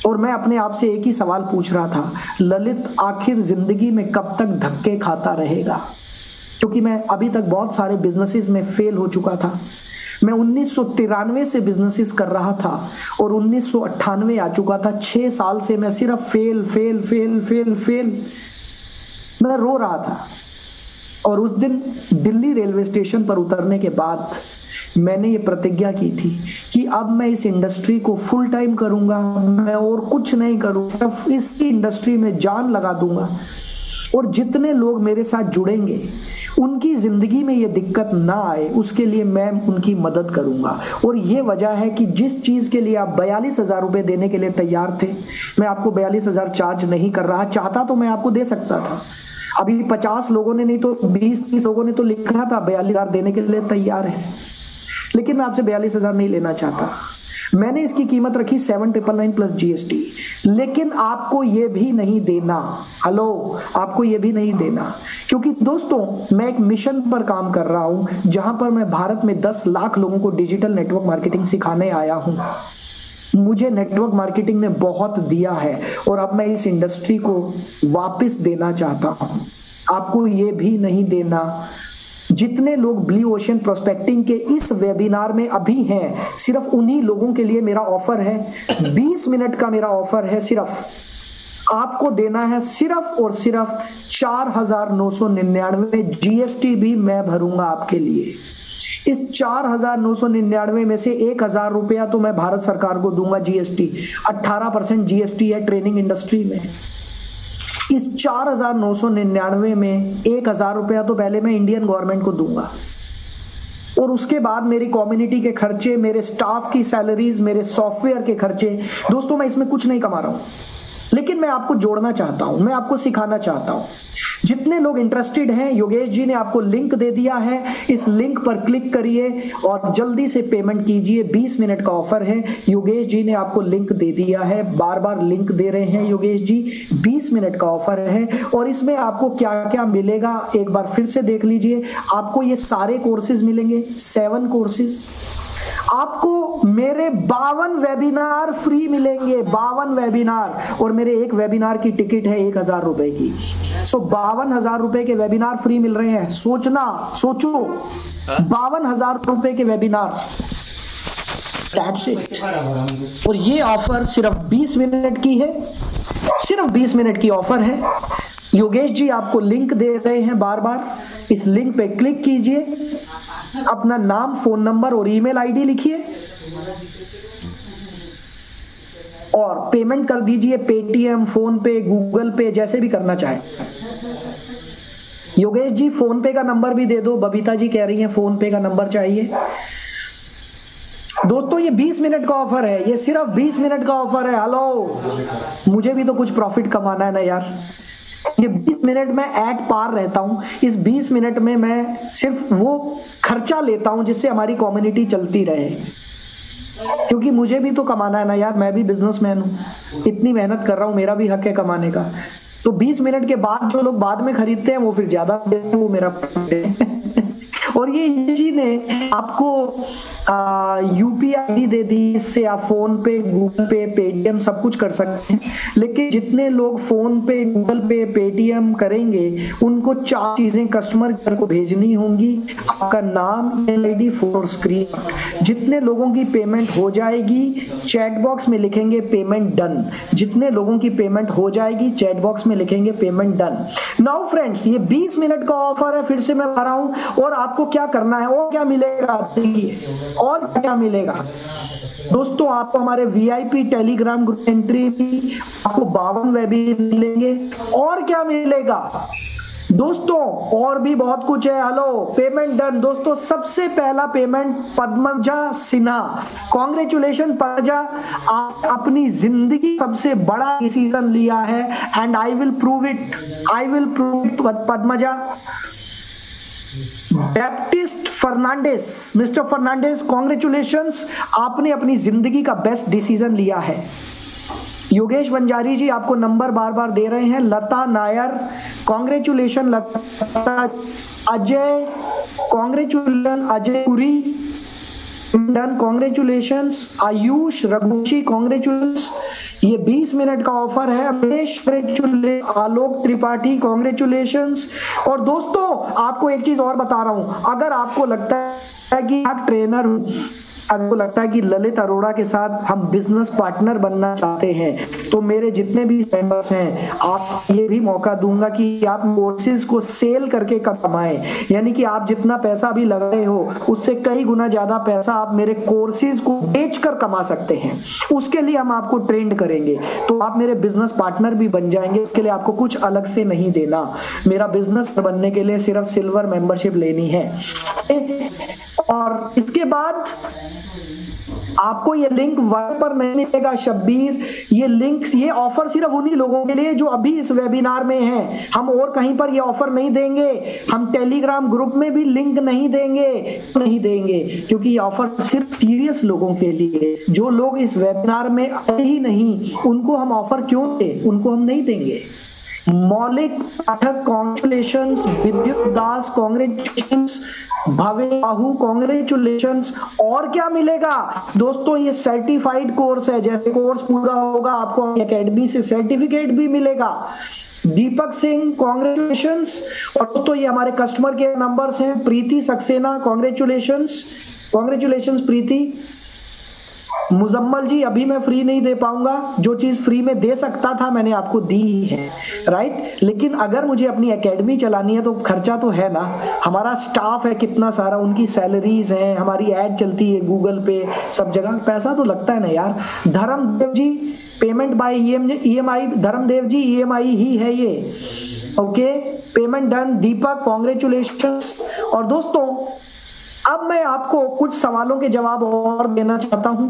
[SPEAKER 1] और मैं अपने आप से एक ही सवाल पूछ रहा था, ललित आखिर जिंदगी में कब तक धक्के खाता रहेगा? क्योंकि मैं अभी तक बहुत सारे बिजनेसेस में फेल हो चुका था। मैं 1993 से बिजनेसेस कर रहा था और 1998 आ चुका था। 6 साल से मैं सिर्फ फेल। मैं रो रहा था। और उस दिन दिल्ली रेलवे स्टेशन पर उतरने के बाद मैंने ये प्रतिज्ञा की थी कि अब मैं इस इंडस्ट्री को फुल टाइम करूंगा, मैं और कुछ नहीं करूंगा, सिर्फ इसी इंडस्ट्री में जान लगा दूंगा। और जितने लोग मेरे साथ जुड़ेंगे उनकी जिंदगी में ये दिक्कत ना आए, उसके लिए मैं उनकी मदद करूंगा। और ये वजह है कि जिस चीज के लिए आप 42,000 रुपए देने के लिए तैयार थे, मैं आपको 42,000 चार्ज नहीं कर रहा। चाहता तो मैं आपको दे सकता था। अभी 50 लोगों ने नहीं तो 20-30 लोगों ने तो लिखा था 42,000 देने के लिए तैयार है, लेकिन मैं आपसे 42,000 नहीं लेना चाहता। मैंने इसकी कीमत रखी 7,999 प्लस जीएसटी। लेकिन आपको ये भी नहीं देना, आपको ये भी नहीं देना, क्योंकि दोस्तों मैं एक मिशन पर काम कर रहा हूं जहां पर मैं भारत में 10 लाख लोगों को डिजिटल नेटवर्क मार्केटिंग सिखाने आया हूं। मुझे नेटवर्क मार्केटिंग ने बहुत दिया है और अब मैं इस इंडस्ट्री को वापस देना चाहता हूं। आपको ये भी नहीं देना। जितने लोग ब्लू ओशन प्रोस्पेक्टिंग के इस वेबिनार में अभी हैं, सिर्फ उन्हीं लोगों के लिए मेरा ऑफर है। 20 मिनट का मेरा ऑफर है, सिर्फ आपको देना है सिर्फ और सिर्फ 4,999। जीएसटी भी मैं भरूंगा आपके लिए। इस 4,999 में से 1,000 रुपया तो मैं भारत सरकार को दूंगा जीएसटी। 18% जीएसटी है ट्रेनिंग इंडस्ट्री में। इस 4,999 में 1,000 रुपया तो पहले मैं इंडियन गवर्नमेंट को दूंगा, और उसके बाद मेरी कम्युनिटी के खर्चे, मेरे स्टाफ की सैलरीज, मेरे सॉफ्टवेयर के खर्चे। दोस्तों मैं इसमें कुछ नहीं कमा रहा हूं, लेकिन मैं आपको जोड़ना चाहता हूं, मैं आपको सिखाना चाहता हूं। जितने लोग इंटरेस्टेड हैं, योगेश जी ने आपको लिंक दे दिया है, इस लिंक पर क्लिक करिए और जल्दी से पेमेंट कीजिए। 20 मिनट का ऑफर है, योगेश जी ने आपको लिंक दे दिया है, बार बार लिंक दे रहे हैं योगेश जी। 20 मिनट का ऑफर है और इसमें आपको क्या क्या मिलेगा एक बार फिर से देख लीजिए। आपको ये सारे कोर्सेज मिलेंगे, 7 कोर्सेज। आपको मेरे 52 वेबिनार फ्री मिलेंगे, 52 वेबिनार, और मेरे एक वेबिनार की टिकट है 1,000 रुपए की। 52,000 रुपए के वेबिनार फ्री मिल रहे हैं। सोचो 52,000 रुपए के वेबिनार। और ये ऑफर सिर्फ 20 मिनट की है, सिर्फ 20 मिनट की ऑफर है। योगेश जी आपको लिंक दे रहे हैं बार बार, इस लिंक पे क्लिक कीजिए, अपना नाम, फोन नंबर और ईमेल आईडी लिखिए और पेमेंट कर दीजिए। पेटीएम, फोन पे, गूगल पे, जैसे भी करना चाहे। योगेश जी फोन पे का नंबर भी दे दो, बबीता जी कह रही हैं फोन पे का नंबर चाहिए। दोस्तों ये 20 मिनट का ऑफर है, ये सिर्फ 20 मिनट का ऑफर है। हेलो, मुझे भी तो कुछ प्रॉफिट कमाना है ना यार। ये 20 मिनट में ऐड पार रहता हूं। इस 20 मिनट में मैं सिर्फ वो खर्चा लेता हूं जिससे हमारी कम्युनिटी चलती रहे, क्योंकि मुझे भी तो कमाना है ना यार। मैं भी बिजनेसमैन हूं, इतनी मेहनत कर रहा हूं, मेरा भी हक है कमाने का। तो 20 मिनट के बाद जो लोग बाद में खरीदते हैं वो फिर ज्यादा देते हैं, वो मेरा और ये जी ने आपको यूपीआई दे दी, इससे आप फोन पे, गूगल पे, पेटीएम सब कुछ कर सकते हैं। लेकिन जितने लोग फोन पे, गूगल पे, पेटीएम करेंगे उनको 4 चीजें कस्टमर केयर को भेजनी होंगी। आपका नाम, ईमेल आईडी, फोटो और स्क्रीन। जितने लोगों की पेमेंट हो जाएगी चैट बॉक्स में लिखेंगे पेमेंट डन। जितने लोगों की पेमेंट हो जाएगी चैट बॉक्स में लिखेंगे पेमेंट डन। नाउ फ्रेंड्स, ये 20 मिनट का ऑफर है, फिर से मैं बता रहा हूं। और आपको क्या करना है और क्या मिलेगा, और क्या मिलेगा दोस्तों। आपको हमारे वीआईपी टेलीग्राम ग्रुप एंट्री भी, आपको 52 वेबिनार मिलेंगे। और क्या मिलेगा दोस्तों, और भी बहुत कुछ है। Hello, payment done. दोस्तों सबसे पहला पेमेंट पद्मजा सिन्हा, कॉन्ग्रेचुलेशन पद्मजा, आप अपनी जिंदगी सबसे बड़ा डिसीजन लिया है and I will prove it, Padmaja. Baptist Fernandes, mister Fernandes, congratulations, आपने अपनी जिंदगी का बेस्ट डिसीजन लिया है। योगेश वंजारी जी आपको नंबर बार बार दे रहे हैं। Lata Nair, congratulation Lata. Ajay, congratulation Ajay Puri, done, congratulations. Ayush Raghuvanshi, congratulations. ये 20 मिनट का ऑफर है। अमरेश, आलोक त्रिपाठी, कॉन्ग्रेचुलेशंस। और दोस्तों आपको एक चीज और बता रहा हूं, अगर आपको लगता है कि आप ट्रेनर, आपको लगता है कि ललित अरोड़ा के साथ हम बिजनेस पार्टनर बनना चाहते हैं, तो मेरे जितने भी मेंबर्स हैं, आप ये भी मौका दूंगा कि आप कोर्सेज को सेल करके कमाएं। यानी कि आप जितना पैसा भी लगा रहे हो उससे कई गुना ज्यादा पैसा आप मेरे कोर्सेज को बेचकर कमा सकते हैं। उसके लिए हम आपको ट्रेंड करेंगे, तो आप मेरे बिजनेस पार्टनर भी बन जाएंगे। उसके लिए आपको कुछ अलग से नहीं देना। मेरा बिजनेस बनने के लिए सिर्फ सिल्वर मेंबरशिप लेनी है। और इसके बाद आपको ये लिंक वहां पर नहीं मिलेगा शब्बीर। ये लिंक्स, ये ऑफर सिर्फ उन्हीं लोगों के लिए जो अभी इस वेबिनार में हैं। हम और कहीं पर ये ऑफर नहीं देंगे, हम टेलीग्राम ग्रुप में भी लिंक नहीं देंगे, क्योंकि ये ऑफर सिर्फ सीरियस लोगों के लिए। जो लोग इस वेबिनार में आए ही नहीं, उनको हम ऑफर क्यों दें, उनको हम नहीं देंगे। मौलिक पाठक, कॉन्ग्रेचुलेशंस। विद्युत दास, कॉन्ग्रेचुलेशंस। भवे बाहू, कॉन्ग्रेचुलेशंस। और क्या मिलेगा दोस्तों, ये सर्टिफाइड कोर्स है। जैसे कोर्स पूरा होगा आपको एकेडमी से सर्टिफिकेट भी मिलेगा। दीपक सिंह कॉन्ग्रेचुलेशंस। और दोस्तों ये हमारे कस्टमर के नंबर्स हैं। प्रीति सक्सेना कॉन्ग्रेचुलेशंस, कॉन्ग्रेचुलेशंस प्रीति। मुजम्मल जी अभी मैं फ्री नहीं दे पाऊंगा, जो चीज फ्री में दे सकता था मैंने आपको दी ही है, राइट। लेकिन अगर मुझे अपनी एकेडमी चलानी है तो खर्चा तो है ना, हमारा स्टाफ है कितना सारा, उनकी सैलरीज हैं, हमारी ऐड चलती है गूगल पे, सब जगह पैसा तो लगता है ना यार। Dharmdev ji payment by EMI, Dharmdev ji EMI ही है ये, okay payment done. Deepak congratulations. और दोस्तों अब मैं आपको कुछ सवालों के जवाब और देना चाहता हूं।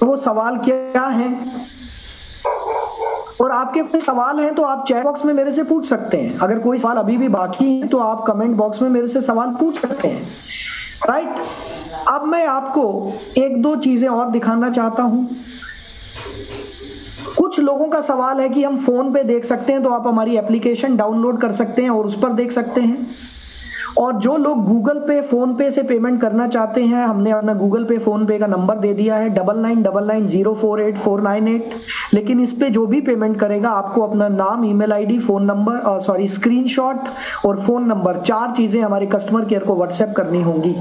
[SPEAKER 1] वो सवाल क्या है, और आपके कोई सवाल हैं तो आप चैट बॉक्स में मेरे से पूछ सकते हैं। अगर कोई सवाल अभी भी बाकी है तो आप कमेंट बॉक्स में मेरे से सवाल पूछ सकते हैं, राइट। अब मैं आपको एक दो चीजें और दिखाना चाहता हूं। कुछ लोगों का सवाल है कि हम फोन पे देख सकते हैं, तो आप हमारी एप्लीकेशन डाउनलोड कर सकते हैं और उस पर देख सकते हैं। और जो लोग गूगल पे फोन पे से पेमेंट करना चाहते हैं, हमने अपना गूगल पे फोन पे का नंबर दे दिया है 9999048498। लेकिन इस पे जो भी पेमेंट करेगा आपको अपना नाम, email ID, phone number screenshot और फोन नंबर, 4 चीजें हमारे कस्टमर केयर को व्हाट्सएप करनी होंगी।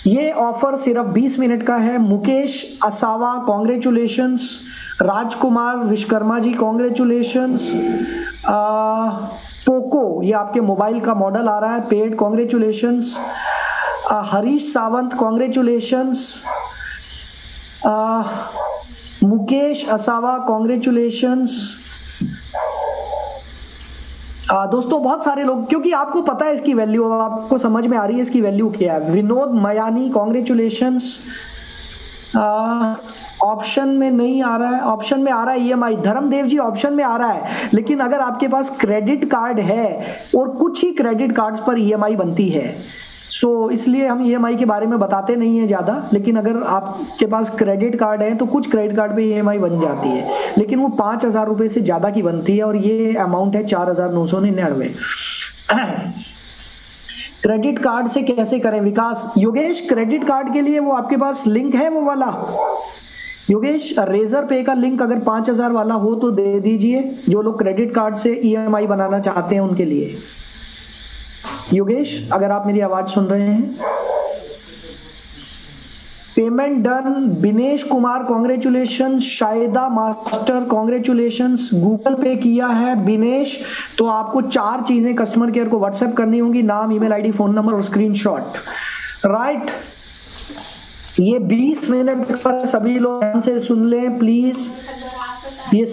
[SPEAKER 1] ये ऑफर सिर्फ 20 मिनट का है। मुकेश असावा कॉन्ग्रेचुलेशंस। राजकुमार विश्वकर्मा जी कॉन्ग्रेचुलेशंस। पोको ये आपके मोबाइल का मॉडल आ रहा है, paid congratulations. Harish Sawant congratulations. Mukesh असावा कॉन्ग्रेचुलेशंस। दोस्तों बहुत सारे लोग, क्योंकि आपको पता है इसकी वैल्यू, आपको समझ में आ रही है इसकी वैल्यू क्या है। विनोद मयानी कॉन्ग्रेचुलेशंस। ऑप्शन में नहीं आ रहा है, ऑप्शन में आ रहा है ईएमआई। धर्मदेव जी ऑप्शन में आ रहा है, लेकिन अगर आपके पास क्रेडिट कार्ड है, और कुछ ही क्रेडिट कार्ड्स पर ईएमआई बनती है, सो इसलिए हम ईएमआई के बारे में बताते नहीं है ज्यादा। लेकिन अगर आपके पास क्रेडिट कार्ड है तो कुछ क्रेडिट कार्ड पे ईएमआई बन जाती है, लेकिन वो 5,000 रुपए से ज्यादा की बनती है, और ये अमाउंट है 4,999। क्रेडिट कार्ड से कैसे करें विकास? योगेश क्रेडिट कार्ड के लिए वो आपके पास लिंक है वो वाला? योगेश रेजर पे का लिंक अगर 5,000 वाला हो तो दे दीजिए, जो लोग क्रेडिट कार्ड से ईएमआई बनाना चाहते हैं उनके लिए। योगेश अगर आप मेरी आवाज सुन रहे हैं। Payment done. Binesh Kumar congratulation. Shayda master congratulations. Google Pay किया है बिनेश, तो आपको 4 चीजें कस्टमर केयर को व्हाट्सएप करनी होंगी, नाम, ईमेल आईडी, फोन नंबर और स्क्रीनशॉट, राइट। ये 20 मिनट पर सभी लोग ध्यान से सुन लें प्लीज। ये